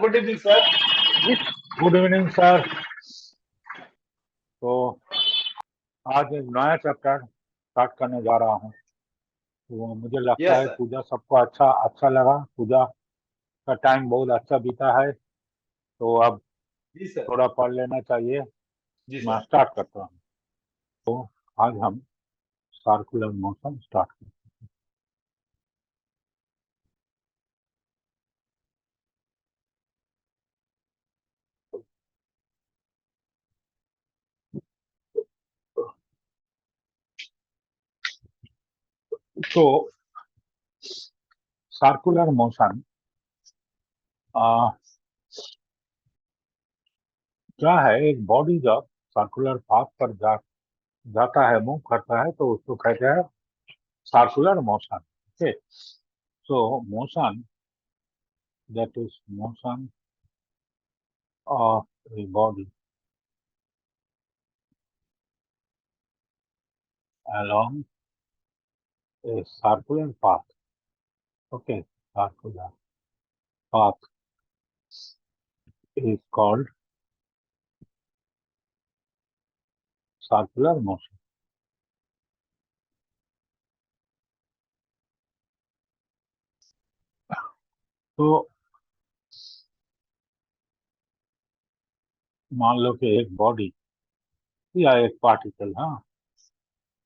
Good evening sir. Good evening sir. तो आज एक नया चैप्टर स्टार्ट करने जा रहा हूँ। तो मुझे लगता यस है सर। पूजा सबको अच्छा लगा। पूजा का टाइम बहुत अच्छा बीता है, तो अब जी सर। थोड़ा पढ़ लेना चाहिए। जी मैं सर। स्टार्ट करता हूँ। तो आज हम सर्कुलर मोशन स्टार्ट करते हैं। तो सर्कुलर मोशन क्या है? एक बॉडी जब सर्कुलर पाथ पर जाता है, मूव करता है, तो उसको कहते हैं circular motion. Okay, so motion, that is motion of a body along a circular path. Okay, circular path is called circular motion. तो मान लो कि एक बॉडी या एक पार्टिकल, हाँ,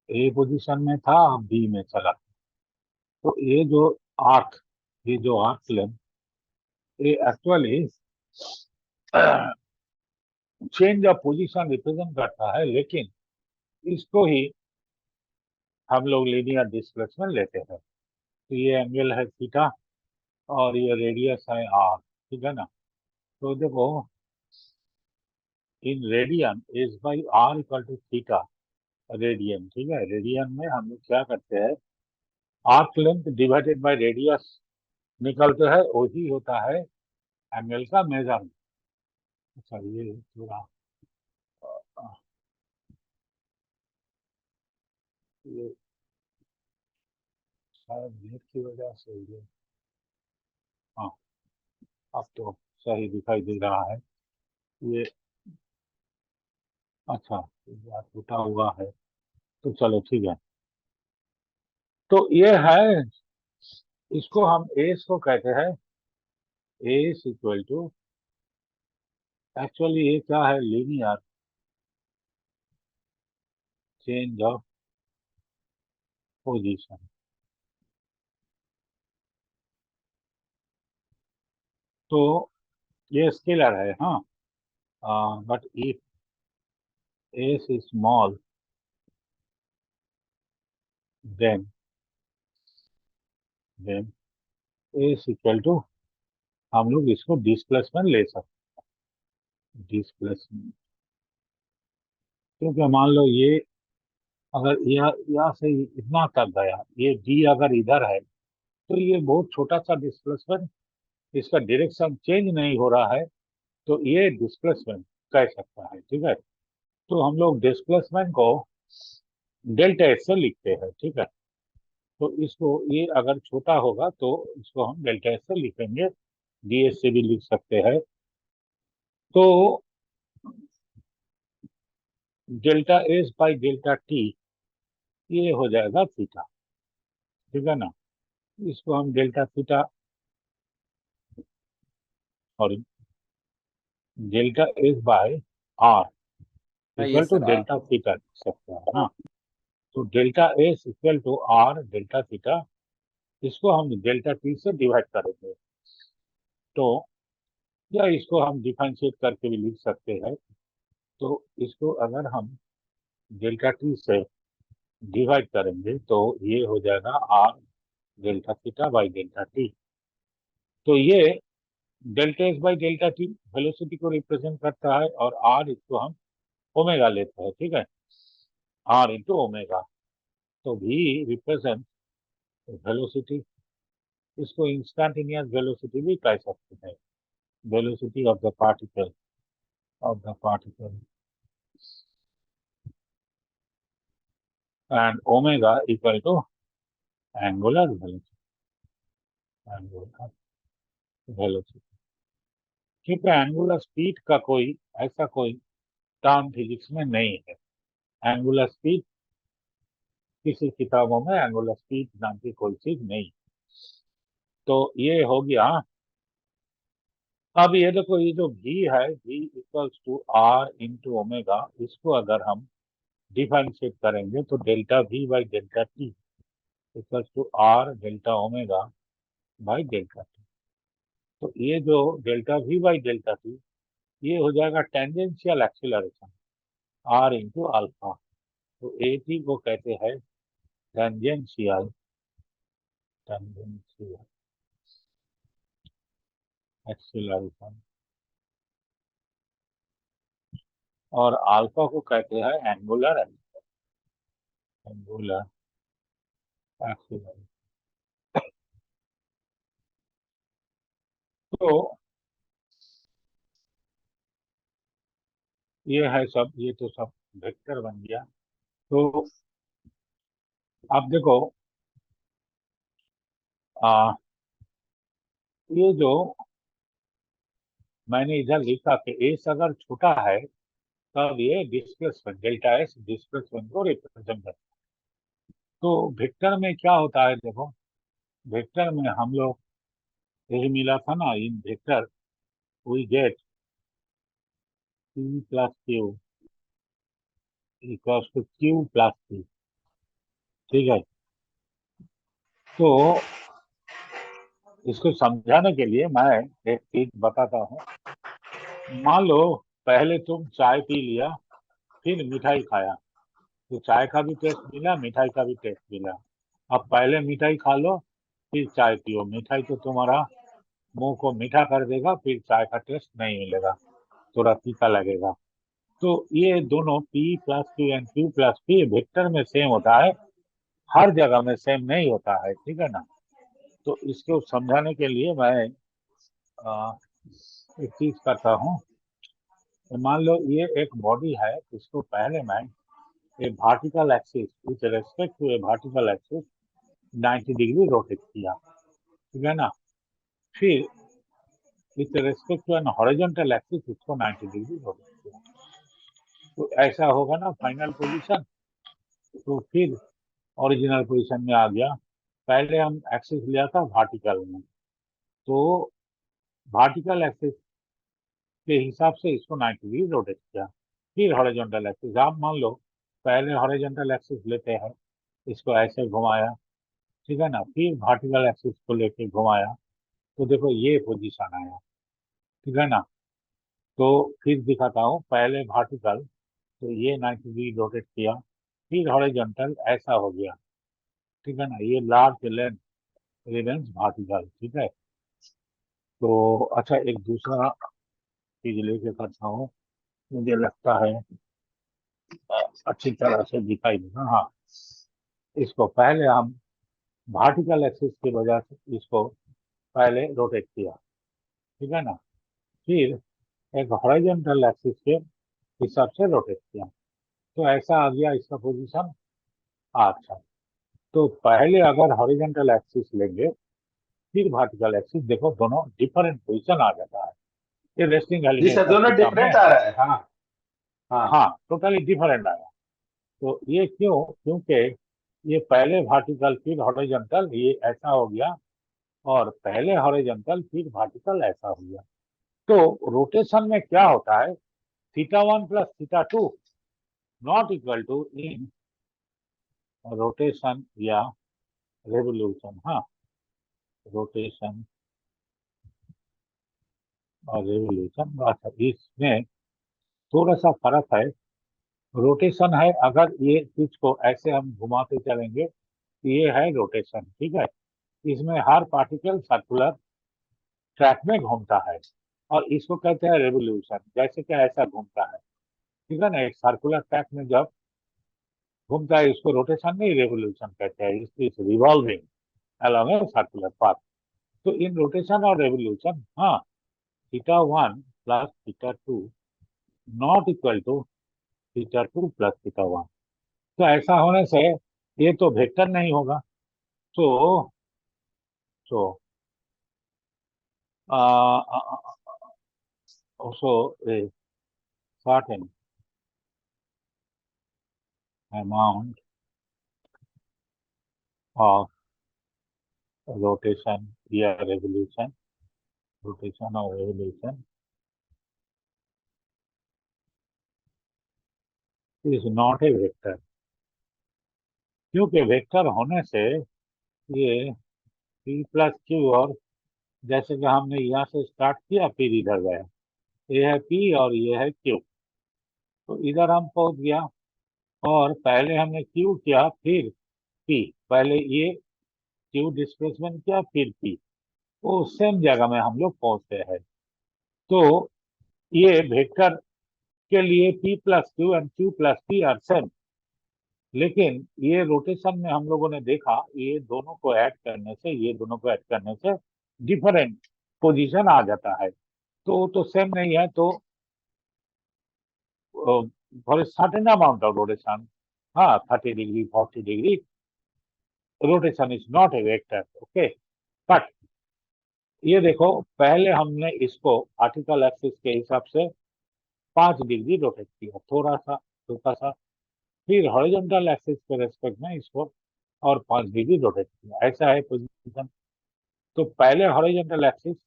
ए पोजीशन में था, अब बी में चला। तो ये जो आर्क लेंथ, ये actually change of position represent करता है, लेकिन इसको ही हम लोग लीनियर डिस्प्लेसमेंट लेते हैं। तो ये एंगल है थीटा और ये रेडियस है आर, ठीक है ना। तो देखो, in radian s by r equal to theta radian, ठीक है। रेडियन में हम लोग क्या करते हैं, arc length divided by radius निकलते हैं, वही होता है एंगल का मेजरमेंट। अच्छा, ये थोड़ा ये शायद नेट की वजह से ये, हाँ, अब तो सही दिखाई दे रहा है ये। अच्छा, ये टूटा हुआ है, तो चलो ठीक है। तो ये है, इसको हम एस को कहते हैं, एस इक्वल टू, एक्चुअली ये क्या है, लीनियर चेंज ऑफ पोजीशन। तो ये स्केलर है, हाँ, but if s is small then then s equal to, हम लोग इसको डिस्प्लेसमेंट ले सकते हैं, डिस्प्लेसमेंट। क्योंकि मान लो ये अगर यहाँ से इतना तक गया, ये डी अगर इधर है, तो ये बहुत छोटा सा डिस्प्लेसमेंट, इसका डायरेक्शन चेंज नहीं हो रहा है, तो ये डिस्प्लेसमेंट कह सकता है, ठीक है। तो हम लोग डिस्प्लेसमेंट को डेल्टा एस से लिखते हैं, ठीक है। तो इसको, ये अगर छोटा होगा तो इसको हम डेल्टा एस से लिखेंगे, डीएस से भी लिख सकते हैं। तो delta s by delta t, ये हो जाएगा थीटा, ठीक है ना। इसको हम delta theta, sorry, delta s by r equal yes to sir. Delta theta लिख सकते हैं, हाँ। तो delta s equal to r delta theta, इसको हम डेल्टा टी से डिवाइड करेंगे। तो या इसको हम डिफरेंशिएट करके भी लिख सकते हैं। तो इसको अगर हम डेल्टा टी से डिवाइड करेंगे तो ये हो जाएगा are delta theta by delta t. तो ये delta s by delta T velocity को रिप्रेजेंट करता है, और आर इसको हम ओमेगा लेते हैं, ठीक है, आर इंटू ओमेगा। तो भी रिप्रेजेंट वेलोसिटी, इसको इंस्टेंटेनियस वेलोसिटी भी कह सकते हैं, velocity of the particle, of the particle. And omega equal to angular velocity, angular velocity. क्योंकि एंगुलर स्पीड का कोई ऐसा कोई टर्म फिजिक्स में नहीं है। एंगुलर स्पीड किसी किताबों में एंगुलर स्पीड नाम की कोई चीज नहीं। तो ये हो गया। अब ये देखो, ये जो v है, v equals to r into omega, इसको अगर हम डिफरेंशिएट करेंगे तो delta v by delta t equals to r delta omega by delta t. तो ये जो delta v by delta t, ये हो जाएगा tangential acceleration r into alpha. तो ए टी को कहते हैं टेंजेंशियल टेंजेंशियल एक्सीलरेशन, और अल्फा को कहते हैं एंगुलर एंगुलर एक्सीलरेशन। तो ये है सब, ये तो सब वेक्टर बन गया। तो आप देखो, आ, ये जो मैंने इधर लिखा कि एस अगर छोटा है तब ये डिस्प्लेसमेंट डेल्टा एस डिस्प्लेसमेंट को रिप्रेजेंट करता है। तो वेक्टर में क्या होता है, देखो वेक्टर में हम लोग यही मिला था ना, in vector we get p plus q equals to q plus p. ठीक है। तो इसको समझाने के लिए मैं एक चीज बताता हूँ। मान लो पहले तुम चाय पी लिया, फिर मिठाई खाया, तो चाय का भी टेस्ट मिला, मिठाई का भी टेस्ट मिला। अब पहले मिठाई खा लो, फिर चाय पियो, मिठाई तो तुम्हारा मुंह को मीठा कर देगा, फिर चाय का टेस्ट नहीं मिलेगा, थोड़ा तीखा लगेगा। तो ये दोनों P plus q and Q plus P vector में सेम होता है, हर जगह में सेम नहीं होता है। ठीक है ना। तो इसको समझाने के लिए मैं आ, एक चीज करता हूँ। मान लो ये एक बॉडी है, इसको पहले मैं a vertical axis with respect to a vertical axis 90 degree rotate किया। ठीक है ना। फिर with respect to an horizontal axis इसको 90 डिग्री रोटेट किया। तो ऐसा होगा ना फाइनल पोजीशन। तो फिर ओरिजिनल पोजीशन में आ गया। पहले हम एक्सिस लिया था वर्टिकल में, तो वर्टिकल एक्सिस के हिसाब से इसको 90 डिग्री रोटेट किया। फिर हॉरिजॉन्टल एक्सिस, आप मान लो पहले हॉरिजॉन्टल एक्सिस लेते हैं, इसको ऐसे घुमाया। ठीक है ना। फिर वर्टिकल एक्सिस को लेके घुमाया, तो देखो ये पोजीशन आया। ठीक है ना। तो फिर दिखाता हूँ, पहले वर्टिकल, तो ये 90 डिग्री रोटेट किया, फिर हॉरिजॉन्टल ऐसा हो गया। ठीक है ना। ये लार्ज लेंथ रिमेन्स वर्टिकल। ठीक है। तो अच्छा, एक दूसरा चीज लेके करता हूँ, मुझे लगता है अच्छी तरह से दिखाई देगा। हाँ, इसको पहले हम वर्टिकल एक्सिस की वजह से इसको पहले रोटेट किया। ठीक है ना। फिर एक हॉरिजॉन्टल एक्सिस के हिसाब से रोटेट किया, तो ऐसा आ गया इसका पोजीशन। अच्छा, तो पहले अगर हॉरिजॉन्टल एक्सिस लेंगे, फिर वर्टिकल एक्सिस, देखो दोनों डिफरेंट पोजीशन आ जाता है। ये रेस्टिंग जी सर, एलिमेंट दोनों थीटा में, डिफरेंट आ रहा है। हाँ हाँ। हाँ टोटली डिफरेंट आया। तो ये क्यों? क्योंकि ये पहले वर्टिकल फिर हॉरिजॉन्टल, ये ऐसा हो गया, और पहले हॉरिजॉन्टल फिर वर्टिकल ऐसा हो गया। तो रोटेशन में क्या होता है, theta one plus theta two not equal to in rotation या रेवोल्यूशन। हाँ, रोटेशन और रेवोल्यूशन, अच्छा इसमें थोड़ा सा फर्क है। रोटेशन है, अगर ये चीज को ऐसे हम घुमाते चलेंगे, ये है रोटेशन। ठीक है। इसमें हर पार्टिकल सर्कुलर ट्रैक में घूमता है, और इसको कहते हैं रेवोल्यूशन, जैसे कि ऐसा घूमता है। ठीक है ना। एक सर्कुलर ट्रैक में जब घूमता है, इसको रोटेशन नहीं रेवोल्यूशन कहते हैं, is revolving along a circular path. तो इन रोटेशन और रेवोल्यूशन, हाँ, theta one plus theta two not equal to theta two plus theta one. तो ऐसा होने से ये तो वेक्टर नहीं होगा। तो तो आ, आ, आ, also a certain amount of rotation or revolution is not a vector, क्योंकि वेक्टर होने से ये p प्लस क्यू, और जैसे कि हमने यहाँ से स्टार्ट किया फिर इधर गया, ये है p और ये है q, तो इधर हम पहुंच गया, और पहले हमने q किया फिर p, पहले ये q डिस्प्लेसमेंट किया फिर p, वो सेम जगह में हम लोग पहुंचते हैं। तो ये वेक्टर के लिए p plus q and q plus p are same, लेकिन ये रोटेशन में हम लोगों ने देखा ये दोनों को ऐड करने से, ये दोनों को ऐड करने से डिफरेंट पोजीशन आ जाता है, तो सेम नहीं है। तो for certain amount of rotation, हाँ 30 degree 40 degree rotation is not a vector, okay. But ये देखो पहले हमने इसको वर्टिकल एक्सिस के हिसाब से 5 डिग्री रोटेट किया, थोड़ा सा हल्का सा, फिर हॉरिजॉन्टल एक्सिस के रेस्पेक्ट में इसको और 5 डिग्री रोटेट किया, ऐसा है पोजीशन। तो पहले हॉरिजॉन्टल एक्सिस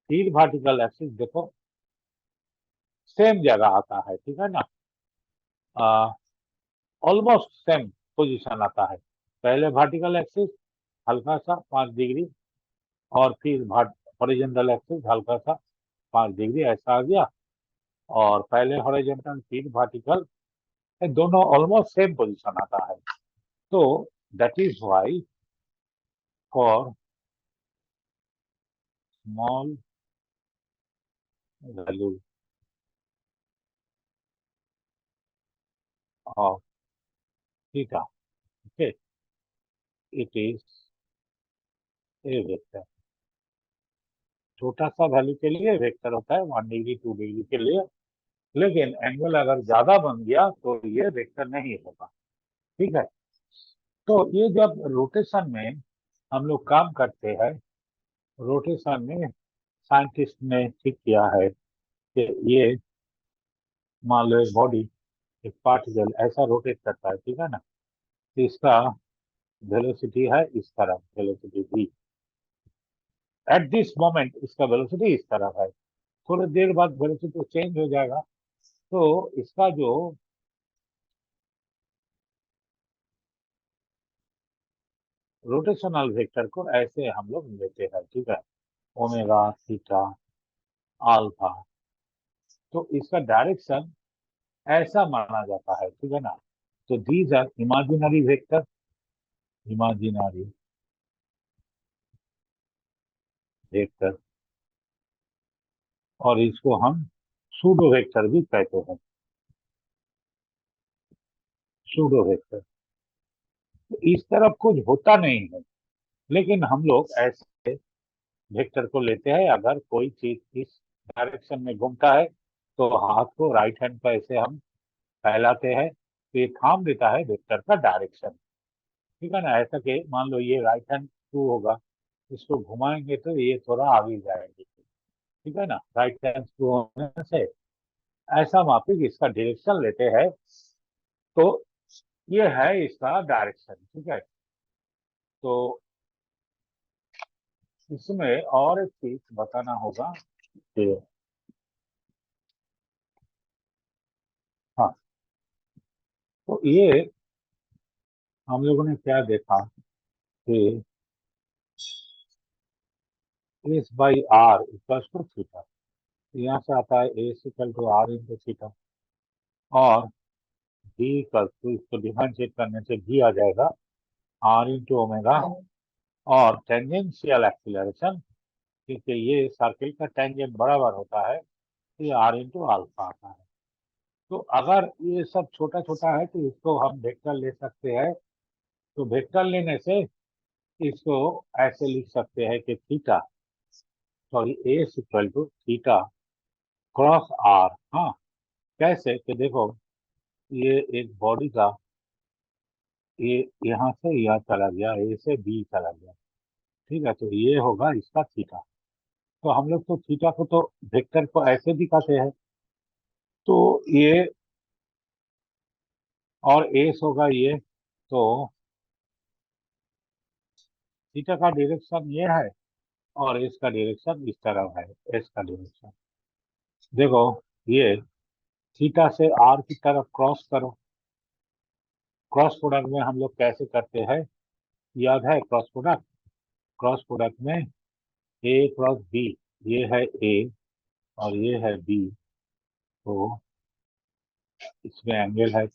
फिर वर्टिकल एक्सिस, देखो सेम जगह आता है, ठीक है ना, ऑलमोस्ट सेम पोजीशन आता है। पहले वर्टिकल एक्सिस हल्का सा 5 डिग्री, और फिर हॉरिजॉन्टल एक्सिस हल्का सा 5 डिग्री, ऐसा आ गया, और पहले हॉरिजॉन्टल फिर वर्टिकल, दोनों ऑलमोस्ट सेम पोजीशन आता है। तो that is why for small value of theta, okay, it is a vector. छोटा सा वैल्यू के लिए वेक्टर होता है 1 डिग्री 2 डिग्री के लिए, लेकिन एंगल अगर ज्यादा बन गया तो ये वेक्टर नहीं होगा, ठीक है। तो ये जब रोटेशन में हम लोग काम करते हैं, रोटेशन में साइंटिस्ट ने ठीक किया है कि ये मान लो एक बॉडी, एक पार्टिकल ऐसा रोटेट करता है, ठीक है ना, तो इसका वेलोसिटी है इस तरफ, velocity v, at this moment इसका वेलोसिटी इस तरफ है, थोड़ी देर बाद वेलोसिटी चेंज हो जाएगा। तो इसका जो रोटेशनल वेक्टर को ऐसे हम लोग लेते हैं, ठीक है, ओमेगा थीटा अल्फा, तो इसका डायरेक्शन ऐसा माना जाता है, ठीक है ना। तो these are imaginary vector, imaginary vector, और इसको हम सूडो वेक्टर भी कहते हैं, सूडो वेक्टर। तो इस तरफ कुछ होता नहीं है, लेकिन हम लोग ऐसे वेक्टर को लेते हैं, अगर कोई चीज इस डायरेक्शन में घूमता है तो हाथ को राइट हैंड पर ऐसे हम फैलाते हैं, तो ये थाम देता है वेक्टर का डायरेक्शन, ठीक है ना। ऐसा कि मान लो ये राइट हैंड स्क्रू होगा, इसको घुमाएंगे तो ये थोड़ा आगे जाएगी, ठीक है ना, राइट हैंड स्क्रू होने से ऐसा मापिक इसका डायरेक्शन लेते हैं। तो ये है इसका डायरेक्शन, ठीक है। तो इसमें और एक चीज बताना होगा कि हाँ, तो ये हम लोगों ने क्या देखा कि s by r equal to theta, यहाँ से आता है s equal to r into theta, और भी इक्वल टू, इसको डिफरेंशिएट करने से भी आ जाएगा आर इंटू ओमेगा, और टेंजेंशियल एक्सीलरेशन, क्योंकि ये सर्किल का टेंजेंट बराबर होता है, तो ये आर इंटू अल्फा आता है। तो अगर ये सब छोटा छोटा है तो इसको हम वेक्टर ले सकते हैं, तो वेक्टर लेने से इसको ऐसे लिख सकते हैं कि theta, sorry s equal to theta cross are. हाँ, कैसे कि देखो ये एक बॉडी का, ये यहाँ से यहाँ चला गया, ए से बी चला गया, ठीक है, तो ये होगा इसका थीटा, तो हम लोग तो थीटा को तो वेक्टर को ऐसे दिखाते हैं, तो ये और एस होगा ये, तो थीटा का डायरेक्शन ये है और एस का डायरेक्शन इस तरफ है। एस का डायरेक्शन देखो, ये थीटा से आर की तरफ क्रॉस करो। क्रॉस प्रोडक्ट में हम लोग कैसे करते हैं, याद है? क्रॉस प्रोडक्ट, क्रॉस प्रोडक्ट में ए क्रॉस बी, ये है ए और ये है बी, तो इसमें एंगल है,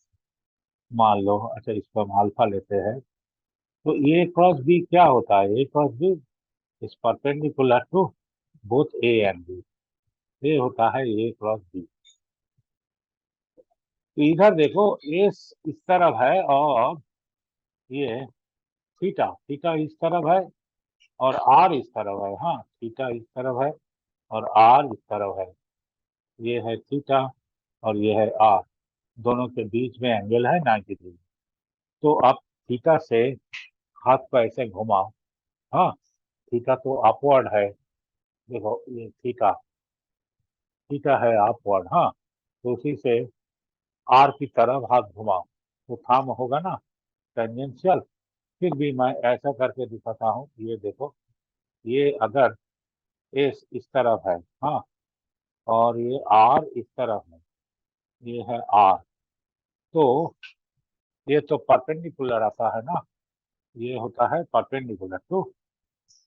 मान लो, अच्छा इसको हम अल्फा लेते हैं, तो ए क्रॉस बी क्या होता है? A cross B is perpendicular to both A and B, ये होता है ए क्रॉस बी। तो इधर देखो, ए इस तरफ है और ये थीटा, थीटा इस तरफ है और आर इस तरफ है। हाँ, थीटा इस तरफ है और आर इस तरफ है। ये है थीटा और ये है आर, दोनों के बीच में एंगल है 90 डिग्री। तो अब थीटा से हाथ को ऐसे घुमाओ। हाँ, थीटा तो अपवर्ड है, देखो ये थीटा, थीटा है अपवर्ड। हाँ, तो उसी से आर की तरफ हाथ घुमाओ तो थंब होगा ना टेंजेंशियल। फिर भी मैं ऐसा करके दिखाता हूँ, ये देखो, ये अगर एस इस तरफ है, हाँ, और ये आर इस तरफ है, ये है आर, तो ये तो परपेंडिकुलर आता है ना, ये होता है परपेंडिकुलर टू,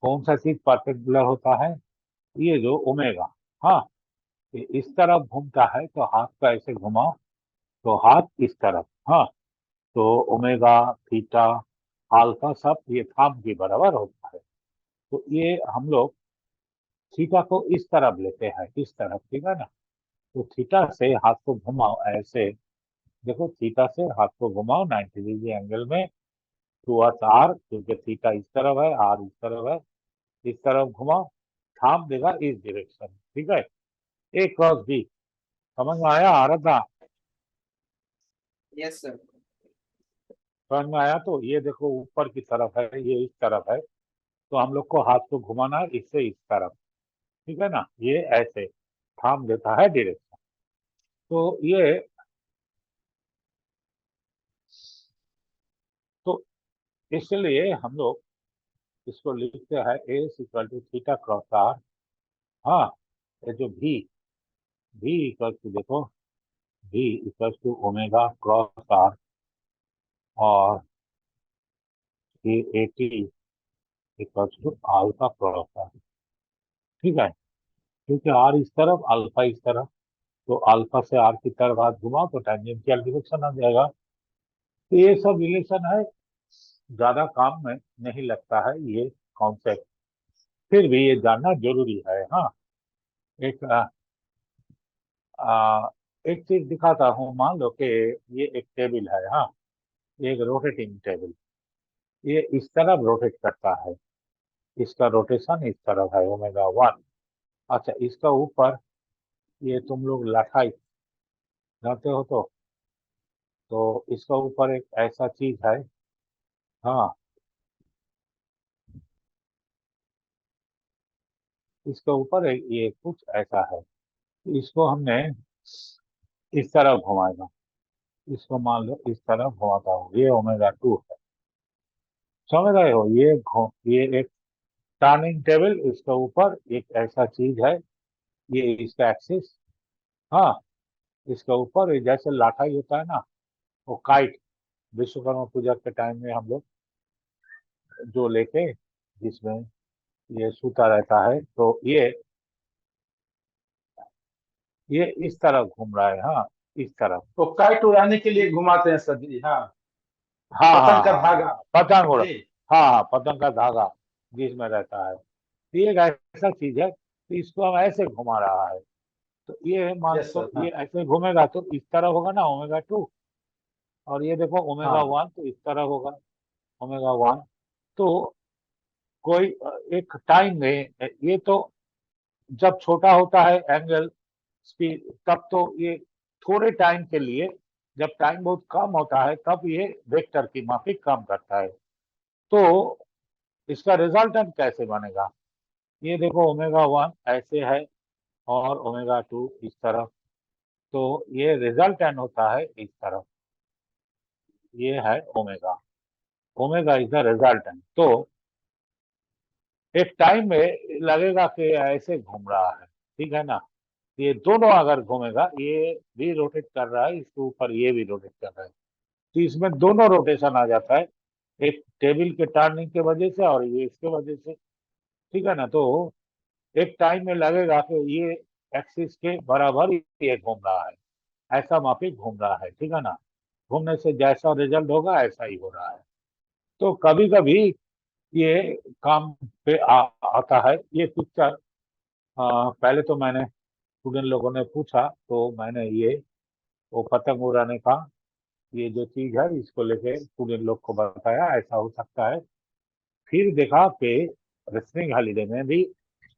कौन सा चीज परपेंडिकुलर होता है? ये जो ओमेगा। हाँ, ये इस तरफ घूमता है तो हाथ को ऐसे घुमाओ तो हाथ इस तरफ। हाँ, तो ओमेगा, थीटा, अल्फा सब ये थंब के बराबर होता है। तो ये हम लोग थीटा को इस तरफ लेते हैं, इस तरफ, ठीक है ना? तो थीटा से हाथ को घुमाओ ऐसे, देखो थीटा से हाथ को घुमाओ 90 डिग्री एंगल में टुवर्ड्स आर, क्योंकि थीटा इस तरफ है, आर इस तरफ है, इस तरफ घुमाओ, थाम देगा इस डायरेक्शन, ठीक है? ए क्रॉस बी, समझ में आया आराधना? Yes sir. समझ में आया? तो ये देखो ऊपर की तरफ है, ये इस तरफ है, तो हम लोग को हाथ को घुमाना है इससे इस तरफ, ठीक है ना? ये ऐसे थाम देता है डायरेक्शन। तो ये, तो इसलिए हम लोग इसको लिखते हैं A equal to theta cross are. हाँ, ये जो भी भी इक्वल टू, देखो भी equal to omega cross R, और ये 80 equal to alpha cross R, ठीक है? क्योंकि आर इस तरफ, अल्फा इस तरफ, तो अल्फा से आर की तरफ हाथ घुमाओ तो टेंजेंशियल डायरेक्शन आ जाएगा। तो ये सब रिलेशन है, ज्यादा काम में नहीं लगता है ये कॉन्सेप्ट, फिर भी ये जानना जरूरी है। हाँ, एक आ, एक चीज दिखाता हूँ, मान लो कि ये एक टेबल है। हाँ, ये एक रोटेटिंग टेबल, ये इस तरफ रोटेट करता है, इसका रोटेशन इस तरफ है ओमेगा 1। अच्छा, इसका ऊपर ये तुम लोग लाठाई जानते हो, तो इसका ऊपर एक ऐसा चीज है। हाँ, इसके ऊपर ये कुछ ऐसा है, इसको हमने इस तरफ घुमाएगा, इसको मान लो इस तरफ घुमाता हूँ, ये ओमेगा 2 है, समझ रहे हो? ये एक टर्निंग टेबल, इसके ऊपर एक ऐसा चीज है, ये इसका एक्सिस। हाँ, इसके ऊपर ये जैसे लाठाई होता है ना, वो काइट, विश्वकर्मा पूजा के टाइम में हम लोग जो लेके, जिसमें ये सूता रहता है, तो ये इस तरफ घूम रहा है। हाँ, इस तरफ। तो काइट उड़ाने के लिए घुमाते हैं सर जी। हाँ, हाँ पतंग का हाँ धागा। हाँ, पतंग उड़, जी। हाँ हाँ, पतंग का धागा जिसमें रहता है, तो ये एक ऐसा चीज है, तो इसको हम ऐसे घुमा रहा है, तो ये मान यस तो सर। हाँ ये ऐसे घूमेगा तो इस तरह होगा ना ओमेगा 2, और ये देखो ओमेगा हाँ 1 तो इस तरह होगा ओमेगा 1। तो कोई एक टाइम में ये तो जब छोटा होता है एंगल स्पीड, तब तो ये थोड़े टाइम के लिए, जब टाइम बहुत कम होता है तब ये वेक्टर की माफिक काम करता है। तो इसका रिजल्टेंट कैसे बनेगा? ये देखो ओमेगा 1 ऐसे है और ओमेगा 2 इस तरफ, तो ये रिजल्टेंट होता है इस तरफ, ये है omega, omega is the resultant. तो एक टाइम में लगेगा कि ऐसे घूम रहा है, ठीक है ना। ये दोनों अगर घूमेगा, ये भी रोटेट कर रहा है, इसके ऊपर ये भी रोटेट कर रहा है, तो इसमें दोनों रोटेशन आ जाता है, एक टेबल के टर्निंग के वजह से और ये इसके वजह से, ठीक है ना। तो एक टाइम में लगेगा कि ये एक्सिस के बराबर ये घूम रहा है, ऐसा माफिक घूम रहा है, ठीक है ना। घूमने से जैसा रिजल्ट होगा ऐसा ही हो रहा है। तो कभी कभी ये काम पे आता है ये पिक्चर। पहले तो मैंने स्टूडेंट लोगों ने पूछा तो मैंने ये वो पतंग उड़ाने का ये जो चीज है इसको लेके स्टूडेंट लोग को बताया ऐसा हो सकता है। फिर देखा कि रेसलिंग हॉलीडे में भी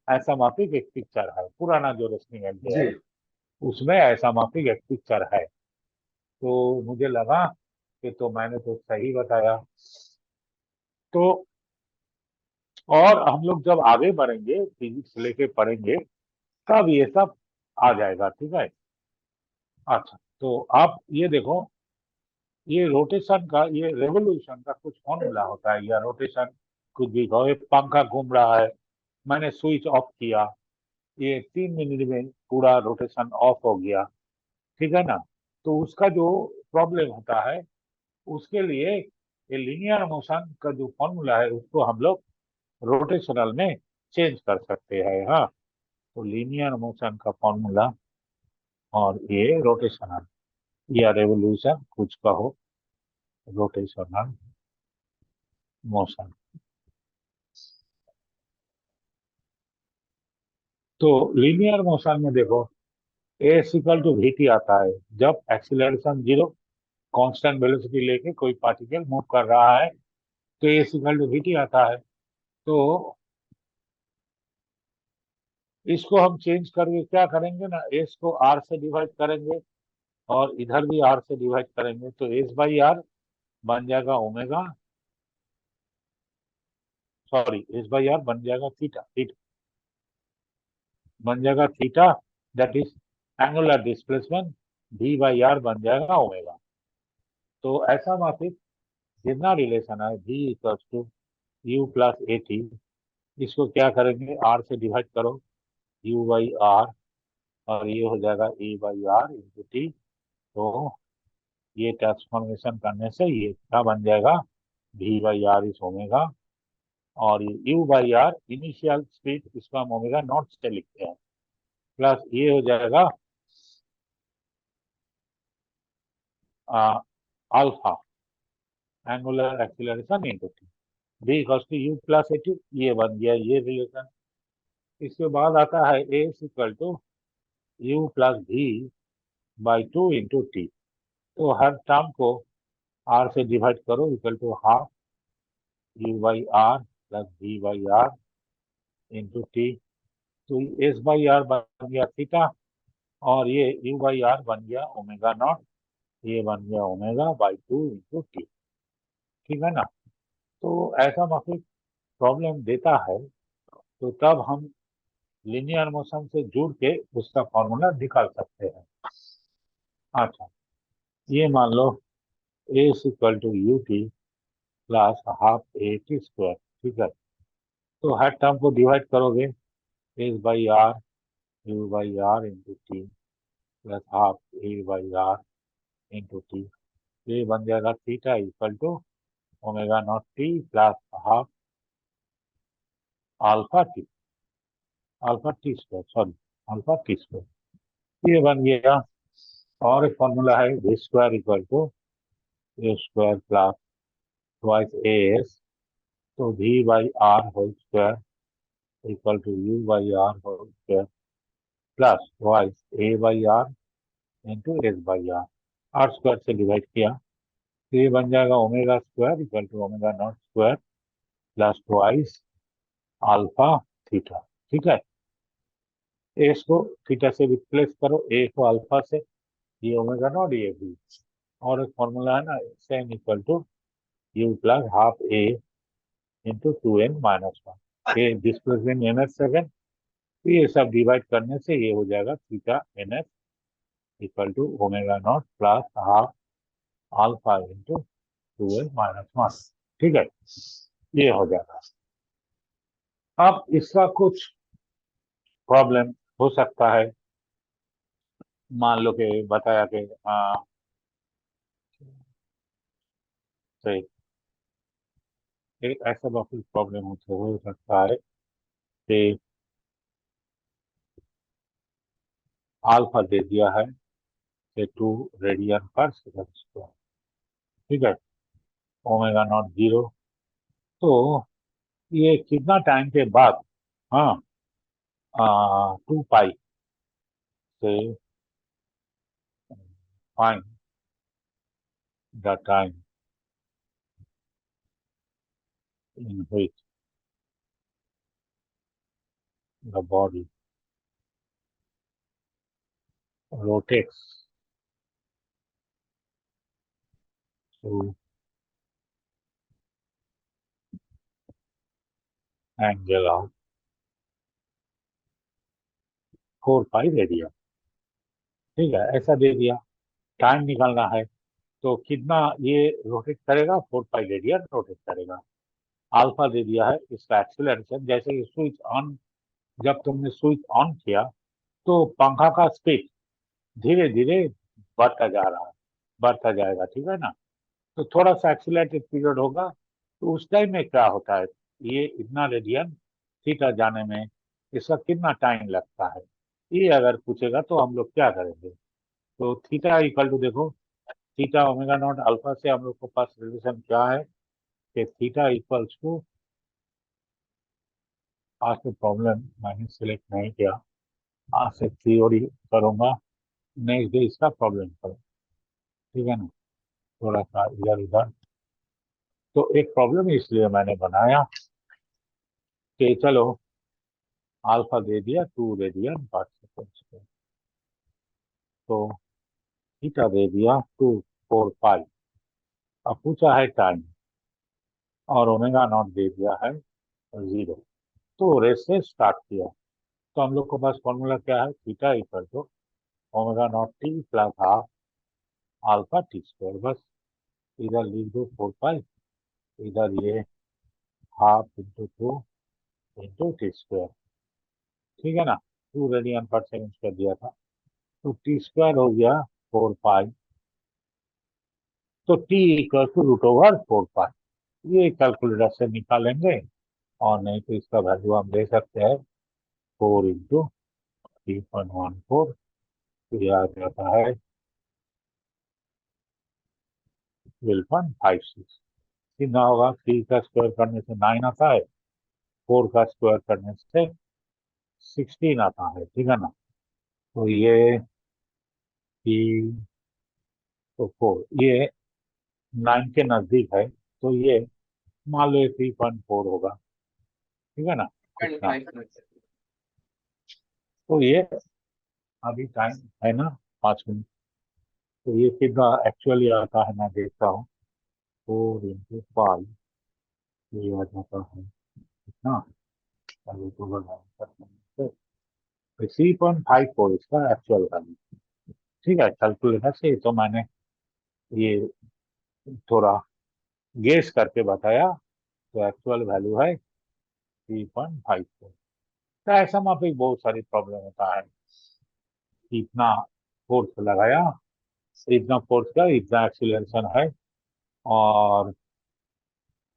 ऐसा माफिक एक पिक्चर है, पुराना जो रेसलिंग हॉलीडे जी। है उसमें ऐसा माफिक एक पिक्चर है। तो मुझे लगा कि तो मैंने तो सही बताया। तो और हम लोग जब आगे बढ़ेंगे फिजिक्स लेके पढ़ेंगे तब ये सब आ जाएगा, ठीक है। अच्छा, तो आप ये देखो, ये रोटेशन का, ये रेवोल्यूशन का कुछ फॉर्मूला होता है, या रोटेशन कुछ भी कहो। एक पंखा घूम रहा है, मैंने स्विच ऑफ किया, ये 3 मिनट में पूरा रोटेशन ऑफ हो गया, ठीक है ना। तो उसका जो प्रॉब्लम होता है उसके लिए ये लीनियर मोशन का जो फॉर्मूला है उसको हम लोग रोटेशनल में चेंज कर सकते हैं। हाँ, तो लीनियर मोशन का फॉर्मूला और ये रोटेशनल या रेवोल्यूशन कुछ कहो, रोटेशनल मोशन। तो लीनियर मोशन में देखो ए इक्वल टू वी टी आता है जब एक्सीलरेशन जीरो, कांस्टेंट वेलोसिटी लेके कोई पार्टिकल मूव कर रहा है तो ए इक्वल टू वी टी आता है। तो इसको हम चेंज करके क्या करेंगे ना, एस को आर से डिवाइड करेंगे और इधर भी आर से डिवाइड करेंगे, तो एस बाई आर बन जाएगा omega, sorry s by are बन जाएगा थीटा, थीटा बन जाएगा theta, that is angular displacement, v by are बन जाएगा ओमेगा। तो ऐसा माफिक जितना रिलेशन है v equal to you plus A t, इसको क्या करेंगे आर से डिवाइड करो, यू बाई आर, और ये हो जाएगा a by are into T. तो ये ट्रांसफॉर्मेशन करने से ये क्या बन जाएगा, v by r is omega, और ये u by r initial speed इसको हम ओमेगा नॉट से लिखते हैं, प्लस ये हो जाएगा alpha angular acceleration into T, V equals to you plus A T, ये बन गया ये रिलेशन। इसके बाद आता है A equal to you plus V by two into T. तो हर टर्म को आर से डिवाइड करो, equal to half U by R plus V by are into T. तो एस बाई आर बन गया थीटा, और ये यू बाई आर बन गया ओमेगा नॉट, ये बन गया omega by two into T, ठीक है ना। तो ऐसा मसला प्रॉब्लम देता है तो तब हम लीनियर मोशन से जुड़ के उसका फॉर्मूला निकाल सकते हैं। अच्छा, ये मान लो A equal to U T plus half A T square, ठीक है। तो हर टर्म को डिवाइड करोगे, S by R U by are into T plus half A by are into T, ये बन जाएगा theta equal to omega not T plus half alpha T, alpha T square, sorry alpha T square, ये बन गया। और एक formula है V square equal to A square plus twice A S, तो V by R whole square equal to U by R whole square plus twice A by are into S by R, R square से divide किया तो ये बन जाएगा omega square equal to omega nought square plus twice alpha theta, ठीक है। S को theta से रिप्लेस करो, ए को अल्फा से, ये ओमेगा नॉट ये भी। और एक फॉर्मूला है ना s n equal to you plus half a into two n minus one, ये डिस्प्लेसमेंट एन एस सेकेंड, ये सब डिवाइड करने से ये हो जाएगा theta n s equal to omega not plus half alpha into 2l-1। ठीक है, ये हो जाएगा। अब इसका कुछ प्रॉब्लम हो सकता है, मान लो कि बताया कि सही एक ऐसा कुछ प्रॉब्लम हो सकता है कि अल्फा दे दिया है कि 2 रेडियन पर सेकंड स्क्वायर। ठीक है, ओमेगा नॉट 0। तो ये कितना टाइम के बाद, हाँ, 2 पाई से find the time in which the body rotates to angle of 4 pi radian. ठीक है, ऐसा दे दिया, टाइम निकालना है तो कितना ये रोटेट करेगा, 4 पाई रेडियन रोटेट करेगा। अल्फा दे दिया है, इसका एक्सीलरेशन जैसे ही स्विच ऑन, जब तुमने स्विच ऑन किया तो पंखा का स्पीड धीरे धीरे बढ़ता जा रहा है, बढ़ता जाएगा। ठीक है ना, तो थोड़ा सा एक्सीलरेटेड पीरियड होगा, तो उस टाइम में क्या होता है, ये इतना रेडियन थीटा जाने में इसका कितना टाइम लगता है, ये अगर पूछेगा तो हम लोग क्या करेंगे। तो थीटा इक्वल टू, देखो थीटा ओमेगा नॉट अल्फा से हम लोग को पास रिलेशन क्या है कि थीटा इक्वल्स टू, आज तो प्रॉब्लम मैंने सिलेक्ट नहीं किया, आज से थ्योरी करूंगा, नेक्स्ट डे इसका प्रॉब्लम करूँ। ठीक है ना, थोड़ा सा इधर उधर, तो एक प्रॉब्लम इसलिए मैंने बनाया कि चलो अल्फा दे दिया 2 रेडियन पर सेकेंड, तो थीटा दे दिया 2 4 पाई। अब पूछा है टाइम और ओमेगा नॉट दे दिया है 0, तो रेस से स्टार्ट किया। तो हम लोग को पास फॉर्मूला क्या है, theta equal to omega not T plus half alpha T square. बस इधर लिख दो 4 पाई, इधर ये half into 2 into t square. ठीक है ना, 2 रेडियन पर सेकेंड कर दिया था, तो टी स्क्वायर हो गया 4 पाई, तो टी इक्वल टू √4 पाई। ये कैलकुलेटर से निकालेंगे, और नहीं तो इसका वैल्यू हम दे सकते हैं 4 इंटू 3.14, तो ये आ जाता है 12.56। कितना होगा, 3 का स्क्वायर करने से 9 आता है, 4 का स्क्वायर करने से 16 आता है। ठीक है ना, तो ये 4, ये 9 के नजदीक है, तो ये मान लो 3.4 होगा। ठीक है ना, इतना। तो ये अभी टाइम है ना 5 मिनट, तो ये कितना एक्चुअली आता है मैं देखता हूँ, 4 इंटू 5, ये आ जाता है कितना, चलो तो बढ़ा सकते हैं। 3.54 इसका एक्चुअल वैल्यू। ठीक है, कैलकुलेटर से तो मैंने ये थोड़ा गेस करके बताया, तो एक्चुअल वैल्यू है 3.54। तो ऐसा में भी बहुत सारी प्रॉब्लम होता है, इतना फोर्स लगाया, इतना फोर्स का इतना एक्सीलरेशन है, और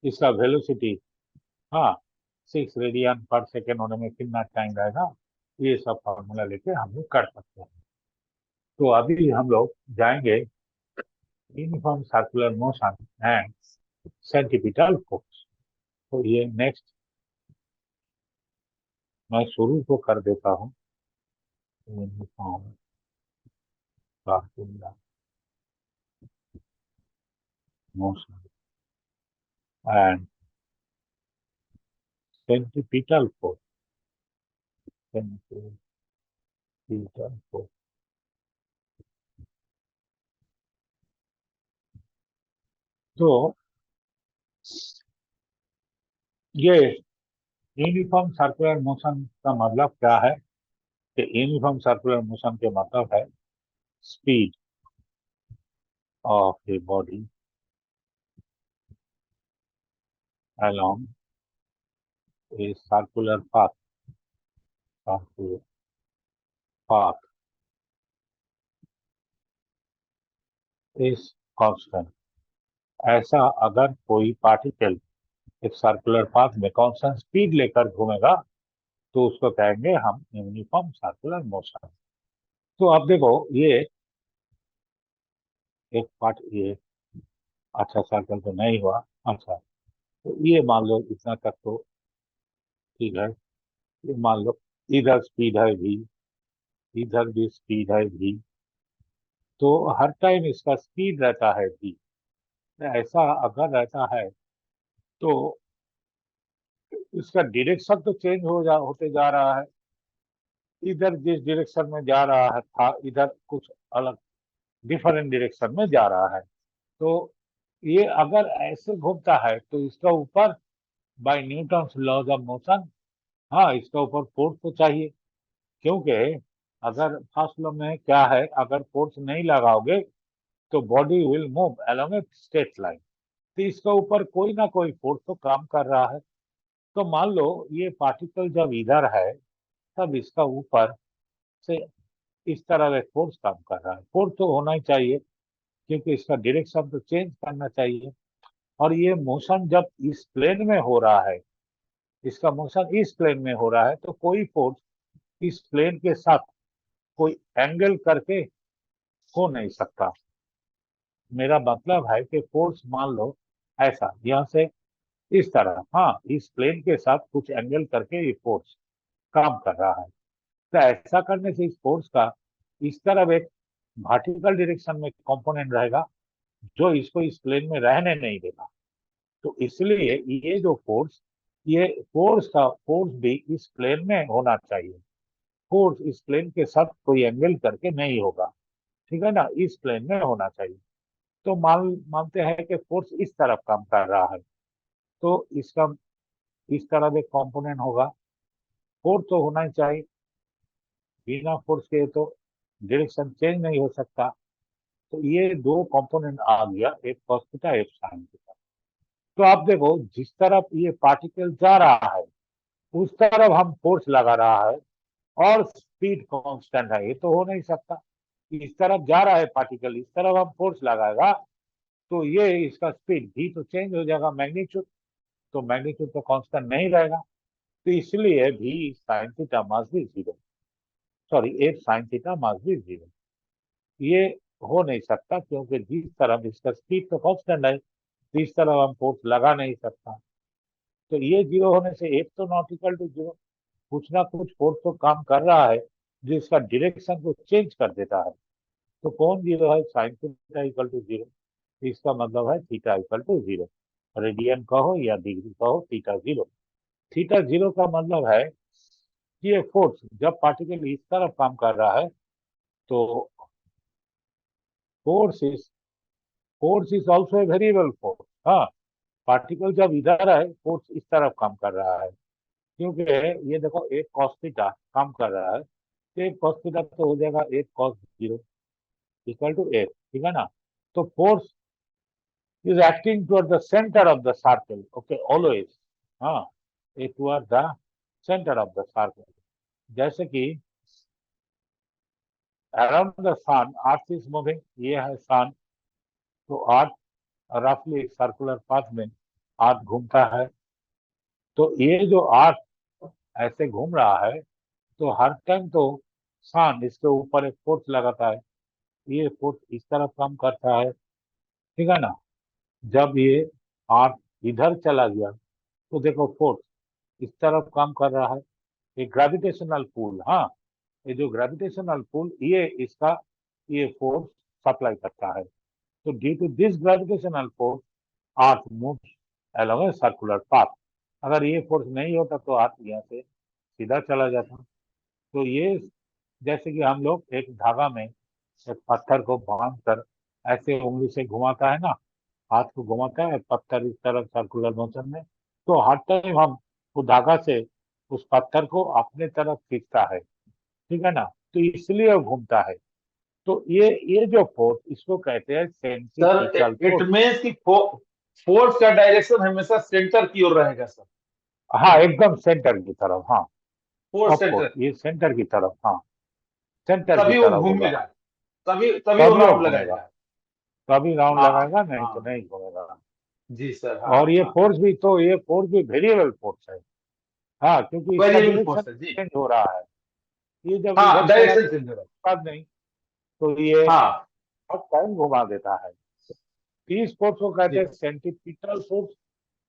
इसका वेलोसिटी, हाँ, 6 रेडियन पर सेकेंड होने में कितना टाइम रहेगा, ये सब फॉर्मूला लेके हम लोग कर सकते हैं। तो अभी हम लोग जाएंगे uniform circular motion and centripetal force. तो ये नेक्स्ट मैं शुरू को कर देता हूँ, uniform circular motion and centripetal force. Centripetal force, तो ये यूनिफॉर्म सर्कुलर मोशन का मतलब क्या है कि यूनिफॉर्म सर्कुलर मोशन के मतलब है speed of a body along a circular circular path is constant। ऐसा अगर कोई पार्टिकल एक सर्कुलर पाथ में कांस्टेंट स्पीड लेकर घूमेगा तो उसको कहेंगे हम यूनिफॉर्म सर्कुलर मोशन। तो अब देखो ये एक पार्ट, ये अच्छा सर्कल तो नहीं हुआ। अच्छा, तो ये मान लो इतना तक तो ठीक है। ये मान लो इधर स्पीड है v, इधर भी स्पीड है v, तो हर टाइम इसका स्पीड रहता है v। ऐसा अगर रहता है तो इसका डायरेक्शन तो चेंज होते जा रहा है। इधर जिस डायरेक्शन में जा रहा है था, इधर कुछ अलग डिफरेंट डायरेक्शन में जा रहा है। तो ये अगर ऐसे घूमता है तो इसका ऊपर by Newton's laws of motion, हाँ इसका ऊपर फोर्स तो चाहिए। क्योंकि अगर फर्स्ट लॉ में क्या है, अगर फोर्स नहीं लगाओगे तो body will move along a straight line. तो इसका ऊपर कोई ना कोई फोर्स तो काम कर रहा है। तो मान लो ये पार्टिकल जब इधर है तब इसका ऊपर से इस तरह एक फोर्स काम कर रहा है। फोर्स तो होना ही चाहिए क्योंकि इसका डायरेक्शन तो चेंज करना चाहिए। और ये मोशन जब इस प्लेन में हो रहा है, इसका मोशन इस प्लेन में हो रहा है, तो कोई फोर्स इस प्लेन के साथ कोई एंगल करके हो नहीं सकता। मेरा मतलब है कि फोर्स मान लो ऐसा यहाँ से इस तरह, हाँ इस प्लेन के साथ कुछ एंगल करके ये फोर्स काम कर रहा है। तो ऐसा करने से इस फोर्स का इस तरफ एक वर्टिकल डायरेक्शन में कंपोनेंट रहेगा जो इसको इस प्लेन में रहने नहीं देगा। तो इसलिए ये जो फोर्स, ये फोर्स भी इस प्लेन में होना चाहिए। फोर्स इस प्लेन के साथ कोई एंगल करके नहीं होगा, ठीक है ना, इस प्लेन में होना चाहिए। तो मानते हैं कि फोर्स इस तरफ काम कर रहा है, तो इसका इस तरफ एक कंपोनेंट होगा। फोर्स तो होना ही चाहिए, बिना फोर्स के तो डायरेक्शन चेंज नहीं हो सकता। तो ये दो कंपोनेंट आ गया, एक cos थीटा एक sin थीटा। तो आप देखो जिस तरफ ये पार्टिकल जा रहा है उस तरफ हम फोर्स लगा रहा है और स्पीड कांस्टेंट है, ये तो हो नहीं सकता। इस तरफ जा रहा है पार्टिकल, इस तरफ हम फोर्स लगाएगा तो ये इसका स्पीड भी तो चेंज हो जाएगा, मैग्नीट्यूड। तो मैग्नीट्यूड तो कांस्टेंट नहीं रहेगा। तो इसलिए भी sine theta must be zero, sorry F sine theta must be zero. ये हो नहीं सकता क्योंकि जिस तरफ इसका स्पीड तो कांस्टेंट है, इस तरफ हम फोर्स लगा नहीं सकता। तो ये जीरो होने से एफ तो नॉट इक्वल टू जीरो। कुछ ना कुछ फोर्स तो काम कर रहा है जो इसका डायरेक्शन को चेंज कर देता है। तो कौन जीरो है, sine theta equal to zero. इसका मतलब है theta equal to zero. Radian कहो या डिग्री कहो, थीटा जीरो। थीटा जीरो का मतलब है कि ये फोर्स जब पार्टिकल इस तरफ काम कर रहा है तो force is force is also a variable force. हाँ, पार्टिकल जब इधर है फोर्स इस तरफ काम कर रहा है, क्योंकि ये देखो एक cos थीटा काम कर रहा है, तो एक cos थीटा तो हो जाएगा एक cos zero equal to F, ठीक है ना। तो force is acting toward the centre of the circle, okay always. हाँ, A toward the centre of the circle. जैसे कि around the sun earth is moving, ये है सन। तो अर्थ रफली सर्कुलर पाथ में अर्थ घूमता है। तो ये जो अर्थ ऐसे घूम रहा है तो हर टाइम तो सन इसके ऊपर एक फोर्स लगाता है। ये फोर्स इस तरफ काम करता है, ठीक है ना। जब ये अर्थ इधर चला गया तो देखो फोर्स इस तरफ काम कर रहा है, ये ग्रेविटेशनल पुल। हाँ, ये जो ग्रेविटेशनल पुल ये इसका ये फोर्स सप्लाई करता है। तो due to this gravitational force earth moves along a circular path. अगर ये फोर्स नहीं होता तो अर्थ यहाँ से सीधा चला जाता। तो ये जैसे कि हम लोग एक धागा में एक पत्थर को बांध कर ऐसे उंगली से घुमाता है ना, हाथ को घुमाता है, पत्थर इस तरफ सर्कुलर मोशन में। तो हर टाइम हम वो धागा से उस पत्थर को अपने तरफ खींचता है, ठीक है ना, तो इसलिए वो घूमता है। तो ये जो फोर्स, इसको कहते हैं sir centripetal it force. Means कि फोर्स का डायरेक्शन हमेशा सेंटर की ओर रहेगा सर। हाँ, एकदम सेंटर की तरफ, हाँ। फोर्स ऑफ कोर्स, सेंटर, ये सेंटर की तरफ, हाँ, सेंटर की तभी वो तरफ होगा। घूमेगा, तभी वो तभी वो राउंड घूमेगा, लगाएगा। तभी राउंड हाँ लगाएगा, नहीं तो हाँ, नहीं घूमेगा। जी सर, हाँ और ये हाँ, फोर्स भी, तो ये फोर्स भी वेरिएबल फोर्स है। हाँ, क्योंकि इसका वेरिएबल डायरेक्शन फोर्स है जी। चेंज हो रहा है। ये जब हाँ इधर चला डायरेक्शन चेंज हो रहा है। गया, बात नहीं, तो ये हाँ अब टाइम घुमा देता है। इस फोर्स को कहते जी, हैं सेंट्रीपिटल फोर्स,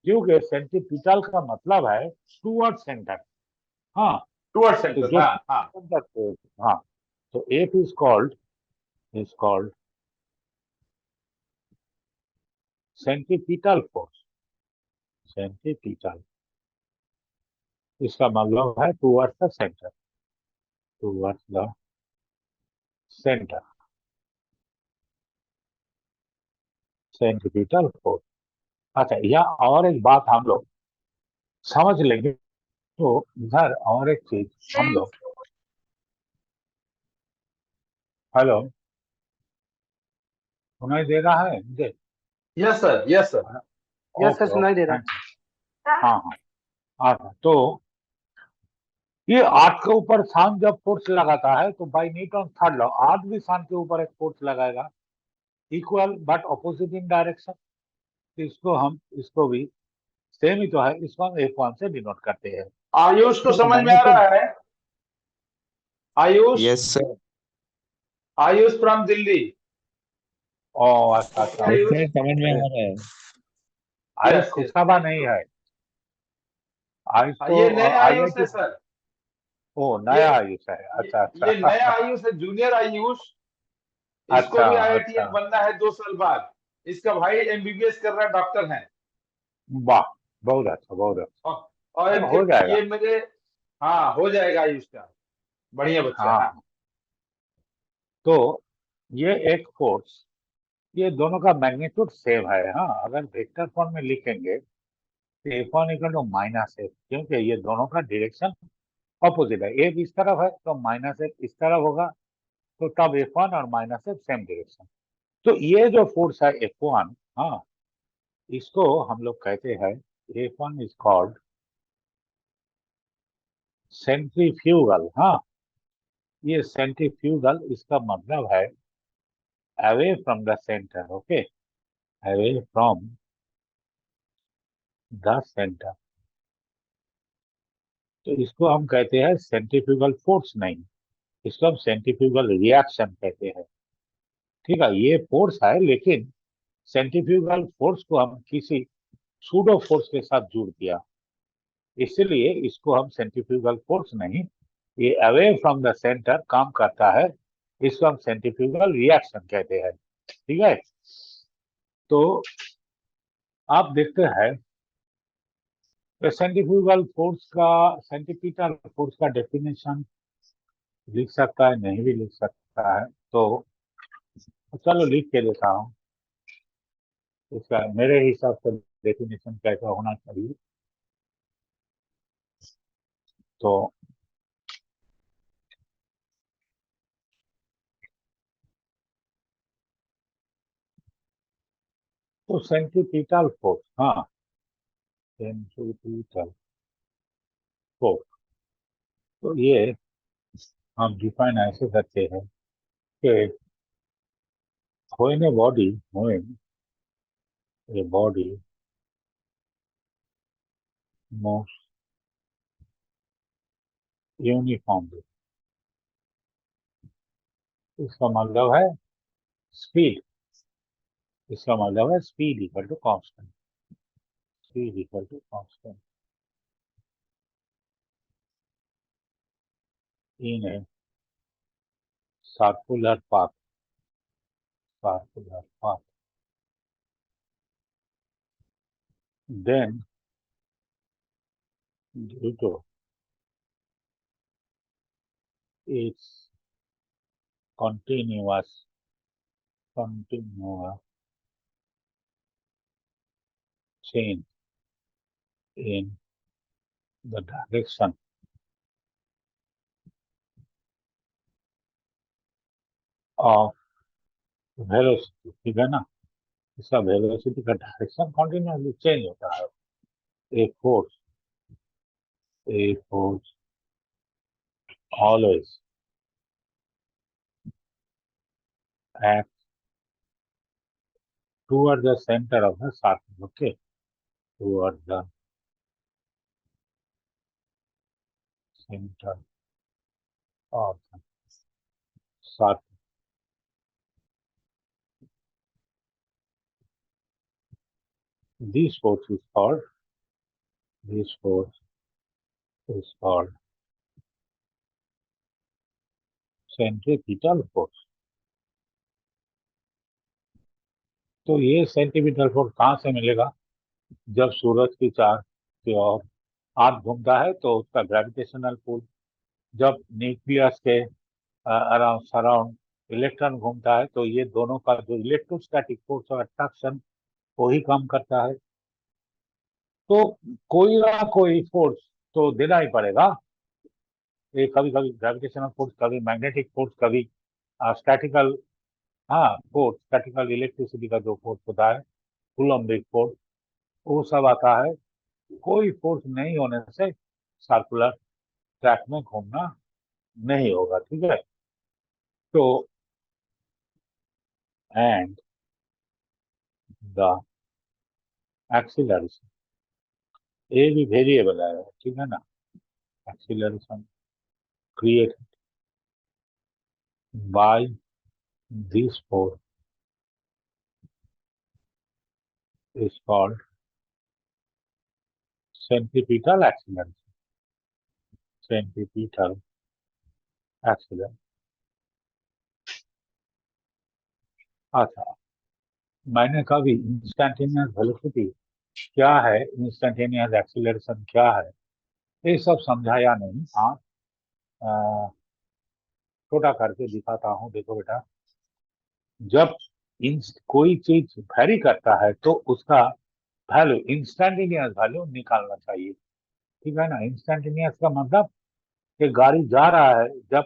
क्योंकि सेंट्रीपिटल का मतलब है टूवर्ड सेंटर। हाँ, टुवर्ड तो सेंटर, जो हाँ हाँ। सेंटर फोर्स, हाँ, तो F is called centripetal force. Centripetal, इसका मतलब है towards the centre, towards the centre, centripetal force. अच्छा, यहाँ और एक बात हम लोग समझ लेंगे, तो इधर और एक चीज हम लोग, हेलो, सुनाई दे रहा है मुझे? Yes sir, yes sir. Yes sir, okay सुनाई ओके, दे रहा थैंक यू। हाँ हाँ, अच्छा, तो ये आठ के ऊपर सान जब फोर्स लगाता है, तो बाई न्यूटन थर्ड लॉ आठ भी सान के ऊपर एक फोर्स लगाएगा, equal but opposite in direction. तो इसको भी सेम ही तो है, इसको हम F1 से डिनोट करते हैं। आयुष को तो समझ में आ मैग्नीट्यूड, रहा है? Ayush, yes sir. Ayush from Delhi. ओ अच्छा ओके अच्छा, यस आयुष। सर, समझ में आ रहा है। आयुष यस यस, खुशखबा थैंक नहीं यू। है, आयुष तो ये नया आयुष IIT, है सर। ओ ये नया आयुष है, अच्छा ये नया अच्छा। आयुष है, जूनियर आयुष। इसको अच्छा भी अच्छा, आईआईटीएन बनना है 2 साल बाद। इसका भाई एमबीबीएस कर रहा है, डॉक्टर है। वाह, बहुत अच्छा बहुत अच्छा। और, और तो इनके हो जाएगा, ये मेरे, हाँ हो जाएगा आयुष का। बढ़िया बच्चा है, हाँ। हाँ। तो ये एक फोर्स, ये दोनों का मैग्नीट्यूड सेम है, हाँ, अगर वेक्टर फॉर्म में लिखेंगे तो F1 equal to minus F, क्योंकि ये दोनों का डायरेक्शन ऑपोजिट है, एक इस तरफ है तो माइनस एफ इस तरफ होगा, तो तब F1 और माइनस एफ सेम डायरेक्शन। तो ये जो फोर्स है F1, हाँ, इसको हम लोग कहते हैं F1 इज कॉल्ड सेंट्रीफ्यूगल, हाँ। ये सेंट्रीफ्यूगल, इसका मतलब है away from the centre, okay, away from the centre. तो इसको हम कहते हैं सेंट्रीफ्यूगल फोर्स नहीं, इसको हम सेंट्रीफ्यूगल रिएक्शन कहते हैं। ठीक है, ये फोर्स है, लेकिन सेंट्रीफ्यूगल फोर्स को हम किसी सूडो फोर्स के साथ जोड़ दिया, इसलिए इसको हम सेंट्रीफ्यूगल फोर्स नहीं, ये अवे फ्रॉम द सेंटर काम करता है, इसको हम सेंट्रीफ्यूगल रिएक्शन कहते हैं। ठीक है, तो आप देखते हैं सेंट्रीफ्यूगल फोर्स का, सेंट्रीपिटल फोर्स का डेफिनेशन लिख सकता है, नहीं भी लिख सकता है, तो चलो लिख के देता हूँ। इसका मेरे हिसाब से डेफिनेशन कैसा होना चाहिए, तो सेंट्रीपिटल फोर्स, हाँ, सेंट्रीपिटल फोर्स, तो ये हम डिफाइन ऐसे करते हैं कि when a body moves uniformly, इसका मतलब है स्पीड, इसका मतलब है speed equal to constant, speed equal to constant in a circular path, circular path, then due to its continuous change in the direction of velocity, ठीक है ना, इसका वेलोसिटी का डायरेक्शन कंटिन्यूअसली चेंज होता है। a force always acts toward the center of the circle, okay, toward the center of the circle. This force is called centripetal force. तो ये centimetre force कहाँ से मिलेगा? जब सूरज की चार की ओर हाथ घूमता है तो उसका ग्रेविटेशनल पुल, जब न्यूक्लियस के अराउंड सराउंड इलेक्ट्रॉन घूमता है तो ये दोनों का जो इलेक्ट्रोस्टैटिक फोर्स और अट्रैक्शन वो ही काम करता है। तो कोई ना कोई फोर्स तो देना ही पड़ेगा। ये कभी कभी ग्रेविटेशनल फोर्स, कभी मैग्नेटिक फोर्स, कभी स्टैटिकल, हाँ फोर्स, स्टैटिकल इलेक्ट्रिसिटी का जो फोर्स होता है, कूलम्बिक फोर्स, वो सब आता है। कोई फोर्स नहीं होने से सर्कुलर ट्रैक में घूमना नहीं होगा, ठीक है। तो एंड द एक्सीलरेशन, ये भी वेरिएबल है, ठीक है ना। Acceleration create by this force is called centripetal acceleration. Centripetal acceleration. अच्छा, मैंने कभी इंस्टेंटेनियस वेलोसिटी क्या है, इंस्टेंटेनियस एक्सीलरेशन क्या है, ये सब समझाया नहीं। हाँ, छोटा करके दिखाता हूँ, देखो बेटा। जब कोई चीज वेरी करता है तो उसका वैल्यू, इंस्टेंटेनियस वैल्यू निकालना चाहिए, ठीक है ना। इंस्टेंटेनियस का मतलब कि गाड़ी जा रहा है, जब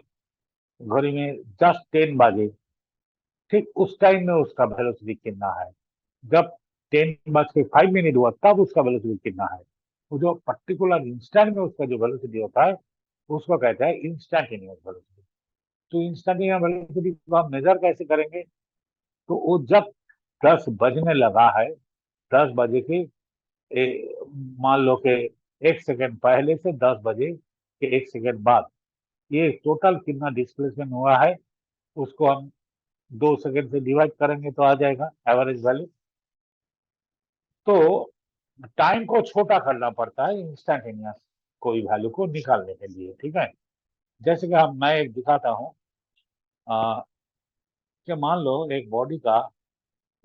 घड़ी में जस्ट 10 बजे, ठीक उस टाइम में उसका वेलोसिटी कितना है। जब 10 बज के 5 मिनट हुआ तब उसका वेलोसिटी कितना है। वो जो पर्टिकुलर इंस्टेंट में उसका जो वेलोसिटी होता है उसको कहते हैं इंस्टेंटेनियस वेलोसिटी। तो इंस्टेंटेनियस वेलोसिटी को हम मेजर कैसे करेंगे? तो वो जब 10 बजने लगा है, 10 बजे के मान लो कि 1 सेकेंड पहले से 10 बजे के 1 सेकेंड बाद ये टोटल कितना डिस्प्लेसमेंट हुआ है, उसको हम 2 सेकेंड से डिवाइड करेंगे तो आ जाएगा एवरेज वैल्यू। तो टाइम को छोटा करना पड़ता है इंस्टेंटेनियस कोई वैल्यू को निकालने के लिए, ठीक है। जैसे कि मैं एक दिखाता हूँ कि मान लो एक बॉडी का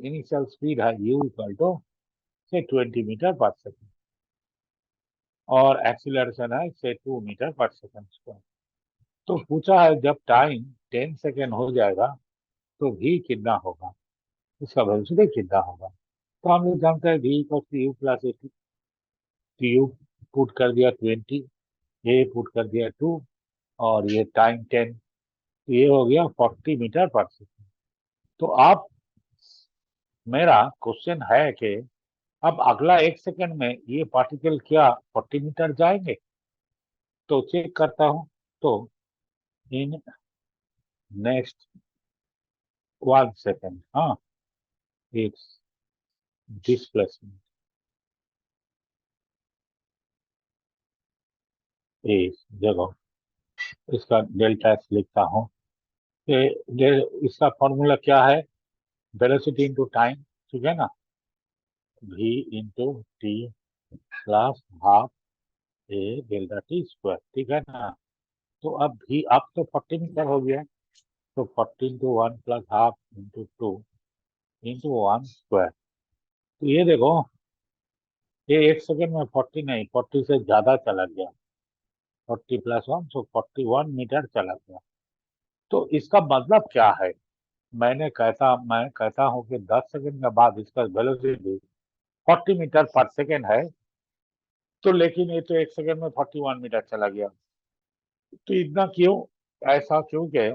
इनिशियल स्पीड है u इक्वल टू से 20 मीटर पर सेकेंड और एक्सीलरेशन है से 2 मीटर पर सेकेंड स्क्वायर। तो पूछा है जब टाइम 10 सेकेंड हो जाएगा तो v कितना होगा, इसका वेलोसिटी कितना होगा। तो हम लोग जानते हैं v equal to u plus A t. तो u पुट कर दिया 20, ये पुट कर दिया 2 और ये टाइम 10, तो ये हो गया 40 मीटर पर सेकेंड। तो अब मेरा क्वेश्चन है कि अब अगला 1 सेकेंड में ये पार्टिकल क्या 40 मीटर जाएंगे? तो चेक करता हूं। तो इन नेक्स्ट 1 सेकेंड, हाँ, इट्स डिस्प्लेसमेंट इस जगह, इसका डेल्टा एक्स लिखता हूँ कि इसका फॉर्मूला क्या है, वेलोसिटी इंटू टाइम, ठीक है ना, v into T plus half A delta T square, ठीक है ना। तो अब भी अब तो 40 मीटर हो गया, तो 40 into 1 plus half into 2 into 1 square. तो ये देखो, ये 1 सेकेंड में 40 नहीं, 40 से ज्यादा चला गया, 40 प्लस 1 तो 41 मीटर चला गया। तो इसका मतलब क्या है? मैं कहता हूँ कि 10 सेकेंड के बाद इसका वेलोसिटी 40 मीटर पर सेकेंड है। तो लेकिन ये तो 1 सेकंड में 41 मीटर चला गया। तो इतना क्यों, ऐसा क्योंकि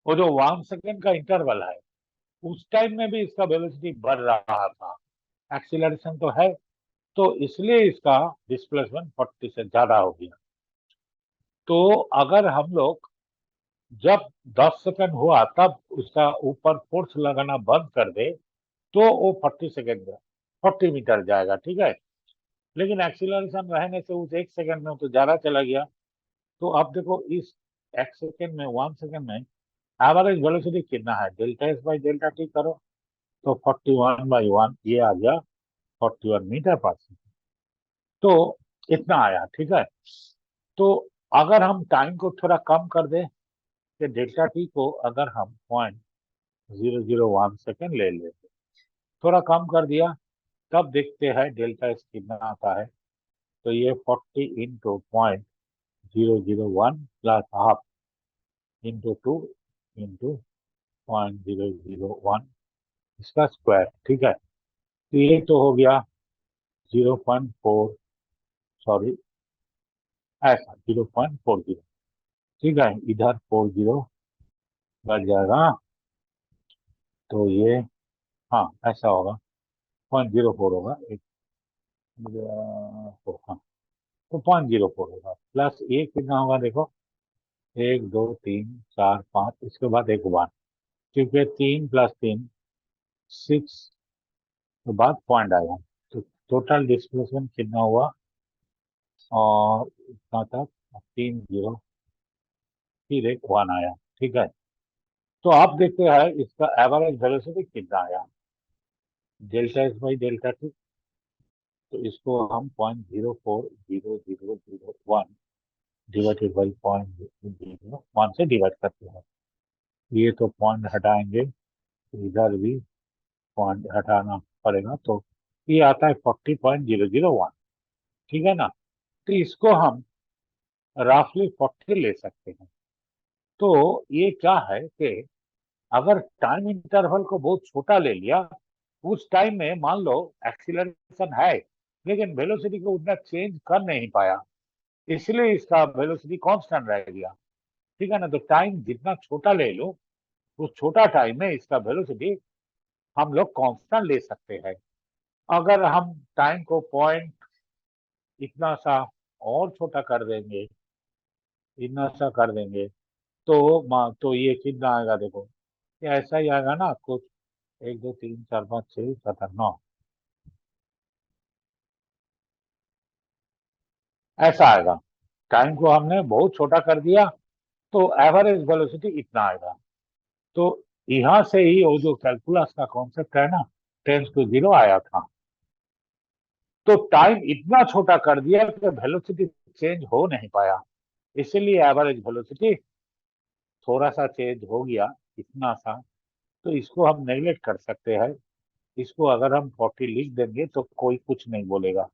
वो जो 1 सेकंड का इंटरवल है उस टाइम में भी इसका वेलोसिटी बढ़ रहा था, एक्सीलरेशन तो है, तो इसलिए इसका डिस्प्लेसमेंट 40 से ज्यादा हो गया। तो अगर हम लोग जब 10 सेकंड हुआ तब उसका ऊपर फोर्स लगाना बंद कर दे तो वो 40 मीटर जाएगा, ठीक है। लेकिन एक्सीलरेशन रहने से उस 1 सेकंड में तो ज्यादा चला गया। तो अब देखो इस 1 सेकंड में, 1 सेकंड में एवरेज वेलोसिटी कितना है, delta s by delta T करो तो 41/1 ये आ गया 41 मीटर पर सेकंड। तो इतना आया, ठीक है। तो अगर हम टाइम को थोड़ा कम कर दें कि डेल्टा टी को अगर हम 0.001 सेकंड ले लेते, थोड़ा कम कर दिया, तब देखते हैं डेल्टा एस कितना आता है। तो ये 40 into 0.001 plus half into 2 into 0.001 इसका स्क्वायर, ठीक है। तो ये तो हो गया 0.4, सॉरी ऐसा 0.40, ठीक है। इधर 40 बढ़ जाएगा, तो ये हाँ ऐसा होगा 0.04 होगा, एक हाँ, तो 0.04 होगा प्लस ये कितना होगा देखो, 1 2 3 4 5, इसके बाद एक 1, क्योंकि 3 + 3 6 के बाद पॉइंट आएगा। तो टोटल डिस्प्लेसमेंट कितना हुआ, और इतना तक 3 0 फिर एक 1 आया, ठीक है। तो आप देखते हैं इसका एवरेज वेलोसिटी कितना आया, delta s by delta t. तो इसको हम 0.04001 डिवाइडेड बाई 0.01 से डिवाइड करते हैं। ये तो पॉइंट हटाएंगे, इधर भी पॉइंट हटाना पड़ेगा, तो ये आता है 40.001, ठीक है ना। तो इसको हम रफली 40 ले सकते हैं। तो ये क्या है कि अगर टाइम इंटरवल को बहुत छोटा ले लिया, उस टाइम में मान लो एक्सीलरेशन है लेकिन वेलोसिटी को उतना चेंज कर नहीं पाया, इसलिए इसका वेलोसिटी कांस्टेंट रह गया, ठीक है ना। तो टाइम जितना छोटा ले लो, उस छोटा टाइम में इसका वेलोसिटी हम लोग कांस्टेंट ले सकते हैं। अगर हम टाइम को पॉइंट इतना सा और छोटा कर देंगे, इतना सा कर देंगे, तो ये कितना आएगा देखो, ये ऐसा ही आएगा ना कुछ, 1 2 3 4 5 6 7 8 9, ऐसा आएगा। टाइम को हमने बहुत छोटा कर दिया तो एवरेज वेलोसिटी इतना आएगा। तो यहां से ही वो जो कैलकुलस का कॉन्सेप्ट है ना, टेंस टू जीरो आया था। तो टाइम इतना छोटा कर दिया कि वेलोसिटी चेंज हो नहीं पाया, इसलिए एवरेज वेलोसिटी थोड़ा सा चेंज हो गया, इतना सा। तो इसको हम नेगलेक्ट कर सकते हैं, इसको अगर हम 40 लिख देंगे तो कोई कुछ नहीं बोलेगा।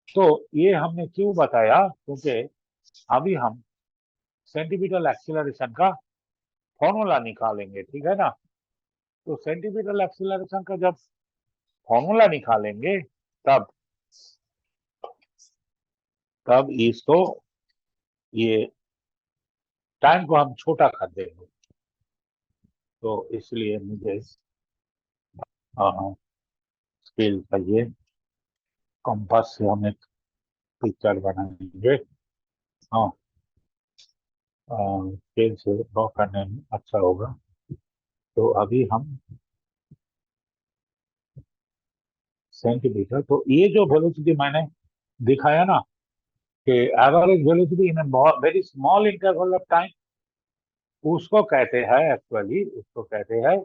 तो ये हमने क्यों बताया, क्योंकि अभी हम सेंटीमीटर एक्सीलरेशन का फॉर्मूला निकालेंगे, ठीक है ना। तो सेंटीमीटर एक्सीलरेशन का जब फॉर्मूला निकालेंगे तब तब इसको, ये टाइम को हम छोटा कर देंगे। तो इसलिए मुझे स्केल चाहिए, कंपास से हम एक पिक्चर बनाएंगे। हाँ, स्केल से ड्रॉ करने में अच्छा होगा। तो अभी हम सेंटीमीटर, तो ये जो वेलोसिटी मैंने दिखाया ना कि average velocity in very small interval of time, उसको कहते हैं, एक्चुअली उसको कहते हैं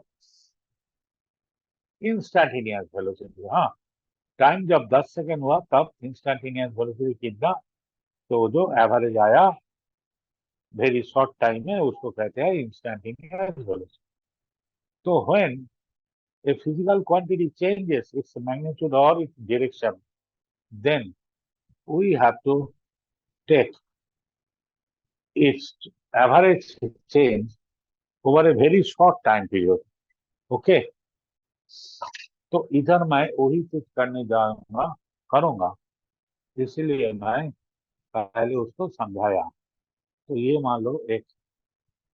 इंस्टैन्टेनियस वेलोसिटी। हाँ, टाइम जब 10 सेकंड हुआ तब इंस्टैन्टेनियस वेलोसिटी कितना, तो जो एवरेज आया वेरी शॉर्ट टाइम में उसको कहते हैं इंस्टैन्टेनियस वेलोसिटी। तो when a physical quantity changes its magnitude or its direction, then we have to take its average change over a very short time period. Okay, तो इधर मैं वही चीज करने जाऊंगा करूंगा, इसलिए मैं पहले उसको समझाया। तो ये मान लो एक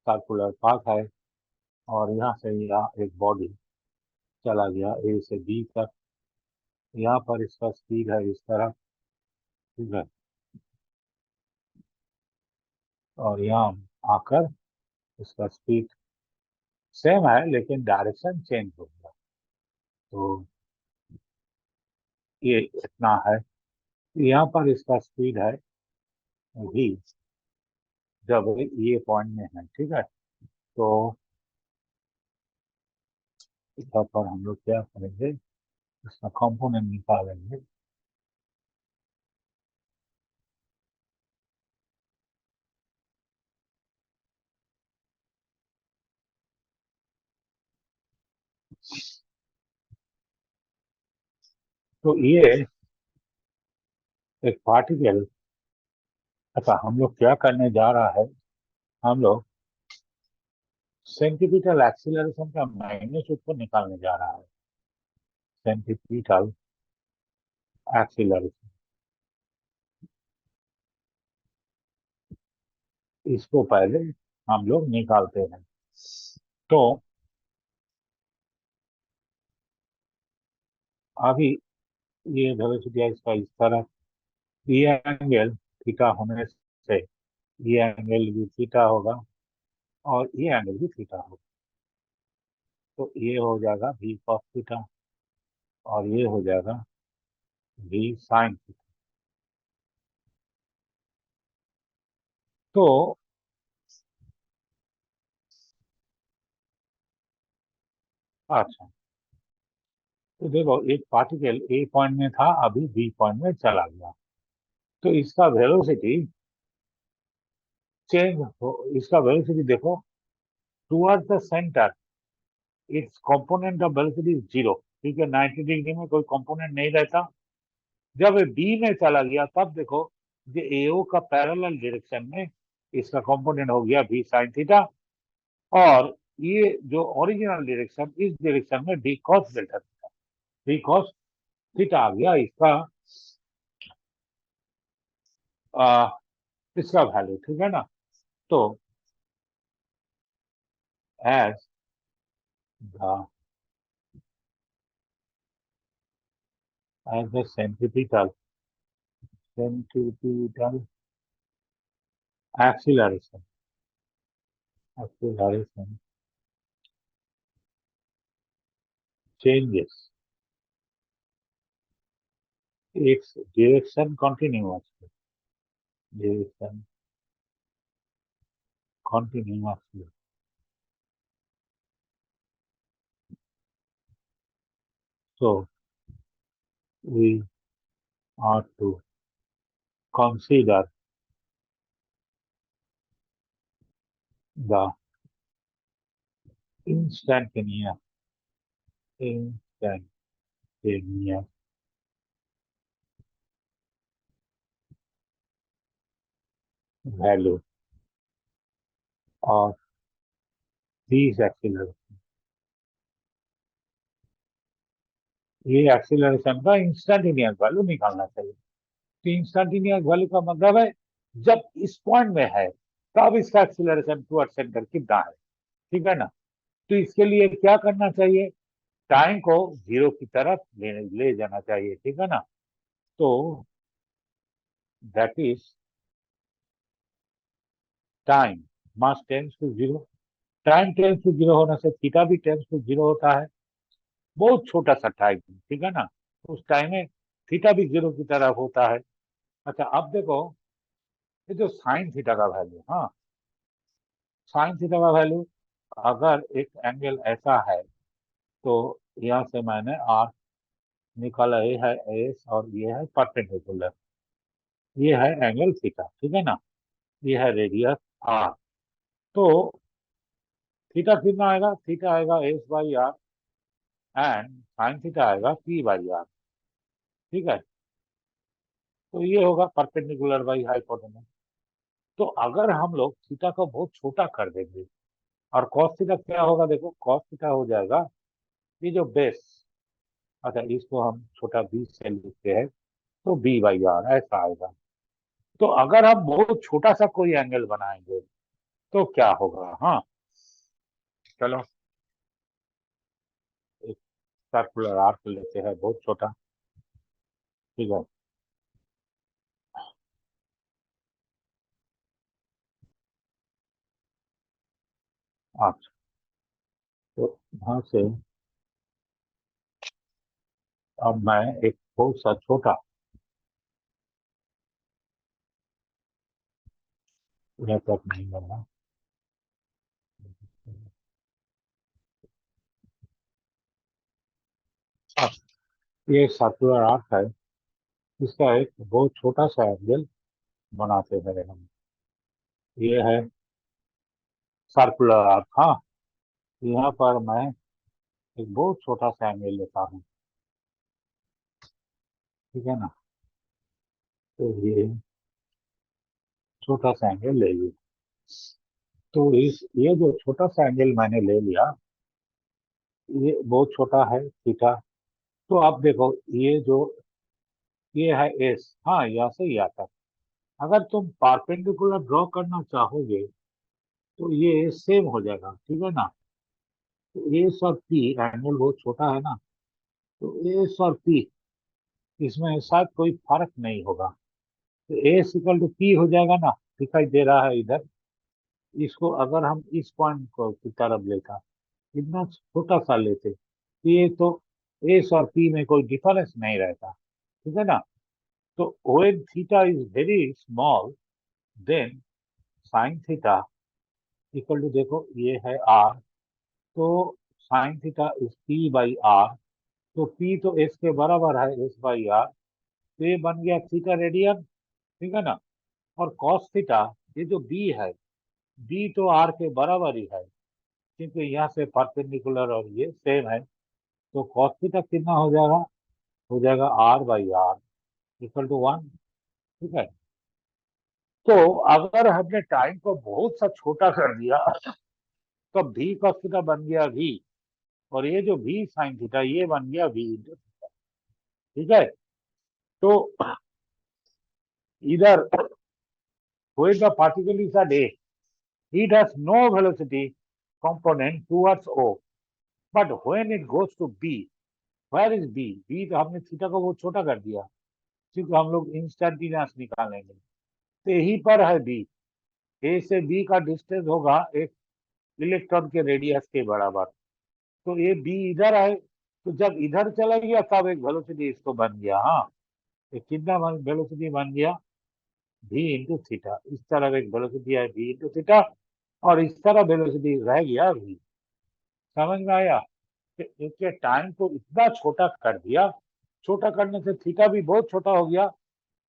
सर्कुलर पाथ है और यहाँ से यहाँ एक बॉडी चला गया ए से बी तक। यहाँ पर इसका स्पीड है इस तरह, ठीक है, और यहाँ आकर इसका स्पीड सेम है लेकिन डायरेक्शन चेंज हो गया। तो ये इतना है। यहाँ पर इसका स्पीड है v, जब ये पॉइंट में है, ठीक है। तो यहाँ पर हम लोग क्या करेंगे, इसका कंपोनेंट निकालेंगे। तो ये एक पार्टिकल, अच्छा हम लोग क्या करने जा रहा है, हम लोग सेंटीपिटल एक्सीलरेशन का मैग्नीट्यूड को निकालने जा रहा है। सेंटीपिटल एक्सीलरेशन, इसको पहले हम लोग निकालते हैं। तो अभी ये वेलोसिटी है इसका इस तरह, ये एंगल थीटा होने से ये एंगल भी थीटा होगा और ये एंगल भी थीटा होगा। तो ये हो जाएगा v cos थीटा और ये हो जाएगा v sin थीटा। तो अच्छा, तो देखो एक पार्टिकल ए पॉइंट में था, अभी बी पॉइंट में चला गया, तो इसका वेलोसिटी चेंज हो, इसका वेलोसिटी देखो towards the centre, it's component of velocity is zero, ठीक है। 90 डिग्री में कोई कंपोनेंट नहीं रहता। जब ये बी में चला गया तब देखो ये एओ का पैरेलल डायरेक्शन में इसका कंपोनेंट हो गया बी साइन थीटा, और ये जो ओरिजिनल डायरेक्शन इस डायरेक्शन में D cos delta theta, D cos theta आ गया इसका आ, इसका वैल्यू, ठीक है ना। तो as the centripetal acceleration acceleration changes its direction continuously, direction continuously. So we are to consider the instantaneous instantaneous value of these acceleration। ये एक्सीलरेशन का इंस्टेंटेनियस वैल्यू निकालना चाहिए। तो इंस्टेंटेनियस वैल्यू का मतलब है जब इस पॉइंट में है तब इसका एक्सीलरेशन टुवर्ड सेंटर कितना है, ठीक है ना। तो इसके लिए क्या करना चाहिए, टाइम को जीरो की तरफ ले जाना चाहिए, ठीक है ना। तो that is time mass tends to zero. Time tends to zero होने से थीटा भी टेंस टू जीरो होता है, बहुत छोटा सा टाइम, ठीक है ना। उस टाइम में थीटा भी जीरो की तरफ होता है। अच्छा अब देखो ये जो साइन थीटा का वैल्यू, हाँ साइन थीटा का वैल्यू, अगर एक एंगल ऐसा है तो यहाँ से मैंने आर निकाला, ये है एस और ये है परपेंडिकुलर, ये है एंगल थीटा, ठीक है ना। ये है रेडियस आर। तो थीटा कितना आएगा, थीटा आएगा s by r and sine theta आएगा पी बाई आर, ठीक है। तो ये होगा परपेंडिकुलर बाई हाइपोटेनस। तो अगर हम लोग थीटा को बहुत छोटा कर देंगे और कॉस थीटा क्या होगा, देखो कॉस थीटा हो जाएगा ये जो बेस, अच्छा इसको हम छोटा बी से लिखते हैं, तो बी बाई आर ऐसा आएगा। तो अगर हम बहुत छोटा सा कोई एंगल बनाएंगे तो क्या होगा? हाँ, चलो एक सर्कुलर आर्क लेते हैं बहुत छोटा, ठीक है। अच्छा, तो वहां से अब मैं एक बहुत सा छोटा, यह तक नहीं करना। अब ये सर्कुलर आर्क है, इसका एक बहुत छोटा सा एंगल बनाते हैं हम। ये है सर्कुलर आर्क। हाँ, यहाँ पर मैं एक बहुत छोटा सा एंगल लेता हूँ, ठीक है ना। तो ये छोटा सा एंगल ले लिया। तो इस ये जो छोटा सा एंगल मैंने ले लिया, ये बहुत छोटा है थीटा। तो आप देखो, ये जो ये है एस, हाँ यहाँ से यहाँ तक। अगर तुम परपेंडिकुलर ड्रॉ करना चाहोगे तो ये सेम हो जाएगा, ठीक है ना। तो एस और पी, एंगल बहुत छोटा है ना, तो एस और पी इसमें शायद कोई फर्क नहीं होगा। तो एस इक्वल टू पी हो जाएगा ना, दिखाई दे रहा है इधर। इसको अगर हम इस पॉइंट को की तरफ लेता, इतना छोटा सा लेते, ये तो एस और पी में कोई डिफरेंस नहीं रहता, ठीक है ना। तो when theta is very small, then sine theta equal to, देखो ये है आर, तो sine theta is p by r. तो पी तो एस के बराबर है, एस बाई आर। तो ये बन गया थीटा रेडियन, ठीक है ना। और कॉस थीटा, ये जो बी है, बी तो आर के बराबर ही है, क्योंकि यहाँ से परपेंडिकुलर और ये सेम है। तो कॉस थीटा कितना हो जाएगा r by r equal to 1, ठीक है। तो अगर हमने टाइम को बहुत सा छोटा कर दिया तो भी कॉस थीटा बन गया भी, और ये जो भी साइन थीटा ये बन गया भी इंटू, ठीक है। तो इधर when the particle is at A, it has no velocity component towards O, but when it goes to B, where is B? B तो हमने थीटा को बहुत छोटा कर दिया, क्योंकि हम लोग इंस्टेंटेनियस निकालेंगे। तो यही पर है बी। ए से बी का डिस्टेंस होगा एक इलेक्ट्रॉन के रेडियस के बराबर। तो ये बी इधर है, तो जब इधर चला गया तब एक वेलोसिटी इसको बन गया। हाँ, ये कितना वेलोसिटी बन गया? v into theta. इस तरह एक वेलोसिटी है v इंटू थीटा, और इस तरह वेलोसिटी रह गया v। समझ में आया कि इसके टाइम को इतना छोटा कर दिया, छोटा करने से थीटा भी बहुत छोटा हो गया।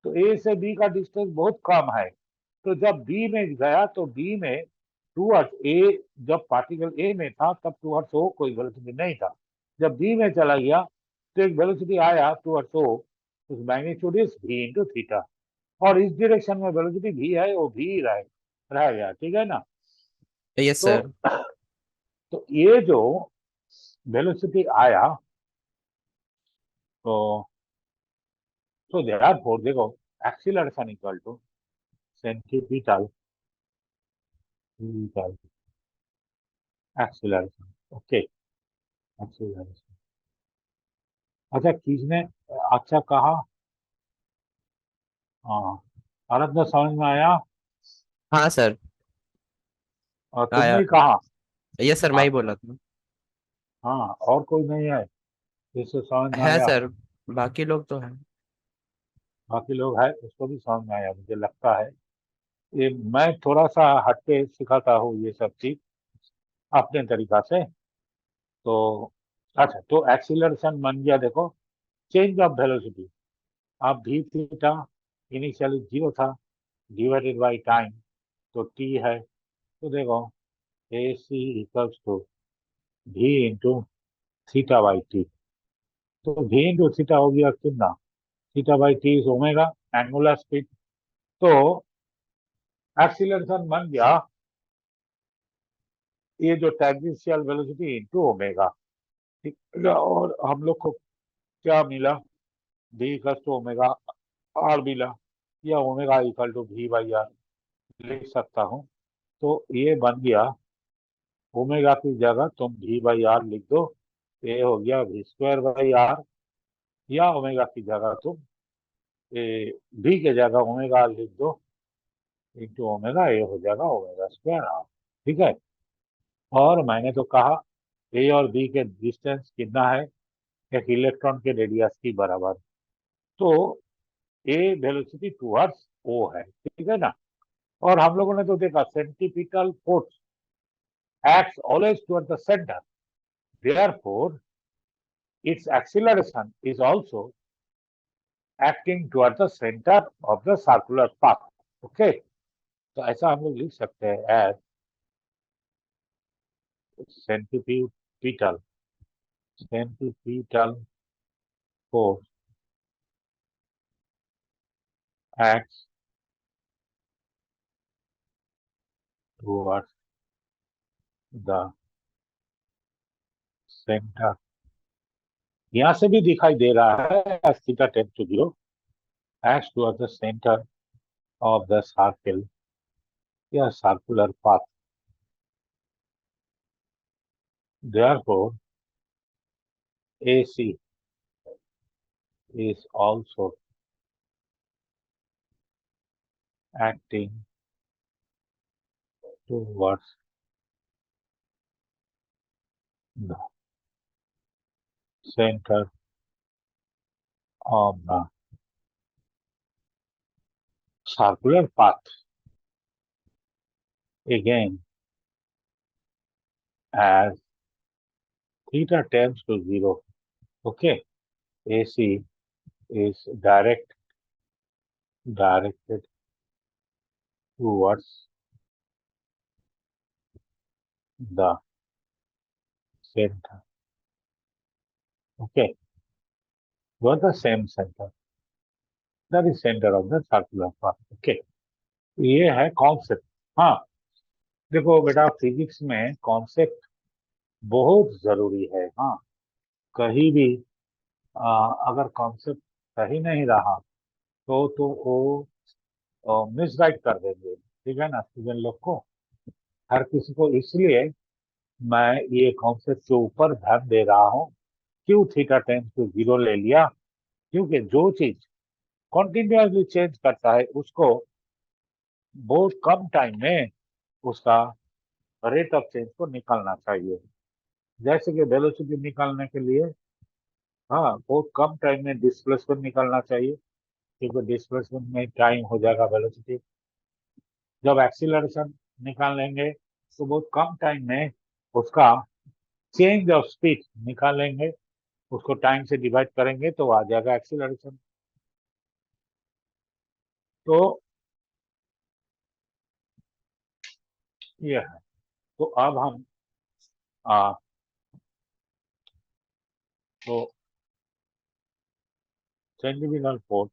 तो ए से बी का डिस्टेंस बहुत कम है, तो जब बी में गया तो बी में टूवर्ड्स ए, जब पार्टिकल ए में था तब टूवर्ड्स ओ कोई वेलोसिटी नहीं था। जब बी में चला गया तो एक वेलोसिटी आया टूवर्ड्स ओ, उस magnitude is v into theta. और इस डायरेक्शन में वेलोसिटी भी है, वो भी रह गया, ठीक है ना। यस तो सर। तो ये जो वेलोसिटी आया, तो देयरफॉर देखो, acceleration equal to centripetal acceleration, okay, acceleration. अच्छा, किसने अच्छा कहा? हाँ, आनंद समझ में आया? हाँ सर। और तुमने आया। ही कहा? यस सर, मैं ही हाँ, बोला था। हाँ, और कोई नहीं है जिससे समझ में है आया? सर, बाकी लोग तो हैं। बाकी लोग है, उसको भी समझ में आया मुझे लगता है। ये मैं थोड़ा सा हटके सिखाता हूँ ये सब चीज अपने तरीका से। तो अच्छा, तो एक्सीलरेशन बन गया, देखो, चेंज ऑफ वेलोसिटी। अब भी थीटा इनिशियली 0 था, डिवाइडेड बाई टाइम, तो टी है। तो देखो, ए सी इक्वल्स टू भी इंटू थीटा बाई टी। तो भी इंटू थीटा हो गया कितना? Theta by T is omega, angular speed. तो एक्सीलरेशन बन गया ये जो टैंजेंशियल वेलोसिटी इंटू ओमेगा, ठीक है। और हम लोग को क्या मिला? भी इक्वल्स टू ओमेगा आर मिला, या omega equal to v by r लिख सकता हूँ। तो ये बन गया, ओमेगा की जगह तुम वी बाई आर लिख दो, ये हो गया वी स्क्वायर बाई आर, या ओमेगा की जगह तुम वी के जगह ओमेगा लिख दो इंटू ओमेगा, ये हो जाएगा ओमेगा स्क्वायर आर। ठीक है। और मैंने तो कहा ए और बी के डिस्टेंस कितना है, एक इलेक्ट्रॉन के रेडियस की बराबर। तो ए वेलोसिटी टुवर्ड्स ओ है, ठीक है ना। और हम लोगों ने तो देखा centripetal force acts always toward the center. Therefore, its acceleration is also acting toward the center of the circular path. Okay, तो ऐसा हम लोग लिख सकते हैं as centripetal force acts towards the center। यहाँ से भी दिखाई दे रहा है as theta tends to 0 acts towards the center of the circle या circular path। Therefore, AC is also acting towards the center of the circular path. Again, as theta tends to 0, okay, AC is directed towards the center, okay, towards the same center, that is center of the circular path, okay। ये है concept. हाँ, देखो बेटा, physics में concept बहुत जरूरी है। हाँ, कहीं भी अगर कॉन्सेप्ट सही नहीं रहा तो वो मिसगाइड कर देंगे, ठीक है ना, स्टूडेंट लोग को, हर किसी को। इसलिए मैं ये कॉन्सेप्ट के ऊपर ध्यान दे रहा हूँ। क्यों थीटा टेंस टू 0 ले लिया, क्योंकि जो चीज कॉन्टिन्यूसली चेंज करता है उसको बहुत कम टाइम में उसका रेट ऑफ चेंज को निकालना चाहिए। जैसे कि वेलोसिटी निकालने के लिए, हाँ, बहुत कम टाइम में डिस्प्लेसमेंट निकालना चाहिए, क्योंकि डिस्प्लेसमेंट में टाइम हो जाएगा वेलोसिटी। जब एक्सीलरेशन निकालेंगे तो बहुत कम टाइम में उसका चेंज ऑफ स्पीड निकालेंगे, उसको टाइम से डिवाइड करेंगे तो आ जाएगा एक्सीलरेशन। तो ये है। तो अब हम तो सेंटीमीटर फोर्स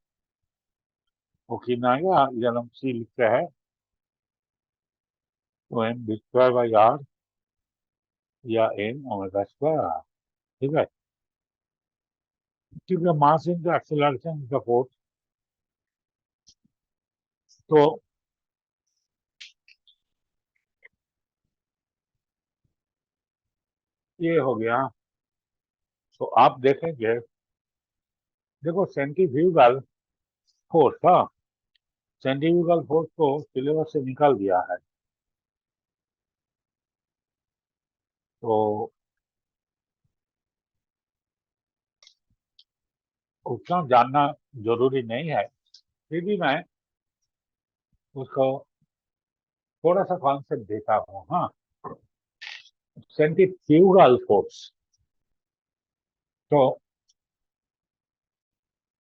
वो कितना आएगा, जब हम सी लिखते हैं तो m v square by r या एम ओमेगा स्क्वायर आर, ठीक है। क्योंकि मास इनटू एक्सीलरेशन इनका फोर्स, तो ये हो गया। तो आप देखेंगे, देखो सेंट्रीफ्यूगल फोर्स, हाँ, सेंट्रीफ्यूगल फोर्स को सिलेबस से निकाल दिया है, तो उतना जानना जरूरी नहीं है। फिर भी मैं उसको थोड़ा सा कॉन्सेप्ट देता हूँ। हाँ, सेंट्रीफ्यूगल फोर्स, तो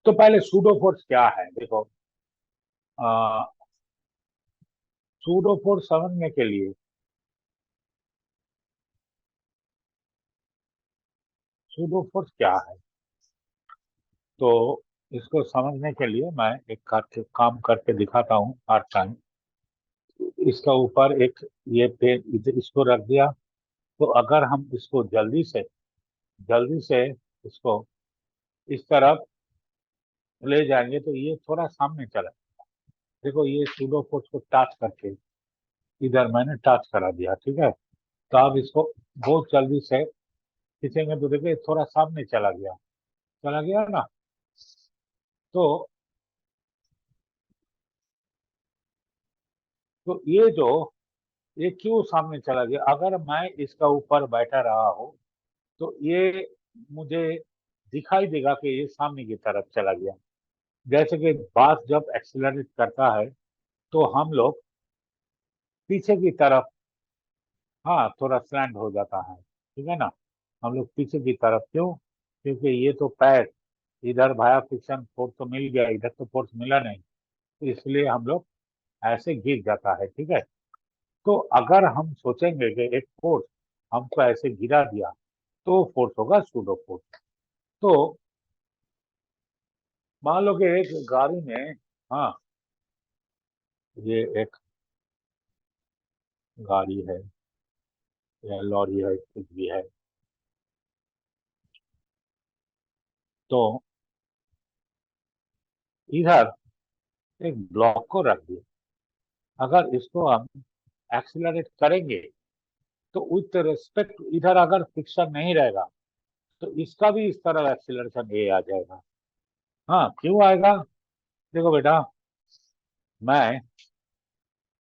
पहले सूडो फोर्स क्या है, देखो, सूडो फोर्स समझने के लिए, सूडो फोर्स क्या है, तो इसको समझने के लिए मैं एक काम करके दिखाता हूँ पार्ट टाइम। इसका ऊपर एक ये पेज इसको रख दिया, तो अगर हम इसको जल्दी से इसको इस तरफ ले जाएंगे तो ये थोड़ा सामने चला, देखो ये सूडो फोर्स को टच करके इधर मैंने टच करा दिया, ठीक है। तो अब इसको बहुत जल्दी से खींचेंगे तो देखिए थोड़ा सामने चला गया ना। तो ये क्यों सामने चला गया, अगर मैं इसका ऊपर बैठा रहा हूं तो ये मुझे दिखाई देगा कि ये सामने की तरफ चला गया। जैसे कि बस जब एक्सीलरेट करता है तो हम लोग पीछे की तरफ, हाँ, थोड़ा स्लैंड हो जाता है, ठीक है ना। हम लोग पीछे की तरफ क्यों, क्योंकि ये तो पैर इधर भाया फ्रिक्शन फोर्स तो मिल गया, इधर तो फोर्स मिला नहीं, तो इसलिए हम लोग ऐसे गिर जाता है, ठीक है। तो अगर हम सोचेंगे कि एक फोर्स हमको ऐसे गिरा दिया तो फोर्स होगा सूडो फोर्स। तो मान लो कि एक गाड़ी में, हाँ, ये एक गाड़ी है या लॉरी है, कुछ भी है, तो इधर एक ब्लॉक को रख दिया, अगर इसको हम एक्सीलरेट करेंगे तो विथ रेस्पेक्ट इधर अगर फ्रिक्शन नहीं रहेगा तो इसका भी इस तरह एक्सीलरेशन ए आ जाएगा। हाँ, क्यों आएगा, देखो बेटा, मैं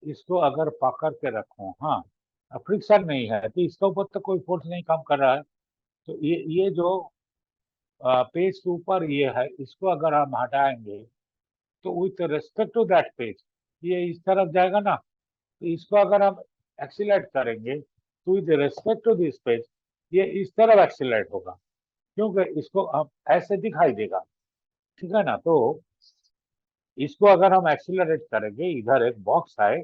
इसको अगर पकड़ के रखूं, हाँ, फ्रिक्शन नहीं है तो इसके ऊपर तो कोई फोर्स नहीं काम कर रहा है, तो ये जो पेज के ऊपर ये है, इसको अगर हम हटाएंगे तो with respect to that page ये इस तरफ जाएगा ना। तो इसको अगर हम एक्सीलरेट करेंगे तो with respect to this page ये इस तरफ एक्सीलरेट होगा, क्योंकि इसको हम ऐसे दिखाई देगा, ठीक है ना। तो इसको अगर हम एक्सीलरेट करेंगे, इधर एक बॉक्स है,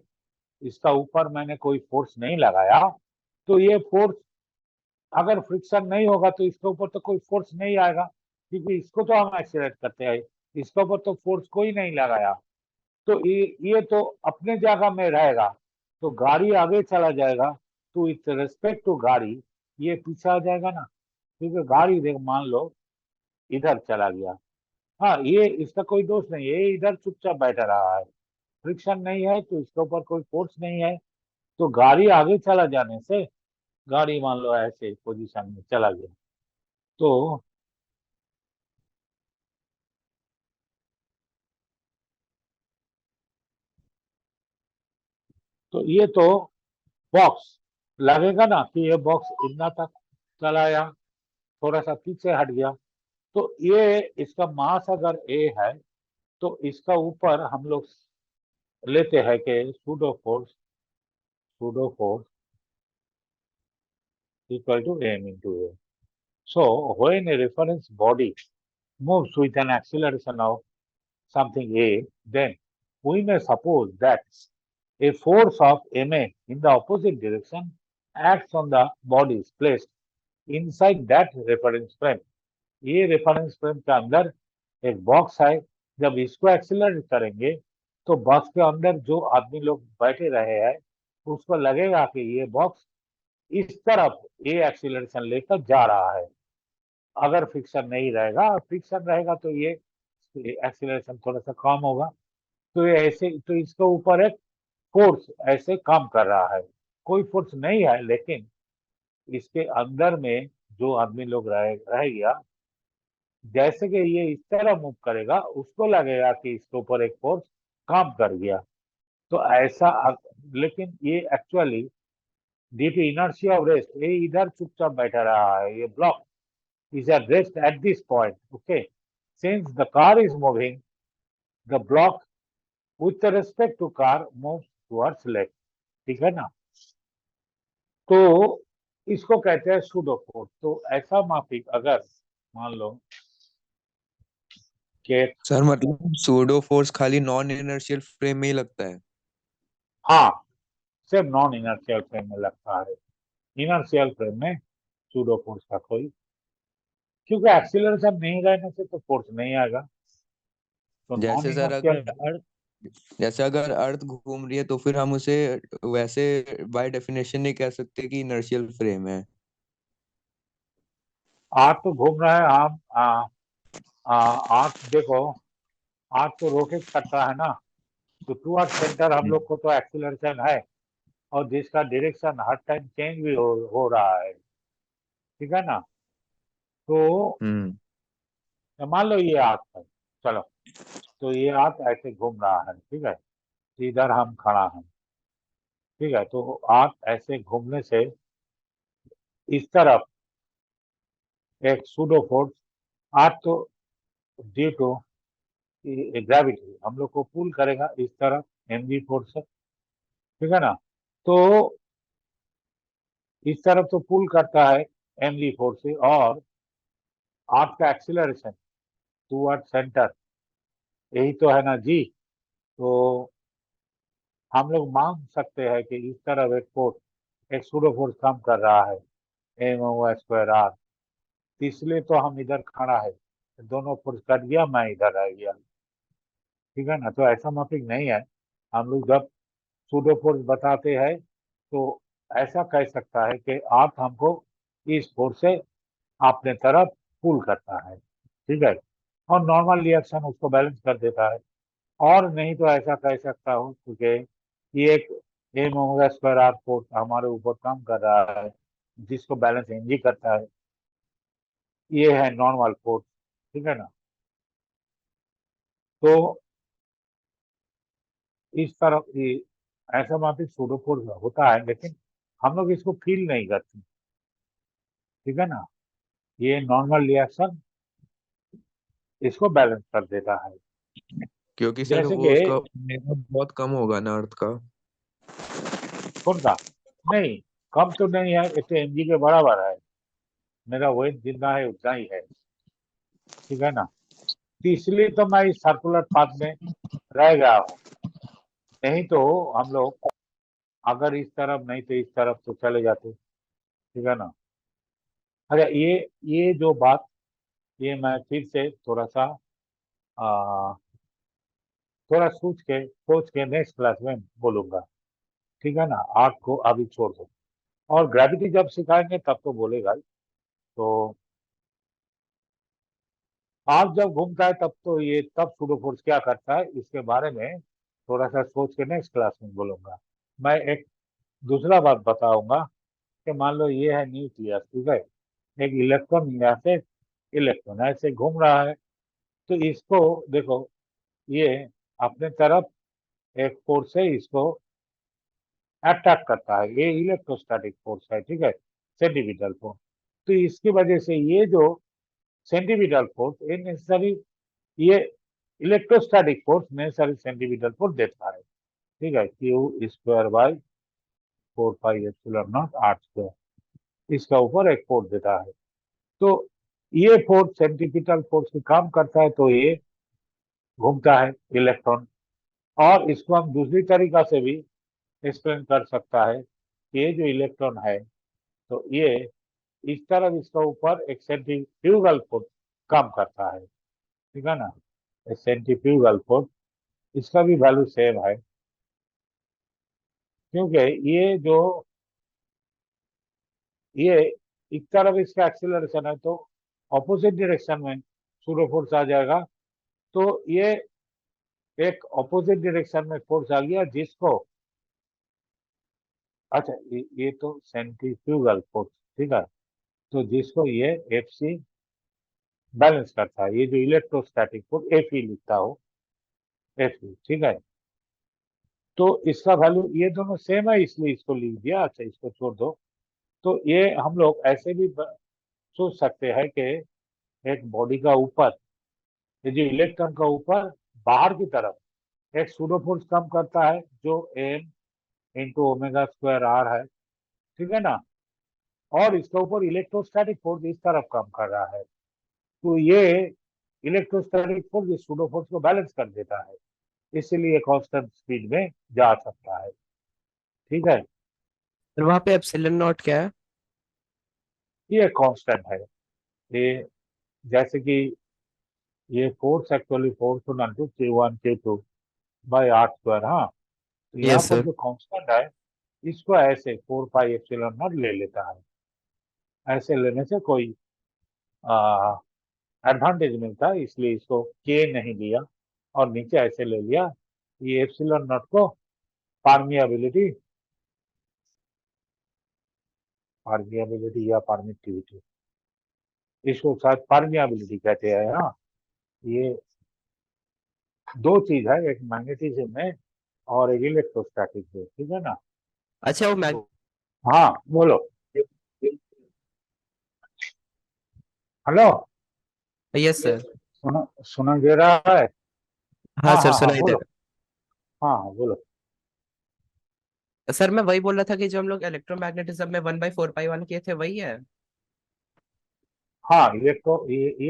इसका ऊपर मैंने कोई फोर्स नहीं लगाया, तो ये फोर्स अगर फ्रिक्शन नहीं होगा तो इसके ऊपर तो कोई फोर्स नहीं आएगा, क्योंकि इसको तो हम एक्सीलरेट करते हैं, इसके ऊपर तो फोर्स कोई नहीं लगाया, तो ये तो अपने जगह में रहेगा, तो गाड़ी आगे चला जाएगा, तो विथ रेस्पेक्ट टू गाड़ी ये पीछे आ जाएगा ना, क्योंकि गाड़ी देख मान लो इधर चला गया, हाँ, ये इसका कोई दोष नहीं है, ये इधर चुपचाप बैठा रहा है, फ्रिक्शन नहीं है तो इसके ऊपर कोई फोर्स नहीं है, तो गाड़ी आगे चला जाने से गाड़ी मान लो ऐसे पोजीशन में चला गया। तो ये तो बॉक्स लगेगा ना कि ये बॉक्स इतना तक चला या थोड़ा सा पीछे हट गया, तो ये इसका मास अगर ए है तो इसका ऊपर हम लोग लेते हैं कि pseudo force equal to m into a. So when a reference body moves with an acceleration of something a, then we may suppose that a force of ma in the opposite direction acts on the bodies placed inside that reference frame। ये reference frame के अंदर एक box है, जब इसको accelerate करेंगे तो box के अंदर जो आदमी लोग बैठे रहे हैं उसको लगेगा कि ये बॉक्स इस तरफ ये एक्सीलरेशन लेकर जा रहा है। अगर फ्रिक्शन नहीं रहेगा, फ्रिक्शन रहेगा तो ये एक्सीलरेशन थोड़ा सा कम होगा, तो ये ऐसे, तो इसके ऊपर एक फोर्स ऐसे काम कर रहा है, कोई फोर्स नहीं है, लेकिन इसके अंदर में जो आदमी लोग रह गया, जैसे कि ये इस तरह मूव करेगा उसको लगेगा कि इसके ऊपर एक फोर्स काम कर गया, तो ऐसा लेकिन ये actually due to inertia of rest ये इधर चुपचाप बैठा रहा है, ये block is at rest at this point. Okay, since the car is moving, the block with respect to car moves towards left, ठीक है ना। तो इसको कहते हैं सूडो फोर्स। तो ऐसा माफिक अगर मान लो कि, सर मतलब सूडो फोर्स खाली नॉन इनर्शियल फ्रेम में ही लगता है? हाँ, सिर्फ नॉन इनर्शियल फ्रेम में लगता है, इनर्शियल फ्रेम में सूडो फोर्स का कोई, क्योंकि एक्सीलरेशन नहीं रहने से तो फोर्स नहीं आएगा, तो नॉन जैसे सर इनर्शियल। अगर अर्थ घूम रही है तो फिर हम उसे वैसे बाय डेफिनेशन नहीं कह सकते कि इनर्शियल फ्रेम है। आर्थ तो घूम रहा है, हम आर्थ देखो, आर्क तो रोटेट करता है ना, तो टुवर्ड सेंटर हम लोग को तो एक्सीलरेशन है, और जिसका डायरेक्शन हर टाइम चेंज भी हो रहा है, ठीक है ना। तो मान लो ये आर्क है, चलो, तो ये आर्क ऐसे घूम रहा है, ठीक है, इधर हम खड़ा हैं, ठीक है, तो आर्क ऐसे घूमने से इस तरफ एक सूडो फोर्स, आर्क तो ड्यू टू ग्रेविटी हम लोग को पुल करेगा इस तरफ mg फोर्स से, ठीक है ना। तो इस तरफ तो पुल करता है mg फोर्स से, और आर्क का एक्सीलरेशन टुवर्ड सेंटर, यही तो है ना जी। तो हम लोग मान सकते हैं कि इस तरफ एक फोर्स, एक सूडो फोर्स काम कर रहा है, mO²r, इसलिए तो हम इधर खड़ा है, दोनों फोर्स कट गया, मैं इधर रह गया, ठीक है ना। तो ऐसा माफिक नहीं है, हम लोग जब सूडो फोर्स बताते हैं तो ऐसा कह सकता है कि आर्क हमको इस फोर्स से अपने तरफ पुल करता है, ठीक है, और नॉर्मल रिएक्शन उसको बैलेंस कर देता है। और नहीं तो ऐसा कह सकता हूँ क्योंकि ये एक mO²r फोर्स हमारे ऊपर काम कर रहा है, जिसको बैलेंस एनजी करता है, ये है नॉर्मल फोर्स, ठीक है ना। तो इस तरफ ये ऐसा माफिक सूडो फोर्स होता है, लेकिन हम लोग इसको फील नहीं करते, ठीक है ना। ये नॉर्मल रिएक्शन इसको बैलेंस कर देता है, क्योंकि सर जैसे वो कि उसका ओमेगा बहुत कम होगा ना अर्थ का। कौन सा, नहीं, कम तो नहीं है, ये तो mg के बराबर है, मेरा वेट जितना है उतना ही है, ठीक है ना। तो इसलिए तो मैं इस सर्कुलर पाथ में रह गया हूँ, नहीं तो हम लोग अगर इस तरफ नहीं तो इस तरफ तो चले जाते, ठीक है ना। अरे ये जो बात, ये मैं फिर से आ, थोड़ा सोच के नेक्स्ट क्लास में बोलूंगा, ठीक है ना। आर्ट को अभी छोड़ दो, और ग्रेविटी जब सिखाएंगे तब तो बोलेगा ही। तो आर्क जब घूमता है तब तो ये तब सूडो फोर्स क्या करता है, इसके बारे में थोड़ा सा सोच के नेक्स्ट क्लास में बोलूंगा। मैं एक दूसरा बात बताऊंगा कि मान लो ये है न्यूक्लियस, ठीक है, एक इलेक्ट्रॉन यहाँ से इलेक्ट्रॉन ऐसे घूम रहा है, तो इसको देखो, ये अपने तरफ एक फोर्स है, इसको अट्रैक्ट करता है, ये इलेक्ट्रोस्टैटिक फोर्स है, ठीक है, सेंटीपिटल फोर्स। तो इसकी वजह से ये जो सेंटीपिटल फोर्स, ये नेसेसरी, ये electrostatic force necessary centripetal force देता है, ठीक है, Q²/4πε0r², इसका ऊपर एक फोर्स देता है। तो ये फोर्स सेंटीपिटल फोर्स की काम करता है, तो ये घूमता है इलेक्ट्रॉन। और इसको हम दूसरी तरीका से भी एक्सप्लेन कर सकता है कि ये जो इलेक्ट्रॉन है, तो ये इस तरफ इसका ऊपर एक सेंट्रीफ्यूगल फोर्स काम करता है, ठीक है ना, सेंट्रीफ्यूगल फोर्स, इसका भी वैल्यू सेम है, क्योंकि ये एक तरफ इसका एक्सीलरेशन है, तो ऑपोजिट डायरेक्शन में सूडो फोर्स आ जाएगा। तो ये एक ऑपोजिट डायरेक्शन में फोर्स आ गया, जिसको, अच्छा, ये तो सेंट्रीफ्यूगल फोर्स, ठीक है, तो जिसको ये Fc बैलेंस करता है, ये जो इलेक्ट्रोस्टैटिक फोर्स Fe लिखता हो, Fe, ठीक है। तो इसका वैल्यू ये दोनों सेम है, इसलिए इसको लिख दिया, अच्छा इसको छोड़ दो। तो ये हम लोग ऐसे भी सोच सकते हैं कि एक बॉडी का ऊपर, ये जो इलेक्ट्रॉन का ऊपर बाहर की तरफ एक सूडो फोर्स काम करता है, जो m × Ω² r है, ठीक है ना, और इसके ऊपर इलेक्ट्रोस्टैटिक फोर्स इस तरफ काम कर रहा है। तो ये इलेक्ट्रोस्टैटिक फोर्स इस सूडो फोर्स को बैलेंस कर देता है, इसीलिए कांस्टेंट स्पीड में जा सकता है, ठीक है। सर वहाँ पे एप्सिलॉन नॉट क्या है? ये कांस्टेंट है, ये जैसे कि ये फोर्स एक्चुअली फोर्स होना टू Q1 Q2/r², हाँ, तो यहाँ यस पर सर। जो कांस्टेंट है, इसको ऐसे 4πε0 ले लेता है, ऐसे लेने से कोई एडवांटेज मिलता है, इसलिए इसको के नहीं लिया, और नीचे ऐसे ले लिया, ये एप्सिलॉन नॉट को परमिएबिलिटी या परमिटिविटी, इसको शायद परमिएबिलिटी कहते हैं। हाँ, ये दो चीज है, एक मैग्नेटिज्म में और एक इलेक्ट्रोस्टैटिक में, ठीक है ना। अच्छा वो मैग हाँ बोलो। Hello, yes sir. सुना दे रहा है? हाँ हाँ सर, हाँ हाँ सुनाई दे बोलो। रहा हाँ हाँ बोलो। है। सर मैं वही बोल रहा था कि जो हम लोग इलेक्ट्रोमैग्नेटिज्म में 1/4π1 किए थे वही है। हाँ ये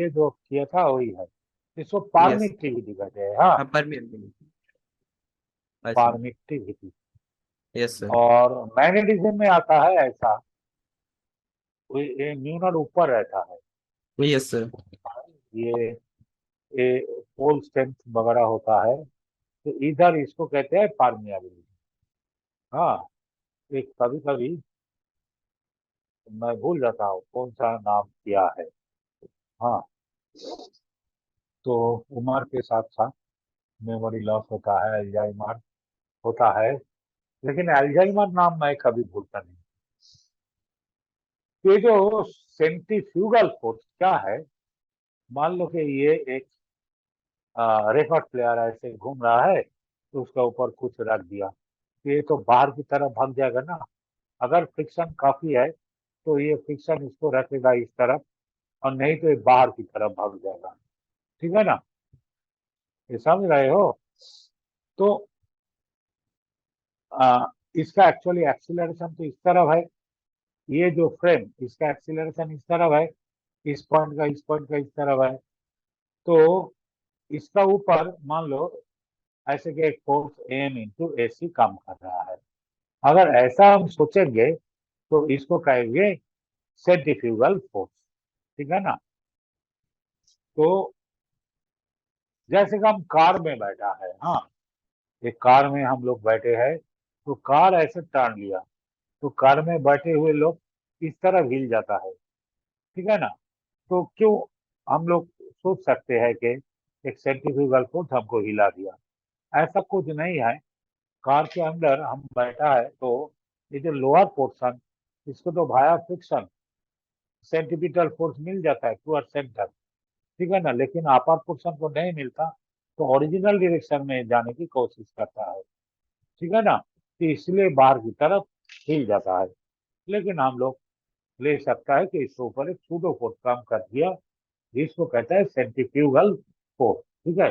जो किया था वही है, इसको यस। परमिटिविटी कहते हैं। हाँ, हाँ परमिएबिलिटी। अच्छा। परमिटिविटी। Yes sir. और मैग्नेटिज्म में आता है ऐसा, ये न्यूनर ऊपर रहता है, यस सर। ये ये पोल स्ट्रेंथ वगैरह होता है, तो इधर इसको कहते हैं परमिएबिलिटी। हाँ, एक कभी कभी मैं भूल जाता हूँ कौन सा नाम किया है। हाँ, तो उम्र के साथ साथ मेमोरी लॉस होता है, अल्जाइमर होता है, लेकिन अल्जाइमर नाम मैं कभी भूलता नहीं। ये जो सेंट्रीफ्यूगल फोर्स क्या है, मान लो कि ये एक रिकॉर्ड प्लेयर ऐसे घूम रहा है, तो उसके ऊपर कुछ रख दिया, तो ये तो बाहर की तरफ भाग जाएगा ना। अगर फ्रिक्शन काफी है तो ये फ्रिक्शन इसको रखेगा इस तरफ, और नहीं तो ये बाहर की तरफ भाग जाएगा, ठीक है ना। ये समझ रहे हो? तो इसका एक्चुअली एक्सीलरेशन तो इस तरफ है, ये जो फ्रेम इसका एक्सीलरेशन इस तरफ है, इस पॉइंट का इस पॉइंट का इस तरफ है। तो इसका ऊपर मान लो ऐसे कि एक फोर्स एम इंटू ए सी काम कर रहा है। अगर ऐसा हम सोचेंगे तो इसको कहेंगे सेंट्रीफ्यूगल फोर्स, ठीक है ना। तो जैसे कि हम कार में बैठा है, हाँ, एक कार में हम लोग बैठे हैं, तो कार ऐसे टर्न लिया, तो कार में बैठे हुए लोग इस तरह हिल जाता है, ठीक है ना। तो क्यों हम लोग सोच सकते हैं कि एक सेंट्रीफ्यूगल फोर्स हमको हिला दिया? ऐसा कुछ नहीं है। कार के अंदर हम बैठा है तो ये जो लोअर पोर्शन, इसको तो भाया फ्रिक्शन सेंट्रीपिटल फोर्स मिल जाता है टूअर्ड सेंटर, ठीक है ना, लेकिन अपर पोर्शन को नहीं मिलता, तो ओरिजिनल डायरेक्शन में जाने की कोशिश करता है, ठीक है ना। तो इसलिए बाहर की तरफ हिल जाता है। लेकिन हम लोग ले सकता है कि इसके ऊपर एक सूडो फोर्स काम कर दिया, जिसको कहता है सेंट्रीफ्यूगल फोर्स, ठीक है।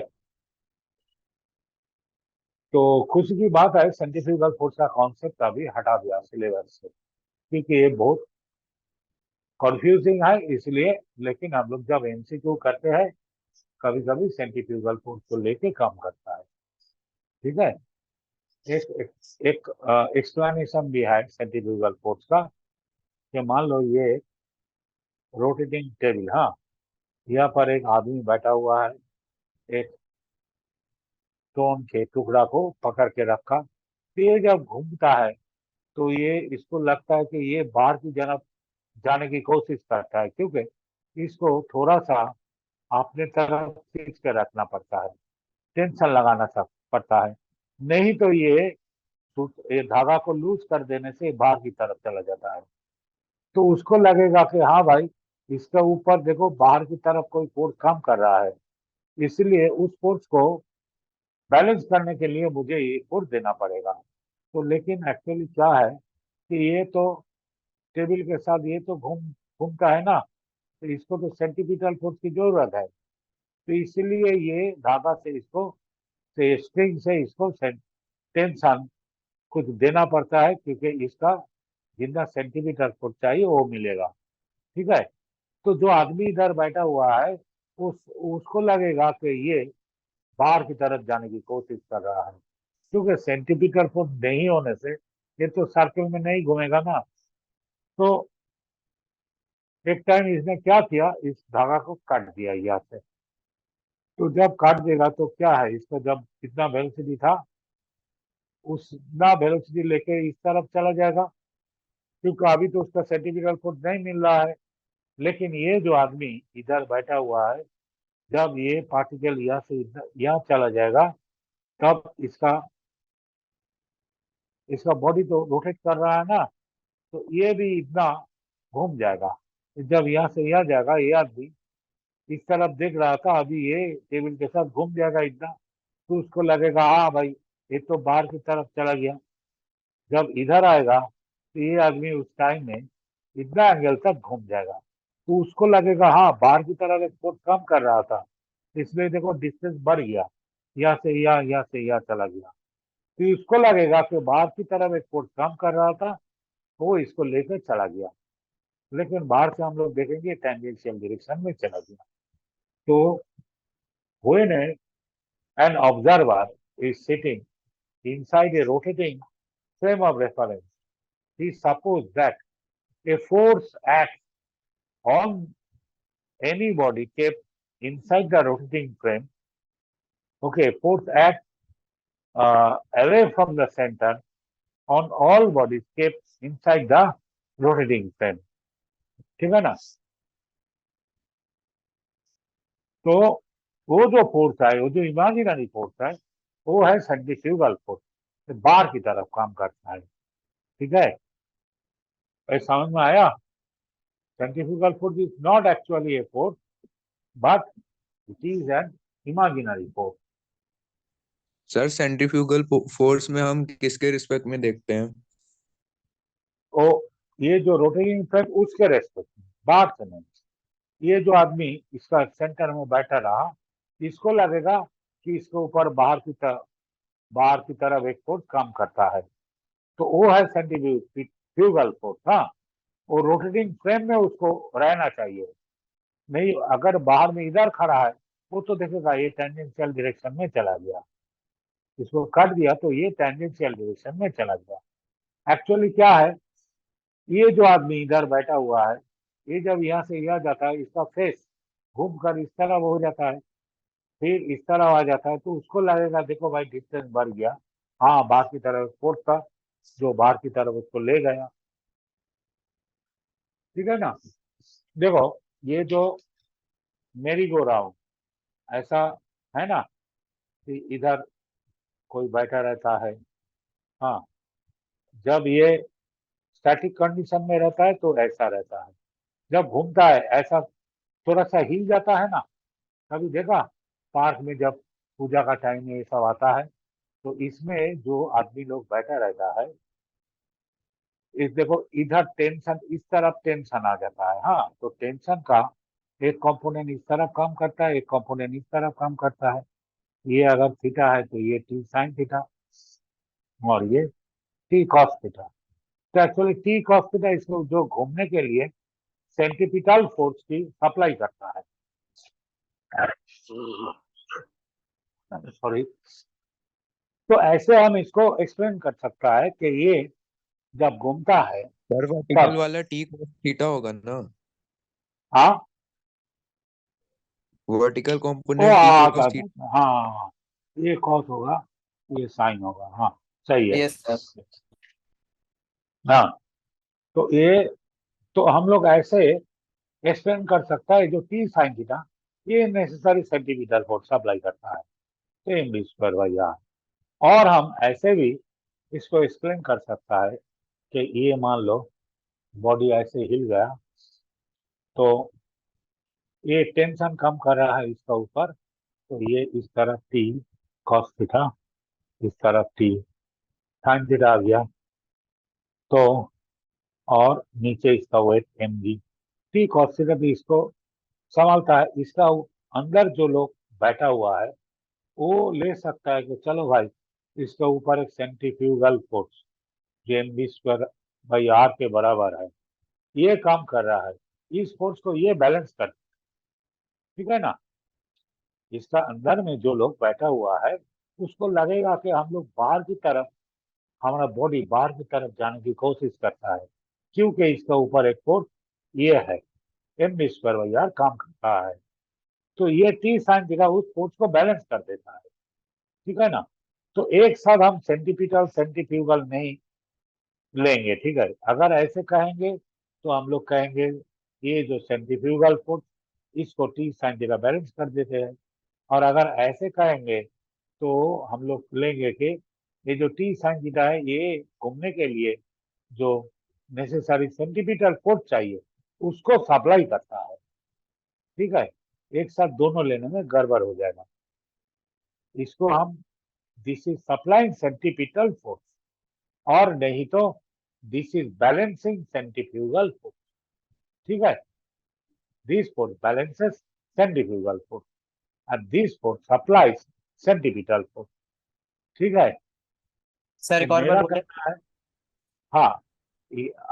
तो खुशी की बात है, सेंट्रीफ्यूगल फोर्स का कॉन्सेप्ट अभी हटा दिया सिलेबस से, क्योंकि ये बहुत कंफ्यूजिंग है इसलिए। लेकिन हम लोग जब एमसीक्यू करते हैं, कभी कभी सेंट्रीफ्यूगल फोर्स को लेके काम करता है, ठीक है। एक एक एक्सप्लेनेशन भी है सेंट्रीफ्यूगल फोर्स का, कि मान लो ये रोटेटिंग टेबल, हाँ, यहाँ पर एक आदमी बैठा हुआ है, एक स्टोन के टुकड़ा को पकड़ के रखा, तो ये जब घूमता है तो ये इसको लगता है कि ये बाहर की तरफ जाने की कोशिश करता है, क्योंकि इसको थोड़ा सा अपने तरफ खींच के रखना पड़ता है, टेंशन लगाना पड़ता है, नहीं तो ये धागा को लूज कर देने से बाहर की तरफ चला जाता है। तो उसको लगेगा कि हाँ भाई, इसके ऊपर देखो बाहर की तरफ कोई फोर्स काम कर रहा है, इसलिए उस फोर्स को बैलेंस करने के लिए मुझे ये फोर्स देना पड़ेगा। तो लेकिन एक्चुअली क्या है कि ये तो टेबल के साथ ये तो घूमता है ना, तो इसको तो सेंट्रीपिटल फोर्स की जरूरत है, तो इसलिए ये धागा से इसको से स्ट्रिंग से इसको टेंशन कुछ देना पड़ता है, क्योंकि इसका जितना सेंटीमीटर फुट चाहिए वो मिलेगा, ठीक है। तो जो आदमी इधर बैठा हुआ है, उसको लगेगा कि ये बाहर की तरफ जाने की कोशिश कर रहा है, क्योंकि सेंटीमीटर फुट नहीं होने से ये तो सर्कल में नहीं घूमेगा ना। तो एक टाइम इसने क्या किया, इस धागा को काट दिया यहाँ से। तो जब काट देगा तो क्या है, इसको जब कितना वेलोसिटी था उतना वेलोसिटी लेके इस तरफ चला जाएगा, क्योंकि अभी तो उसका सेंटीमीटर फुट नहीं मिल रहा है। लेकिन ये जो आदमी इधर बैठा हुआ है, जब ये पार्टिकल यहाँ से यहाँ चला जाएगा तब इसका बॉडी तो रोटेट कर रहा है ना, तो ये भी इतना घूम जाएगा। जब यहाँ से यहाँ जाएगा, ये आदमी इस तरफ देख रहा था, अभी ये टेबल के साथ घूम जाएगा इतना, तो उसको लगेगा हाँ भाई ये तो बाहर की तरफ चला गया। जब इधर आएगा तो ये आदमी उस टाइम में इतना एंगल तक घूम जाएगा, तो उसको लगेगा हाँ बाहर की तरफ एक फोर्स कम कर रहा था, इसलिए देखो डिस्टेंस बढ़ गया, यहाँ से यहाँ से यहाँ चला गया। तो उसको लगेगा कि बाहर की तरफ एक फोर्स कम कर रहा था, वो इसको लेकर चला गया, लेकिन बाहर से हम लोग देखेंगे टेंजेंशियल डायरेक्शन में चला गया। तो when an observer is sitting inside a rotating frame of reference, he supposes that a force acts on any body kept inside the rotating frame. Okay, force acts away from the center on all bodies kept inside the rotating frame. ठीक है ना? तो वो जो force है, वो जो imaginary force है, वो है सेंट्रीफ्यूगल फोर्स, बाहर की तरफ काम करता है। ठीक है, ये समझ में आया? Centrifugal force is not actually a force, but it is an imaginary force. Sir centrifugal force में हम किसके रिस्पेक्ट में देखते हैं? तो ये जो रोटेटिंग फ्रेम उसके रेस्पेक्ट में, बाहर से नहीं। ये जो आदमी इसका सेंटर में बैठा रहा, इसको लगेगा कि इसके ऊपर बाहर की तरफ एक फोर्स काम करता है, तो वो है सेंट्रीफ्यूगल फोर्स। हाँ, वो रोटेटिंग फ्रेम में उसको रहना चाहिए, नहीं अगर बाहर में इधर खड़ा है वो तो देखेगा ये टेंजेंशियल डायरेक्शन में चला गया, इसको काट दिया तो ये टेंजेंशियल डायरेक्शन में चला गया। एक्चुअली क्या है, ये जो आदमी इधर बैठा हुआ है, ये जब यहाँ से यहाँ जाता है, इसका फेस घूमकर इस तरफ हो जाता है, फिर इस तरफ आ जाता है, तो उसको लगेगा देखो भाई डिस्टेंस बढ़ गया, हाँ बाहर की तरफ फोर्स था जो बाहर की तरफ उसको ले गया। ठीक है ना? देखो ये जो मेरी गो राउंड ऐसा है ना, कि इधर कोई बैठा रहता है, हाँ जब ये स्टैटिक कंडीशन में रहता है तो ऐसा रहता है, जब घूमता है ऐसा थोड़ा सा हिल जाता है ना। कभी देखा पार्क में जब पूजा का टाइम में ये सब आता है, तो इसमें जो आदमी लोग बैठा रहता है, इस देखो इधर टेंशन, इस तरफ टेंशन आ जाता है, हाँ तो टेंशन का एक कंपोनेंट इस तरफ काम करता है, एक कंपोनेंट इस तरफ काम करता है। ये अगर थीटा है तो ये टी साइन थीटा, और ये टी कॉस थीटा। तो एक्चुअली टी कॉस थीटा इसको जो घूमने के लिए सेंट्रीपिटल फोर्स की सप्लाई करता है। सॉरी। तो ऐसे हम इसको एक्सप्लेन कर सकता है कि ये जब घूमता है सर वर्टिकल तब, वाला टी cos थीटा होगा ना? हाँ वर्टिकल ओ कंपोनेंट टी हाँ cos थीटा। हाँ, ये कॉस होगा, ये साइन होगा, हाँ सही है। Yes sir. हाँ तो ये, तो हम लोग ऐसे एक्सप्लेन कर सकता है जो टी साइन थीटा ये नेसेसरी सेंटीमीटर फोर्स सप्लाई करता है, तो m v square by r. और हम ऐसे भी इसको एक्सप्लेन कर सकता है कि ये मान लो बॉडी ऐसे हिल गया, तो ये टेंशन कम कर रहा है इसका ऊपर, तो ये इस तरफ टी कॉस थीटा, इस तरफ टी साइन थीटा आ गया, तो और नीचे इसका weight m g. T cos theta भी इसको संभालता है, इसका अंदर जो लोग बैठा हुआ है वो ले सकता है कि चलो भाई इसके ऊपर एक सेंट्रीफ्यूगल फोर्स जो m v square by r के बराबर है, ये काम कर रहा है, इस फोर्स को ये बैलेंस कर। ठीक है ना? इसका अंदर में जो लोग बैठा हुआ है उसको लगेगा कि हम लोग बाहर की तरफ, हमारा बॉडी बाहर की तरफ जाने की कोशिश करता है, क्योंकि इसका ऊपर एक फोर्स ये है m v square by r काम करता है, तो ये टी साइन थीटा उस फोर्स को बैलेंस कर देता है। ठीक है ना? तो एक साथ हम सेंटीपिटल सेंट्रीफ्यूगल नहीं लेंगे। ठीक है, अगर ऐसे कहेंगे तो हम लोग कहेंगे ये जो सेंट्रीफ्यूगल फोर्स इसको टी साइन थीटा बैलेंस कर देते हैं। और अगर ऐसे कहेंगे तो हम लोग लेंगे कि ये जो टी साइन थीटा है ये घूमने के लिए जो नेसेसरी सेंटीमीटर फोर्स चाहिए उसको सप्लाई करता है। ठीक है, एक साथ दोनों लेने में गड़बड़ हो जाएगा। इसको हम this is supplying centripetal force, और नहीं तो this is balancing centrifugal force. ठीक है, this force balances centrifugal force and this force supplies centripetal force। ठीक है, सर तो एक और बार मेरा बोले। कहना है, हाँ,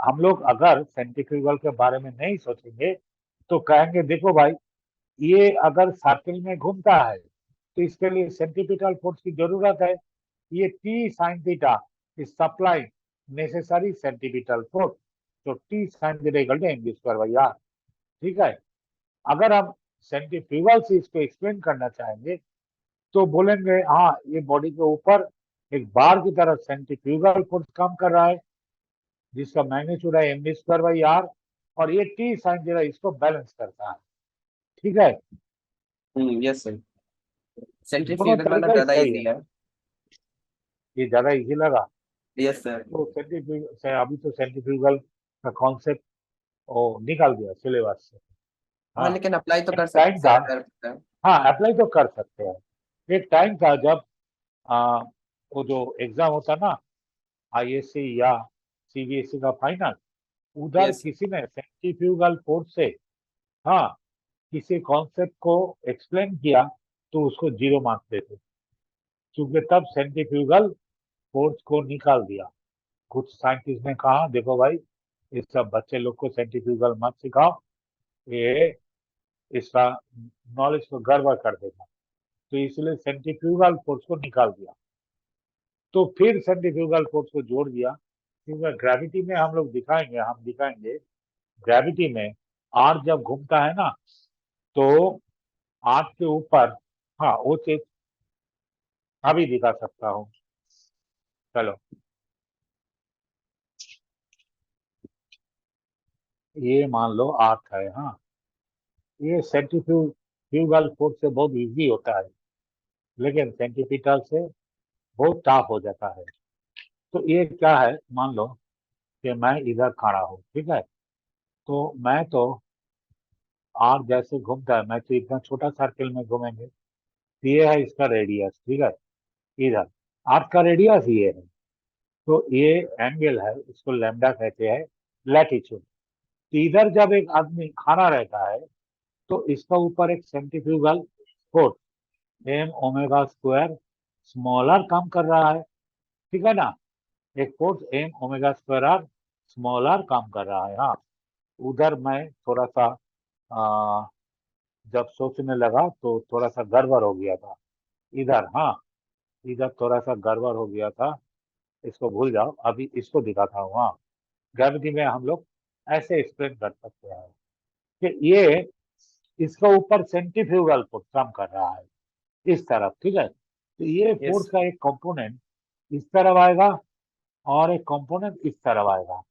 हम लोग अगर सेंट्रीफ्यूगल के बारे में नहीं सोचेंगे तो कहेंगे देखो भाई, ये अगर सर्कल में घूमता है तो इसके लिए सेंट्रीपिटल फोर्स की जरूरत है। ये T sine theta is supplying necessary centripetal force, तो T sine theta equal to mv square by are. ठीक है, अगर हम सेंट्रीफ्यूगल से इसको एक्सप्लेन करना चाहेंगे तो बोलेंगे हाँ, ये बॉडी के ऊपर एक बार की तरह सेंट्रीफ्यूगल फोर्स काम कर रहा है जिसका मैग्नीट्यूड है mv स्क्वायर बाई आर, और ये टी साइन थीटा इसको बैलेंस करता है। ठीक है, यस सर, दोनों सेंट्रीफ्यूगल वाला तरीका ही ज्यादा सही इजी है। है। ये ज्यादा इजी लगा। Yes sir. तो सेंट्रीफ्यूगल अभी तो सेंट्रीफ्यूगल का कॉन्सेप्ट ओ निकाल दिया सिलेबस से। हाँ, हाँ, लेकिन अप्लाई तो एक कर सकते टाइम हैं था, सर अगर। हाँ अप्लाई तो कर सकते हैं। एक टाइम था जब आ, वो जो एग्जाम होता ना आईएससी या सीबीएसई का फाइनल, उधर यस। किसी ने सेंट्रीफ्यूगल फोर्स से, हाँ, किसी कॉन्सेप्ट को एक्सप्लेन किया तो उसको 0 मार्क्स देते, क्योंकि तब सेंट्रीफ्यूगल फोर्स को निकाल दिया। कुछ साइंटिस्ट ने कहा देखो भाई, इस सब बच्चे लोग को सेंट्रीफ्यूगल मत सिखाओ, ये इसका नॉलेज को गड़बड़ कर देगा, तो इसलिए सेंट्रीफ्यूगल फोर्स को निकाल दिया। तो फिर सेंट्रीफ्यूगल फोर्स को जोड़ दिया, क्योंकि ग्रेविटी में हम दिखाएंगे ग्रेविटी में आर जब घूमता है ना तो आर के ऊपर, हाँ वो चीज अभी दिखा सकता हूँ, चलो। ये मान लो आर्थ है, हाँ, ये सेंट्रीफ्यूगल फोर्स से बहुत इजी होता है, लेकिन सेंट्रीपिटल से बहुत टफ हो जाता है। तो ये क्या है, मान लो कि मैं इधर खड़ा हूँ, ठीक है, तो मैं तो आर जैसे घूमता है, मैं तो इतना छोटा सर्कल में घूमेंगे, तो ये है इसका रेडियस। ठीक है, इधर आर्थ का रेडियस ये है, तो ये एंगल है, इसको लैम्डा कहते हैं, लैटिट्यूड। तो इधर जब एक आदमी खड़ा रहता है तो इसका ऊपर एक centrifugal force m omega square smaller काम कर रहा है। ठीक है ना, एक force m omega square r smaller काम कर रहा है। हाँ, उधर मैं थोड़ा सा आ, जब सोचने लगा तो थोड़ा सा गड़बड़ हो गया था इधर। हाँ, इधर थोड़ा सा गड़बड़ हो गया था, इसको भूल जाओ, अभी इसको दिखाता हूँ। हाँ, ग्रेविटी में हम लोग ऐसे एक्सप्लेन कर सकते हैं कि ये इसका ऊपर सेंट्रीफ्यूगल फोर्स काम कर रहा है इस तरफ। ठीक है, तो ये फोर्स यस। का एक कंपोनेंट इस तरफ आएगा और एक कंपोनेंट इस तरफ आएगा,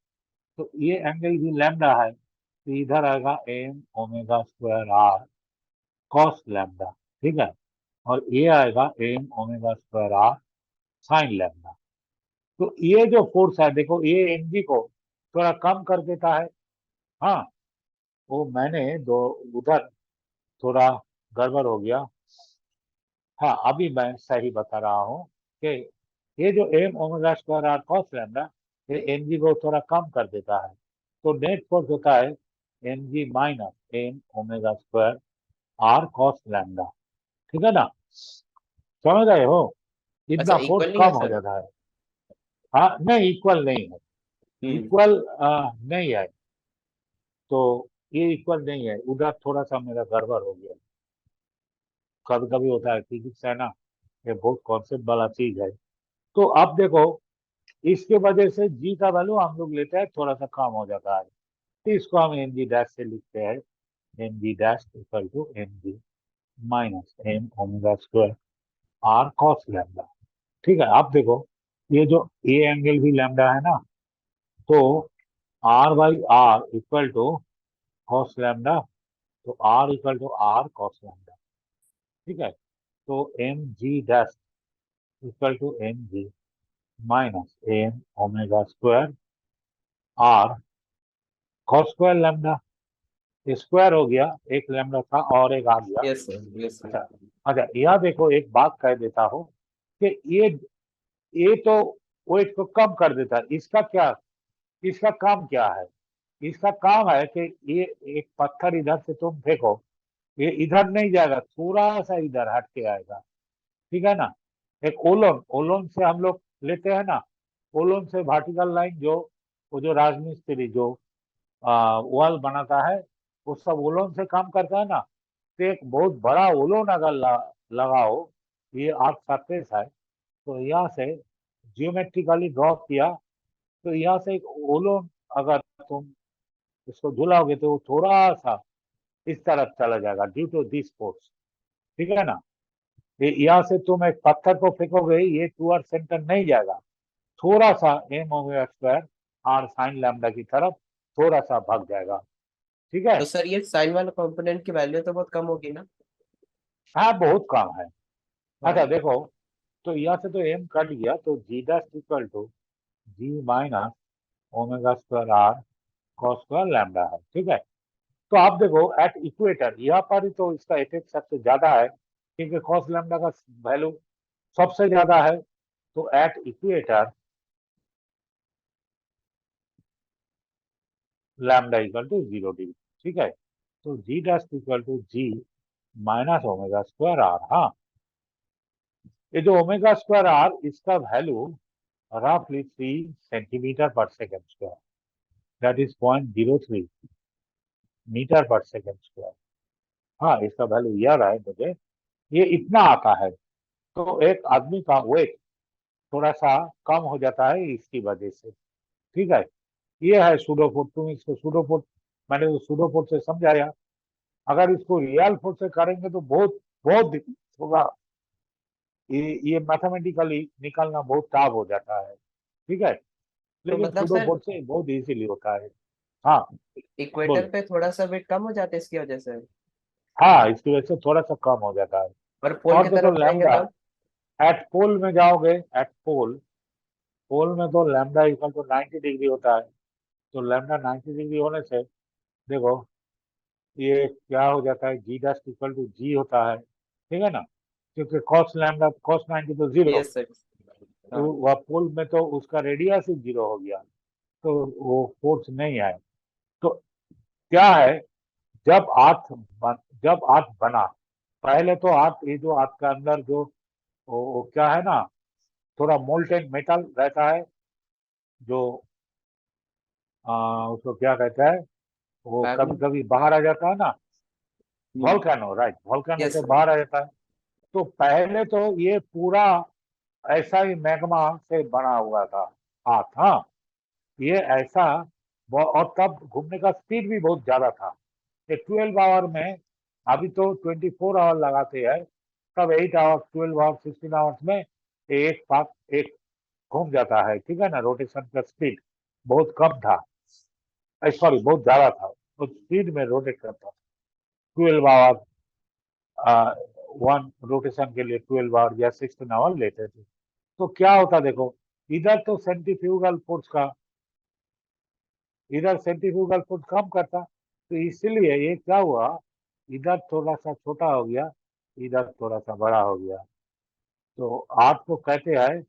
तो ये एंगल भी लैम्डा है, तो इधर आएगा m omega square are cos lambda. ठीक है, और ये आएगा m omega square r sine lambda. तो ये जो फोर्स है देखो, ये एनजी को थोड़ा कम कर देता है। हाँ, वो मैंने दो उधर थोड़ा गड़बड़ हो गया। हाँ, अभी मैं सही बता रहा हूँ कि ये जो m omega square are cos lambda, ये एनजी को थोड़ा कम कर देता है, तो नेट फोर्स होता है n g minus m omega square are cos lambda. ठीक है ना, समझ रहे हो, अच्छा, इतना फोर्स इक्वल नहीं है कम हो सर? जाता है। हाँ, नहीं इक्वल नहीं है, हम्म। इक्वल नहीं है, तो ये इक्वल नहीं है, उधर थोड़ा सा मेरा गड़बड़ हो गया। कभी कभी होता है, फिजिक्स है ना, ये बहुत कॉन्सेप्ट वाला चीज है। तो अब देखो, इसके वजह से जी का वैल्यू हम लोग लेते हैं थोड़ा सा कम हो जाता है, तो इसको हम एम जी डैश से लिखते हैं, m g dash equal to m g minus m omega square are cos lambda. ठीक है, अब देखो, ये जो ए एंगल भी लैम्डा है ना, तो r by r equal to cos lambda, तो r equal to r cos lambda, ठीक है। तो mg dash equal to mg minus m omega square r cos square lambda, square हो गया, एक लैम्डा था और एक आ गया। Yes sir, yes sir. अच्छा अच्छा, यह देखो एक बात कह देता हूँ कि ये तो वेट को कम कर देता है। इसका काम क्या है? इसका काम है कि ये एक पत्थर इधर से तुम फेंको, ये इधर नहीं जाएगा, थोड़ा सा इधर हट के आएगा, ठीक है ना। एक ओलोन ओलोन से हम लोग लेते हैं ना, ओलोन से वर्टिकल लाइन जो वो जो राजमिस्त्री जो वॉल बनाता है वो सब ओलोन से काम करता है ना। तो एक बहुत बड़ा ओलोन अगर लगाओ, ये आर्क सरफेस है, तो यहाँ से जियोमेट्रिकली ड्रॉ किया, तो यहाँ से एक ओलोन अगर तुम इसको झुलाओगे तो वो थोड़ा सा इस तरफ चला जाएगा ड्यू टू दिस फोर्स, ठीक है ना। यहाँ से तुम एक पत्थर को फेंकोगे, ये टूअर्ड सेंटर नहीं जाएगा, थोड़ा सा m omega square r sine lambda की तरफ थोड़ा सा भाग जाएगा, ठीक है। तो सर ये साइन वाला कंपोनेंट की वैल्यू तो बहुत कम होगी ना? हाँ बहुत कम है। हाँ। अच्छा देखो, तो यहाँ से तो एम कट गया, तो G dash equal to G minus omega square are cos square lambda है, ठीक है। तो आप देखो एट इक्वेटर यहाँ पर ही तो इसका इफेक्ट सबसे ज्यादा है, क्योंकि कॉस लैम्डा का वैल्यू सबसे ज्यादा है। तो at equator lambda equal to 0 degree, ठीक है। तो G dash equal to G minus omega square R. हाँ, ये जो ओमेगा स्क्वायर आर इसका value roughly 3 centimetre per second square, that is 0.03 metre per second square. हाँ, इसका वैल्यू यह रहा है मुझे, ये इतना आता है। तो एक आदमी का वेट थोड़ा सा कम हो जाता है इसकी वजह से, ठीक है। ये है सूडोफोर्स, तुम इसको सूडोफोर्स, मैंने तो सूडोफोर्स से समझाया। अगर इसको रियल फोर्स से करेंगे तो बहुत बहुत दिक्कत होगा, ये मैथमेटिकली निकालना बहुत टफ हो जाता है, ठीक है। तो लेकिन मतलब सर सूडोफोर्स से बहुत इजीली होता है। हाँ इक्वेटर बोलो। पे थोड़ा सा वेट कम हो जाता है इसकी वजह से, हाँ, इसकी वजह से थोड़ा सा कम हो जाता है। और पोल और की देखो तरफ जाएंगे लैम्डा तब? एट पोल में जाओगे, एट पोल पोल में तो लैम्डा इक्वल टू 90 डिग्री होता है। तो लैम्डा 90 डिग्री होने से देखो ये क्या हो जाता है, जी डैश इक्वल टू जी होता है, ठीक है ना। क्योंकि कॉस लैम्डा कॉस 90 तो जीरो, यस सर। तो हाँ। वह पोल में तो उसका रेडियस ही जीरो हो गया, तो वो फोर्स नहीं आए। तो क्या है, जब आर्थ जब आर्थ बना, पहले तो आर्थ ये जो आर्थ का अंदर जो वो क्या है ना, थोड़ा मोल्टेन मेटल रहता है, जो उसको क्या कहता है, वो कभी मैग्मा। कभी बाहर आ जाता है ना, वॉल्केनो, राइट, वॉल्केनो यस से सर। बाहर आ जाता है। तो पहले तो ये पूरा ऐसा ही मैग्मा से बना हुआ था हाथ। हाँ, ये ऐसा और तब घूमने का स्पीड भी बहुत ज्यादा था। ये 12 आवर में, अभी तो 24 आवर लगाते हैं, तब 8 आवर 12 आवर 16 आवर्स में एक पाक एक घूम जाता है, ठीक है ना। रोटेशन का स्पीड बहुत कम था, सॉरी बहुत ज्यादा था, तो स्पीड में रोटेट करता था। 12 आवर वन रोटेशन के लिए 12 आवर या 16 आवर लेते थे। तो क्या होता देखो, इधर तो सेंट्रीफ्यूगल फोर्स का, इधर सेंट्रीफ्यूगल फोर्स कम करता, तो इसलिए ये क्या हुआ, इधर थोड़ा सा छोटा हो गया, इधर थोड़ा सा बड़ा हो गया। तो आपको कहते हैं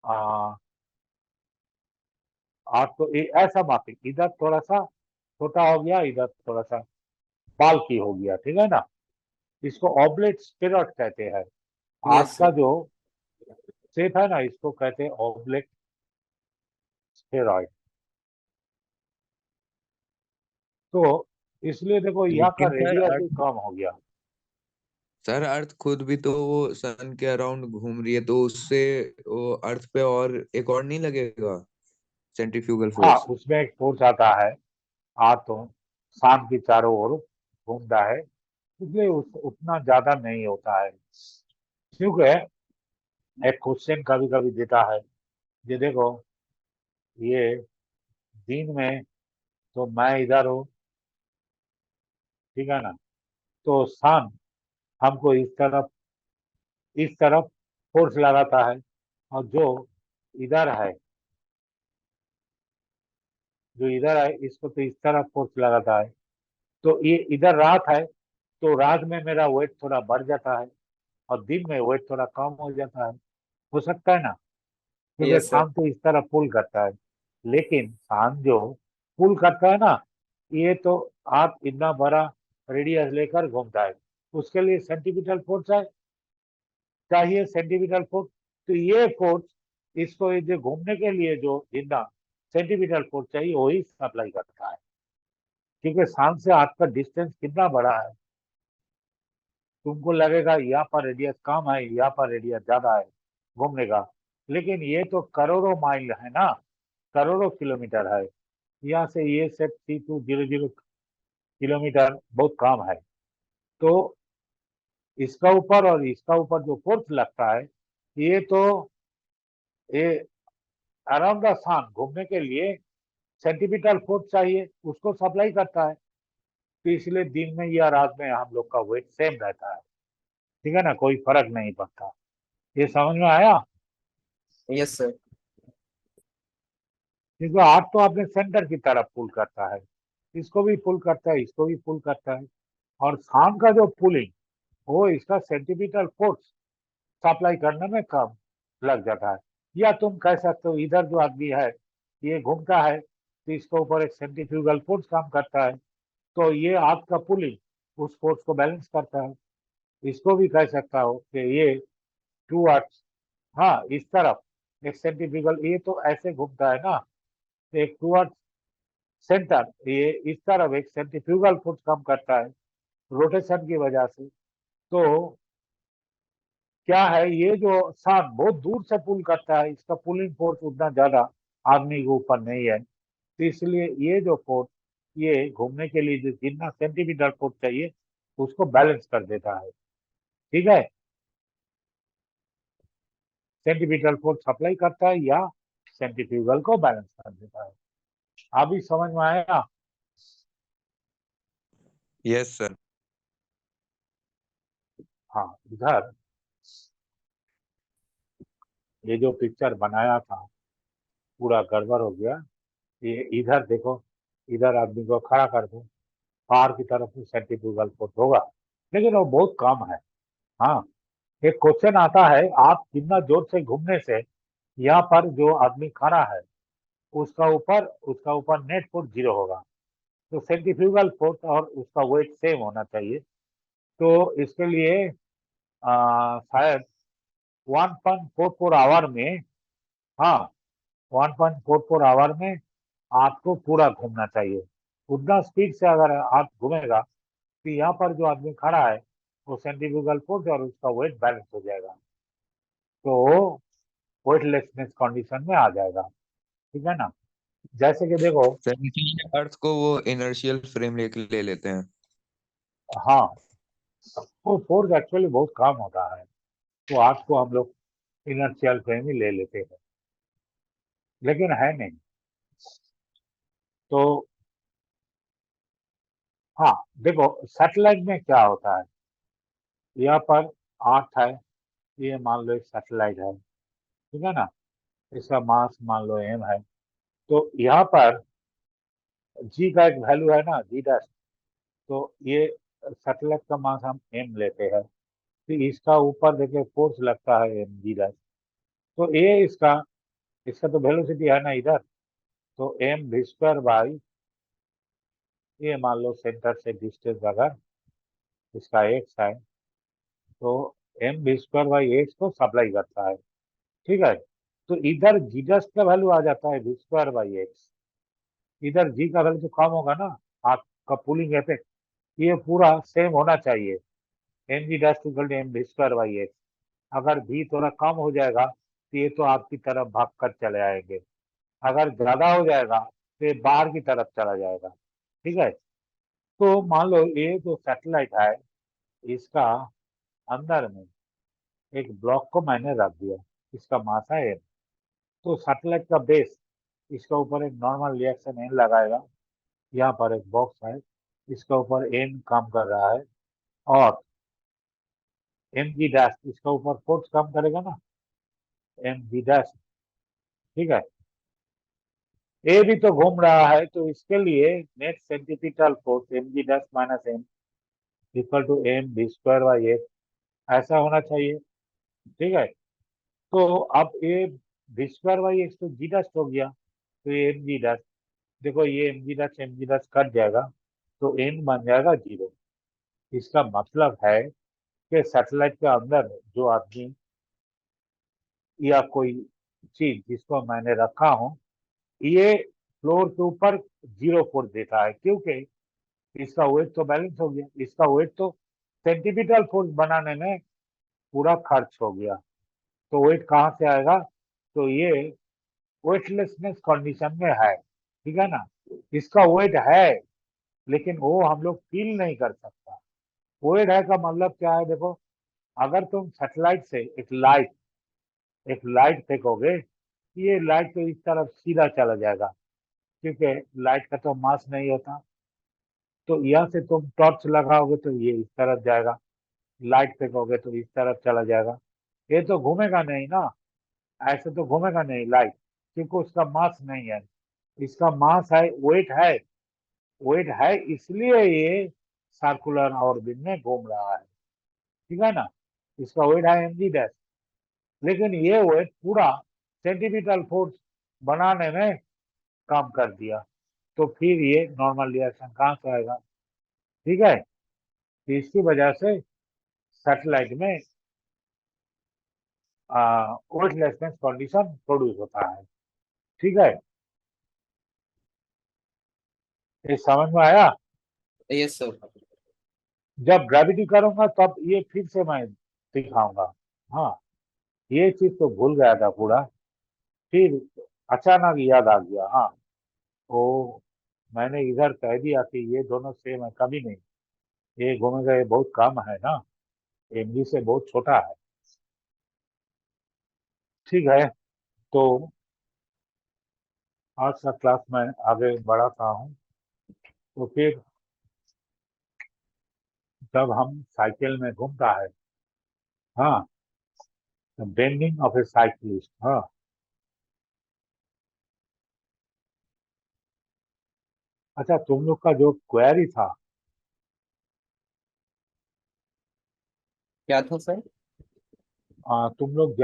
आ, आपको ऐसा मापी, इधर थोड़ा सा छोटा हो गया, इधर थोड़ा सा बाल्की हो गया, ठीक है ना। इसको ऑब्लेट स्टेरॉइड कहते हैं। यस आर्ट का सर। जो शेप है ना, इसको कहते हैं ऑब्लेट स्टेरॉइड। तो इसलिए देखो यहाँ का लेकिन रेडियस भी कम हो गया। सर अर्थ खुद भी तो वो सन के अराउंड घूम रही है, तो उससे वो अर्थ पे और एक और नहीं लगेगा सेंट्रीफ्यूगल हाँ, फोर्स? उसमें एक फोर्स आता है, आर्ट तो शाम की चारों ओर घूमता है, इसलिए उतना ज्यादा नहीं होता है। क्योंकि एक क्वेश्चन कभी कभी देता है, ये देखो, ये दिन में तो मैं इधर हूँ, ठीक है ना। तो सन हमको इस तरफ फोर्स लगाता है, और जो इधर है इसको तो इस तरफ फोर्स लगाता है। तो ये इधर रात है, तो रात में मेरा वेट थोड़ा बढ़ जाता है और दिन में वेट थोड़ा कम हो जाता है। हो सकता है ना, क्योंकि यस सर। शाम तो इस तरह पुल करता है। लेकिन शाम जो पुल करता है ना, ये तो आप इतना बड़ा रेडियस लेकर घूमता है, उसके लिए सेंटीमीटर फोर्स चाहिए, सेंटीमीटर फोर्स। तो ये फोर्स इसको ये जो घूमने के लिए जो जितना सेंटीमीटर फोर्स चाहिए वही सप्लाई करता है। क्योंकि शाम से आपका डिस्टेंस कितना बड़ा है, तुमको लगेगा यहाँ पर रेडियस कम है, यहाँ पर रेडियस ज्यादा है घूमने का। लेकिन ये तो करोड़ों माइल है ना, करोड़ों किलोमीटर है। यहाँ से ये सेट 3200 किलोमीटर बहुत कम है। तो इसका ऊपर और इसका ऊपर जो फोर्स लगता है, ये तो ये अराउंड द सन घूमने के लिए सेंटीमीटर फोर्स चाहिए, उसको सप्लाई करता है। तो इसलिए दिन में या रात में हम लोग का वेट सेम रहता है, ठीक है ना, कोई फर्क नहीं पड़ता। ये समझ में आया। Yes sir. क्योंकि आर्ट तो अपने सेंटर की तरफ पुल करता है, इसको भी पुल करता है, इसको भी पुल करता है। और शाम का जो पुलिंग, वो इसका सेंटीमीटर फोर्स सप्लाई करने में कम लग जाता है। या तुम कह सकते हो इधर जो आदमी है ये घूमता है, तो इसके ऊपर एक सेंट्रीफ्यूगल फोर्स काम करता है, तो ये आपका पुलिंग उस फोर्स को बैलेंस करता है। इसको भी कह सकता हो कि ये टू अर्थ, हाँ इस तरफ एक सेंट्रीफ्यूगल, ये तो ऐसे घूमता है ना, तो एक टू अर्थ सेंटर, ये इस तरफ एक सेंट्रीफ्यूगल फोर्स काम करता है रोटेशन की वजह से। तो क्या है, ये जो सन बहुत दूर से पुल करता है, इसका पुलिंग फोर्स उतना ज्यादा आदमी के ऊपर नहीं है, तो इसलिए ये जो फोर्स ये घूमने के लिए जो जितना सेंटीमीटर फोर्स चाहिए उसको बैलेंस कर देता है, ठीक है। सेंटीमीटर फोर्स सप्लाई करता है या सेंट्रीफ्यूगल को बैलेंस कर देता है। अभी समझ में आया। Yes sir. हाँ, इधर ये जो पिक्चर बनाया था पूरा गड़बड़ हो गया। ये इधर देखो, इधर आदमी को खड़ा कर दो, बाहर की तरफ से सेंट्रीफ्यूगल फोर्स होगा, लेकिन वो बहुत कम है। हाँ, एक क्वेश्चन आता है, आप कितना जोर से घूमने से यहाँ पर जो आदमी खड़ा है उसका ऊपर नेट फोर्स 0 होगा। तो सेंट्रीफ्यूगल फोर्स और उसका वेट सेम होना चाहिए। तो इसके लिए शायद 1.44 आवर में, हाँ 1.44 आवर में आपको पूरा घूमना चाहिए। उतना स्पीड से अगर आप घूमेगा तो यहाँ पर जो आदमी खड़ा है वो सेंट्रीफ्यूगल फोर्स और उसका वेट बैलेंस हो जाएगा, तो वेटलेसनेस कंडीशन में आ जाएगा, ठीक है ना। जैसे कि देखो, सर इसीलिए अर्थ को वो इनर्शियल फ्रेम लेके ले लेते हैं। हाँ वो फोर्स एक्चुअली बहुत कम होता है, तो आज को हम लोग इनर्शियल फ्रेम ही ले लेते हैं, लेकिन है नहीं। तो हाँ देखो, सैटेलाइट में क्या होता है, यहाँ पर अर्थ है, ये मान लो एक सैटेलाइट है, ठीक है ना, इसका मास मान लो m है। तो यहाँ पर g का एक वैल्यू है ना, g डैश। तो ये सैटेलाइट का मास हम m लेते हैं, तो इसका ऊपर देखिए फोर्स लगता है m g डैश। तो ये इसका इसका तो वेलोसिटी है ना इधर, तो m v स्क्वायर बाई, ये मान लो सेंटर से डिस्टेंस अगर इसका x है, तो m v square by x को सप्लाई करता है, ठीक है। तो इधर g डैश का वैल्यू आ जाता है v स्क्वायर बाई एक्स। इधर g का वैल्यू तो कम होगा ना, आपका पुलिंग इफेक्ट ये पूरा सेम होना चाहिए, m g dash equal to m v square by x. अगर भी थोड़ा कम हो जाएगा तो ये तो आपकी तरफ भाग कर चले आएंगे, अगर ज्यादा हो जाएगा तो ये बाहर की तरफ चला जाएगा, ठीक है। तो मान लो ये जो सैटेलाइट है, इसका अंदर में एक ब्लॉक को मैंने रख दिया, इसका मास है m। तो सैटेलाइट का बेस, इसका ऊपर एक नॉर्मल रिएक्शन n लगाएगा, यहाँ पर एक बॉक्स है, इसका ऊपर n काम कर रहा है, और mg डैश इसका ऊपर फोर्स काम करेगा ना, mg डैश, ठीक है। ए भी तो घूम रहा है, तो इसके लिए net centripetal force mg dash minus m equal to m v square by x ऐसा होना चाहिए, ठीक है। तो अब ये v स्क्वायर बाई x तो g डैश हो गया, तो ये mg डैश, देखो ये mg डैश कट जाएगा, तो n बन जाएगा 0। इसका मतलब है कि सैटेलाइट के अंदर जो आदमी या कोई चीज जिसको मैंने रखा हूं, ये फ्लोर के ऊपर 0 फोर्स देता है, क्योंकि इसका वेट तो बैलेंस हो गया, इसका वेट तो सेंटीपिटल फोर्स बनाने में पूरा खर्च हो गया, तो वेट कहाँ से आएगा? तो ये वेटलेसनेस कंडीशन में है, ठीक है ना। इसका वेट है, लेकिन वो हम लोग फील नहीं कर सकता। वेट है का मतलब क्या है? देखो, अगर तुम सैटेलाइट से एक लाइट फेंकोगे, ये लाइट तो इस तरफ सीधा चला जाएगा, क्योंकि लाइट का तो मास नहीं होता। तो यहाँ से तुम टॉर्च लगाओगे तो ये इस तरफ जाएगा, लाइट फेंकोगे तो इस तरफ चला जाएगा, ये तो घूमेगा नहीं ना, ऐसे तो घूमेगा नहीं लाइट, क्योंकि उसका मास नहीं है। इसका मास है, वेट है, इसलिए ये सर्कुलर ऑर्बिट में घूम रहा है, ठीक है ना। इसका वेट है mg डैश, लेकिन ये वेट पूरा सेंटीपिटल फोर्स बनाने में काम कर दिया, तो फिर ये नॉर्मल रिएक्शन कहाँ से आएगा, ठीक है। तो इसकी वजह से सैटेलाइट में वेटलेसनेस कंडीशन प्रोड्यूस होता है, ठीक है। ये समझ में आया? Yes sir. जब ग्रेविटी करूंगा तब ये फिर से मैं दिखाऊंगा। हाँ, ये चीज तो भूल गया था पूरा, फिर अचानक याद आ गया। हाँ, वो मैंने इधर कह दिया कि ये दोनों सेम है, कभी नहीं, ये घूमेगा, ये बहुत कम है ना, mg से बहुत छोटा है, ठीक है। तो आज का क्लास में आगे बढ़ाता हूँ। तो फिर जब हम साइकिल में घूमता है, हाँ, बेंडिंग ऑफ ए साइक्लिस्ट, हाँ, अच्छा, तुम लोग का जो क्वेरी था, क्या था सर? तुम लोग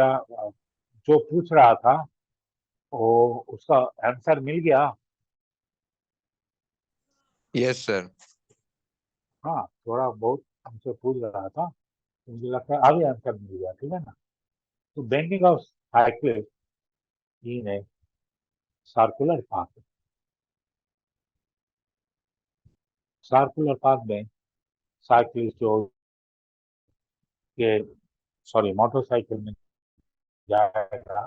जो पूछ रहा था, वो उसका आंसर मिल गया? Yes sir. हाँ, थोड़ा बहुत हमसे पूछ रहा था, मुझे लगता है अभी आंसर मिल गया, ठीक है ना। तो bending of cyclist in a circular path, circular path में साइक्लिस्ट जो के सॉरी मोटरसाइकिल में जाएगा,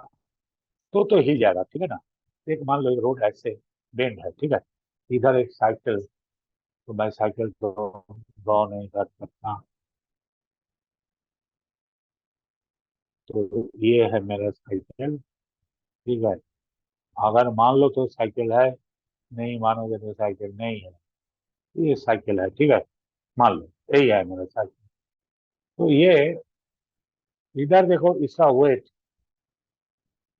तो हिल जाएगा, ठीक है ना। एक मान लो एक रोड ऐसे बेंड है, ठीक है, इधर एक साइकिल, तो मैं साइकिल को ड्रॉ नहीं कर सकता, तो ये है मेरा साइकिल, ठीक है। अगर मान लो तो साइकिल है, नहीं मानोगे तो साइकिल नहीं है, ये साइकिल है, ठीक है, मान लो यही है मेरा साइकिल। तो ये इधर देखो, इसका वेट,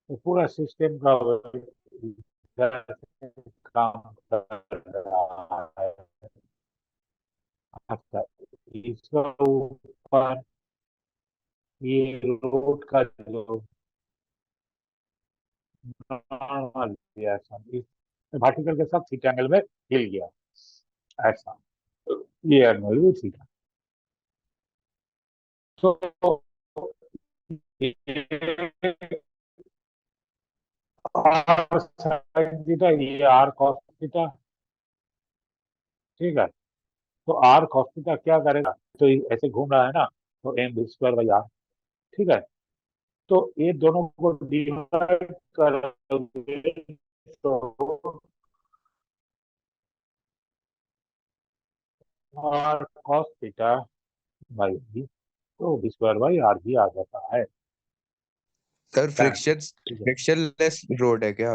तो पूरा सिस्टम का weight इधर से काम कर रहा है। अच्छा, इसका ऊपर ये रोड का जो नॉर्मल रिएक्शन, इस पार्टिकल के साथ थीटा एंगल में हिल गया, ऐसा, ये एंगल भी थीटा। तो आर साइन थीटा, ये आर कॉस थीटा, ठीक है। तो आर कॉस थीटा क्या करेगा, तो ये ऐसे घूम रहा है ना, तो m v square by are, ठीक है। तो ये दोनों को डिवाइड करोगे तो r cos theta by v, तो बी स्क्वायर बाई आर भी आ जाता है, सर फ्रिक्शन ठीक है। फ्रिक्शनलेस रोड है क्या?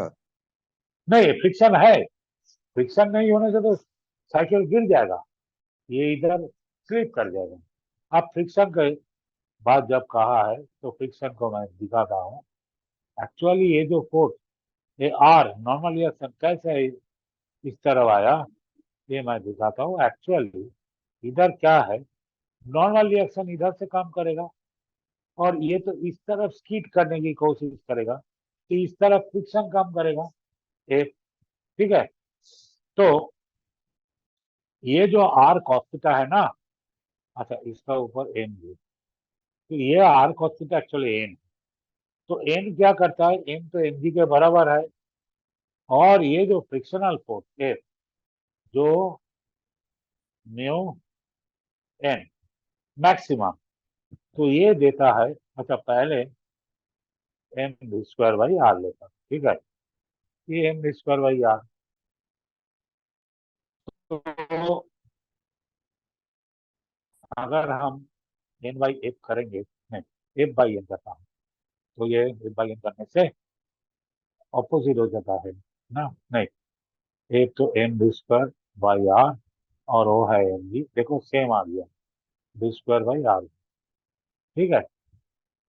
नहीं, फ्रिक्शन है, फ्रिक्शन नहीं होने से तो साइकिल गिर जाएगा, ये इधर स्लिप कर जाएगा। अब फ्रिक्शन के बात जब कहा है तो फ्रिक्शन को मैं दिखाता हूँ। एक्चुअली ये जो फोर्स, ये आर नॉर्मल रिएक्शन कैसे इस तरफ आया, ये मैं दिखाता हूँ। एक्चुअली इधर क्या है, नॉर्मल रिएक्शन इधर से काम करेगा और ये तो इस तरफ स्कीट करने की कोशिश करेगा, तो इस तरफ फ्रिक्शन काम करेगा एक, ठीक है। तो ये जो आर कॉस थीटा है ना, अच्छा इसका ऊपर एन भी, तो ये r cos theta actually n, तो एन क्या करता है, एन तो एन जी के बराबर है। और ये जो फ्रिक्शनल फोर्स एफ, जो म्यू एन मैक्सिमम, तो ये देता है, अच्छा पहले m v square by r लेता, ठीक है, ये m v square by r. तो अगर हम एन बाई एफ करेंगे, नहीं एफ बाई एन करता हूँ, तो ये एफ बाई एन करने से ऑपोजिट हो जाता है ना, नहीं एफ तो m v square by r और वो है एम जी, देखो सेम आ गया, वी स्क्वायर बाई आर, ठीक है।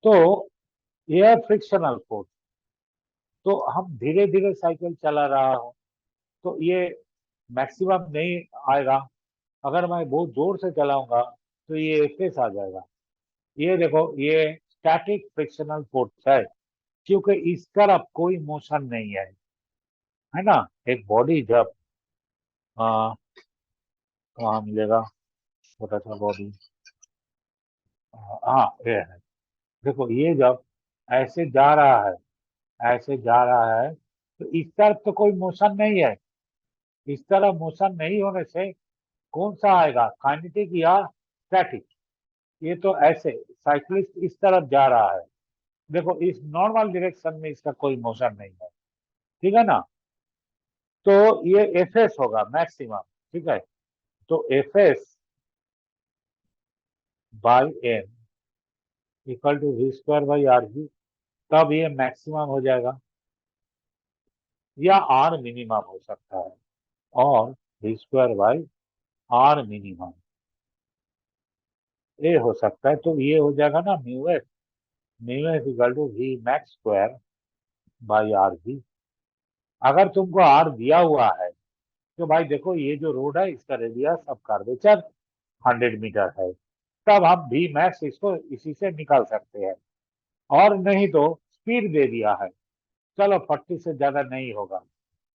तो ये फ्रिक्शनल फोर्स, तो हम धीरे धीरे साइकिल चला रहा हूँ तो ये मैक्सिमम नहीं आएगा। अगर मैं बहुत जोर से चलाऊंगा तो ये एफएस आ जाएगा। ये देखो ये स्टैटिक फ्रिक्शनल फोर्स है, क्योंकि इस तरफ कोई मोशन नहीं है ना। एक बॉडी जब कहाँ मिलेगा छोटा सा बॉडी, हाँ ये है, देखो ये जब ऐसे जा रहा है, ऐसे जा रहा है, तो इस तरफ तो कोई मोशन नहीं है। इस तरफ मोशन नहीं होने से कौन सा आएगा, काइनेटिक या स्टैटिक। ये तो ऐसे साइक्लिस्ट इस तरफ जा रहा है, देखो इस नॉर्मल डायरेक्शन में इसका कोई मोशन नहीं है, ठीक है ना। तो ये एफएस होगा मैक्सिमम, ठीक है। तो f s by n equal to v square by r g, तब ये मैक्सिमम हो जाएगा या आर मिनिमम हो सकता है, और v square by r minimum ये हो सकता है। तो ये हो जाएगा ना mu f equal to v max square by r g. अगर तुमको आर दिया हुआ है तो भाई देखो ये जो रोड है इसका रेडियस अब कर्वेचर 100 मीटर है, तब हम वी मैक्स इसको इसी से निकाल सकते हैं। और नहीं तो स्पीड दे दिया है, चलो 40 से ज्यादा नहीं होगा,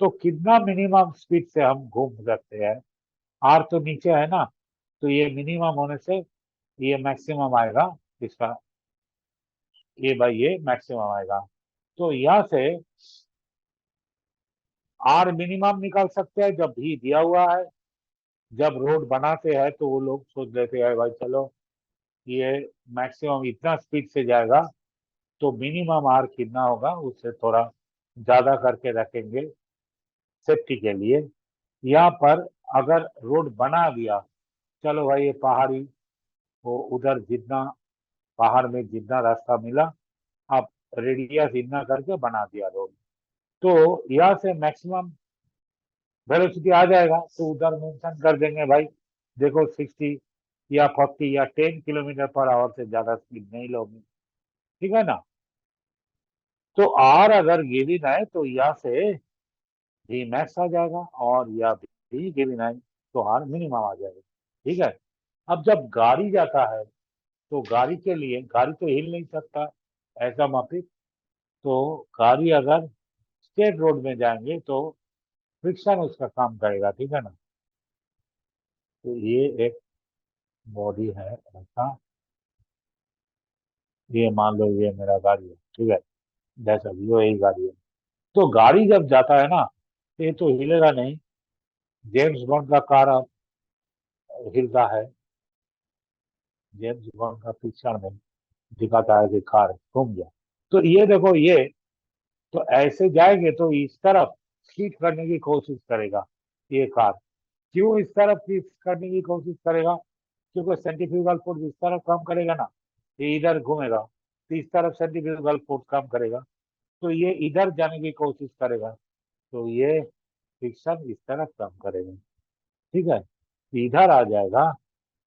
तो कितना मिनिमम स्पीड से हम घूम सकते हैं, आर तो नीचे है ना, तो ये मिनिमम होने से ये मैक्सिमम आएगा इसका, ये बाई ये मैक्सिमम आएगा। तो यहाँ से आर मिनिमम निकाल सकते हैं जब भी दिया हुआ है। जब रोड बनाते हैं तो वो लोग सोच लेते हैं भाई चलो ये मैक्सिमम इतना स्पीड से जाएगा, तो मिनिमम आर कितना होगा उससे थोड़ा ज्यादा करके रखेंगे सेफ्टी के लिए। यहाँ पर अगर रोड बना दिया, चलो भाई ये पहाड़ी, वो उधर जितना पहाड़ में जितना रास्ता मिला, अब रेडियस इतना करके बना दिया रोड, तो यहाँ से मैक्सिमम वेलोसिटी आ जाएगा, तो उधर मेंशन कर देंगे भाई देखो 60 या 40 या 10 किलोमीटर पर आवर से ज्यादा स्पीड नहीं लोगे, ठीक है ना। तो आर अगर गिवन है तो यहाँ से भी मैक्स आ जाएगा, और या भी गिवन है तो आर मिनिमम आ जाएगा, ठीक है। अब जब गाड़ी जाता है तो गाड़ी के लिए, गाड़ी तो हिल नहीं सकता ऐसा माफिक, तो गाड़ी अगर स्ट्रेट रोड में जाएंगे तो फ्रिक्शन उसका काम करेगा, ठीक है ना। तो ये एक बॉडी है ऐसा, ये मान लो ये मेरा गाड़ी है, ठीक है, जैसा भी हो यही गाड़ी है। तो गाड़ी जब जाता है ना तो ये तो हिलेगा नहीं, जेम्स बॉन्ड का कार अब हिलता है, जेम्स बॉन्ड का पिक्चर में दिखाता है कि कार घूम गया। तो ये देखो ये तो ऐसे जाएंगे तो इस तरफ स्किड करने की कोशिश करेगा ये कार। क्यों इस तरफ स्किड करने की कोशिश करेगा, क्योंकि सेंट्रीफ्यूगल फोर्स इस तरफ काम करेगा ना, ये इधर घूमेगा तो इस तरफ सेंट्रीफ्यूगल फोर्स काम करेगा, तो ये इधर जाने की कोशिश करेगा, तो ये फ्रिक्शन इस तरफ काम करेगा, ठीक है। इधर आ जाएगा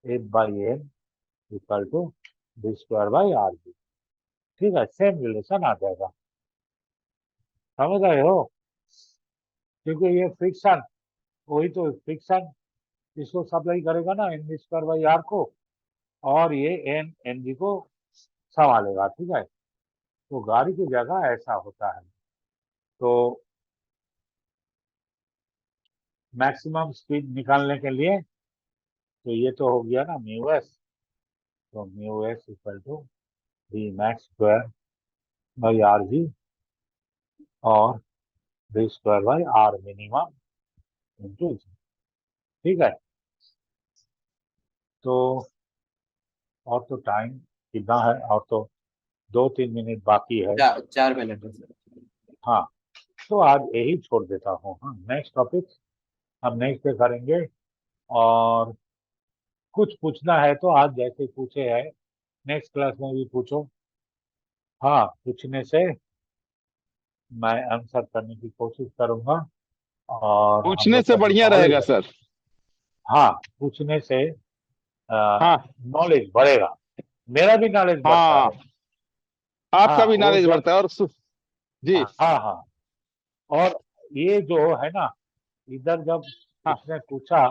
F/n इक्वल टू d²/rg। ठीक है, सेम रिलेशन आ जाएगा, समझ रहे हो? क्योंकि ये फ्रिक्शन, वही तो फ्रिक्शन इसको सप्लाई करेगा ना mv²/r को, और ये mg को संभालेगा। ठीक है, तो गाड़ी की जगह ऐसा होता है। तो मैक्सिमम स्पीड निकालने के लिए तो ये तो हो गया ना μs, तो μs इक्वल टू Vmax²/rg और v²/r मिनिमम इंटू g। ठीक है, तो और तो टाइम कितना है, और तो 2-3 मिनट बाकी है। 4 मिनट है सर। हाँ, तो आज यही छोड़ देता हूँ। हाँ, नेक्स्ट टॉपिक हम नेक्स्ट पे करेंगे, और कुछ पूछना है तो आज जैसे पूछे है नेक्स्ट क्लास में भी पूछो। हाँ, पूछने से मैं आंसर करने की कोशिश करूंगा, और हम पूछने लोग से का जो बढ़िया नॉलेज रहेगा है, सर। हाँ, पूछने से हाँ नॉलेज बढ़ेगा, मेरा भी नॉलेज बढ़ता हाँ, है। आपका हाँ, भी वो नॉलेज जब, बढ़ता है। और जी। हाँ हाँ, और ये जो है ना, इधर जब हाँ उसने पूछा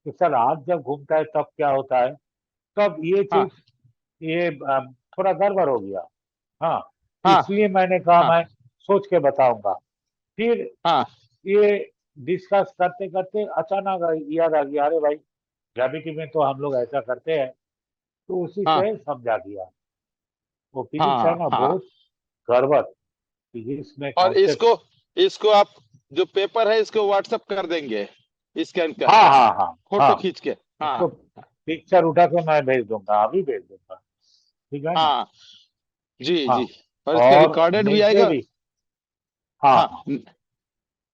कि सर आज जब घूमता है तब क्या होता है, तब ये हाँ चीज, ये थोड़ा गड़बड़ हो गया। हाँ, हाँ इसलिए मैंने कहा हाँ मैं सोच के बताऊंगा। फिर हाँ ये डिस्कस करते करते अचानक याद आ गया, अरे भाई ग्रेविटी में तो हम लोग ऐसा करते हैं, तो उसी हाँ से समझा दिया। वो फिजिक्स है हाँ ना हाँ। बहुत गड़बड़, फिजिक्स में और कॉन्सेप्ट। इसको आप जो पेपर है इसको व्हाट्सएप कर देंगे, स्कैन हाँ करके, हाँ हाँ फोटो हाँ, खींच के। इसको हाँ पिक्चर उठा के मैं भेज दूंगा, अभी भेज दूंगा। ठीक है ना? हाँ जी हाँ, जी। और इसका और रिकॉर्डेड भी नेक्स्ट डे आएगा। भी। हाँ हाँ, हाँ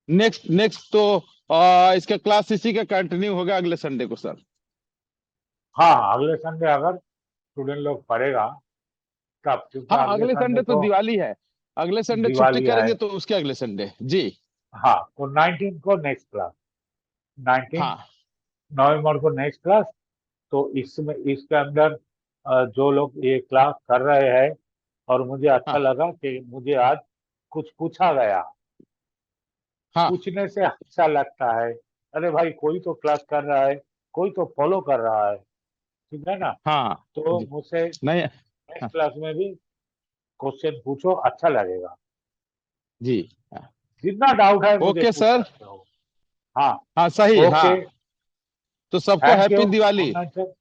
नेक्स्ट नेक्स्ट तो इसका क्लास इसी का कंटिन्यू होगा अगले संडे को सर। हाँ हाँ, अगले संडे अगर स्टूडेंट लोग पढ़ेगा तब, क्योंकि हाँ, अगले अगले संडे संडे तो तो दिवाली है। अगले संडे छुट्टी दिवाली है। करेंगे तो उसके अगले संडे जी। हाँ, तो 19 को नेक्स्ट क्लास, 19 हाँ नवंबर को नेक्स्ट क्लास। तो इसमें इसके अंदर जो लोग ये क्लास कर रहे हैं, और मुझे अच्छा हाँ लगा कि मुझे आज कुछ पूछा गया, हाँ पूछने से अच्छा लगता है। अरे भाई कोई तो क्लास कर रहा है, कोई तो फॉलो कर रहा है। ठीक है ना? हाँ तो जी। मुझसे नहीं। नेक्स्ट हाँ, क्लास में भी क्वेश्चन पूछो, अच्छा लगेगा। जी। हाँ, जितना डाउट है मुझे ओके पूछ सर। सकते हो। हाँ, हाँ सही। हाँ, ओके, तो सबको thank you happy Diwali. Sir.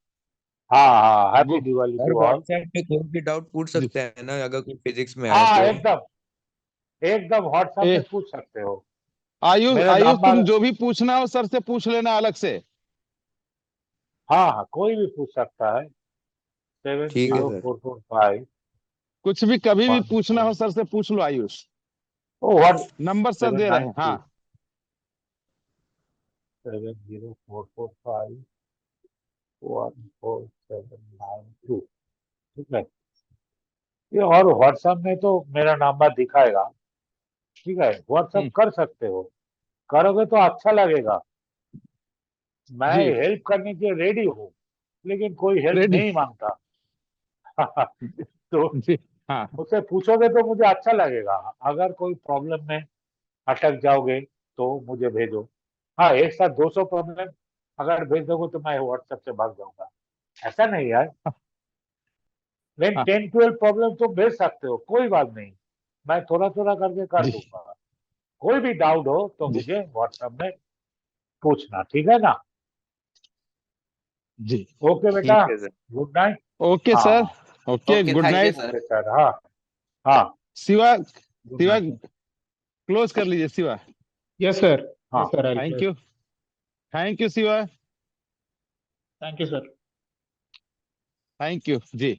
हाँ हाँ, हैप्पी गु- दिवाली और टू ऑल। व्हाट्सएप पे कोई भी डाउट पूछ जी। सकते हैं ना, अगर कोई फिजिक्स में है हाँ, तो। एकदम एकदम व्हाट्सएप ए, में पूछ सकते हो। आयुष मेरा आयुष, तुम नंबर, जो भी पूछना हो सर से पूछ लेना अलग से। हाँ हाँ, कोई भी पूछ सकता है। सेवन ठीक है zero sir. Four four five कुछ भी कभी भी वन पूछना हो सर से पूछ लो आयुष। ओ वन नंबर सर सेवन दे रहे नाइन हैं। टू हाँ 7044514792। ठीक है, ये और व्हाट्सएप में तो मेरा नंबर दिखाएगा। ठीक है, व्हाट्सएप हम्म, कर सकते हो, करोगे तो अच्छा लगेगा। मैं जी हेल्प करने के रेडी हूँ, लेकिन कोई हेल्प रेडी। नहीं मांगता। तो जी। हाँ मुझसे पूछोगे तो मुझे अच्छा लगेगा। अगर कोई प्रॉब्लम में अटक जाओगे तो मुझे भेजो। हाँ, एक साथ 200 प्रॉब्लम अगर भेज दोगे तो मैं व्हाट्सएप से भाग जाऊंगा, ऐसा नहीं यार। लेकिन हाँ 10-12 प्रॉब्लम तो भेज सकते हो, कोई बात नहीं, मैं थोड़ा थोड़ा करके कर जी दूंगा। कोई भी डाउट हो तो जी मुझे व्हाट्सएप में पूछना, ठीक है ना? जी। ओके बेटा, ठीक है सर। Good night. ओके हाँ सर। हाँ, okay, okay, good thank you night. Sir. Okay sir. हाँ हाँ, Shiva, good Shiva night. Close कर लीजिए शिवा। Yes, sir. हाँ, Yes, sir. I'll thank close. You. Thank you Shiva. Thank you, sir. Thank you ji.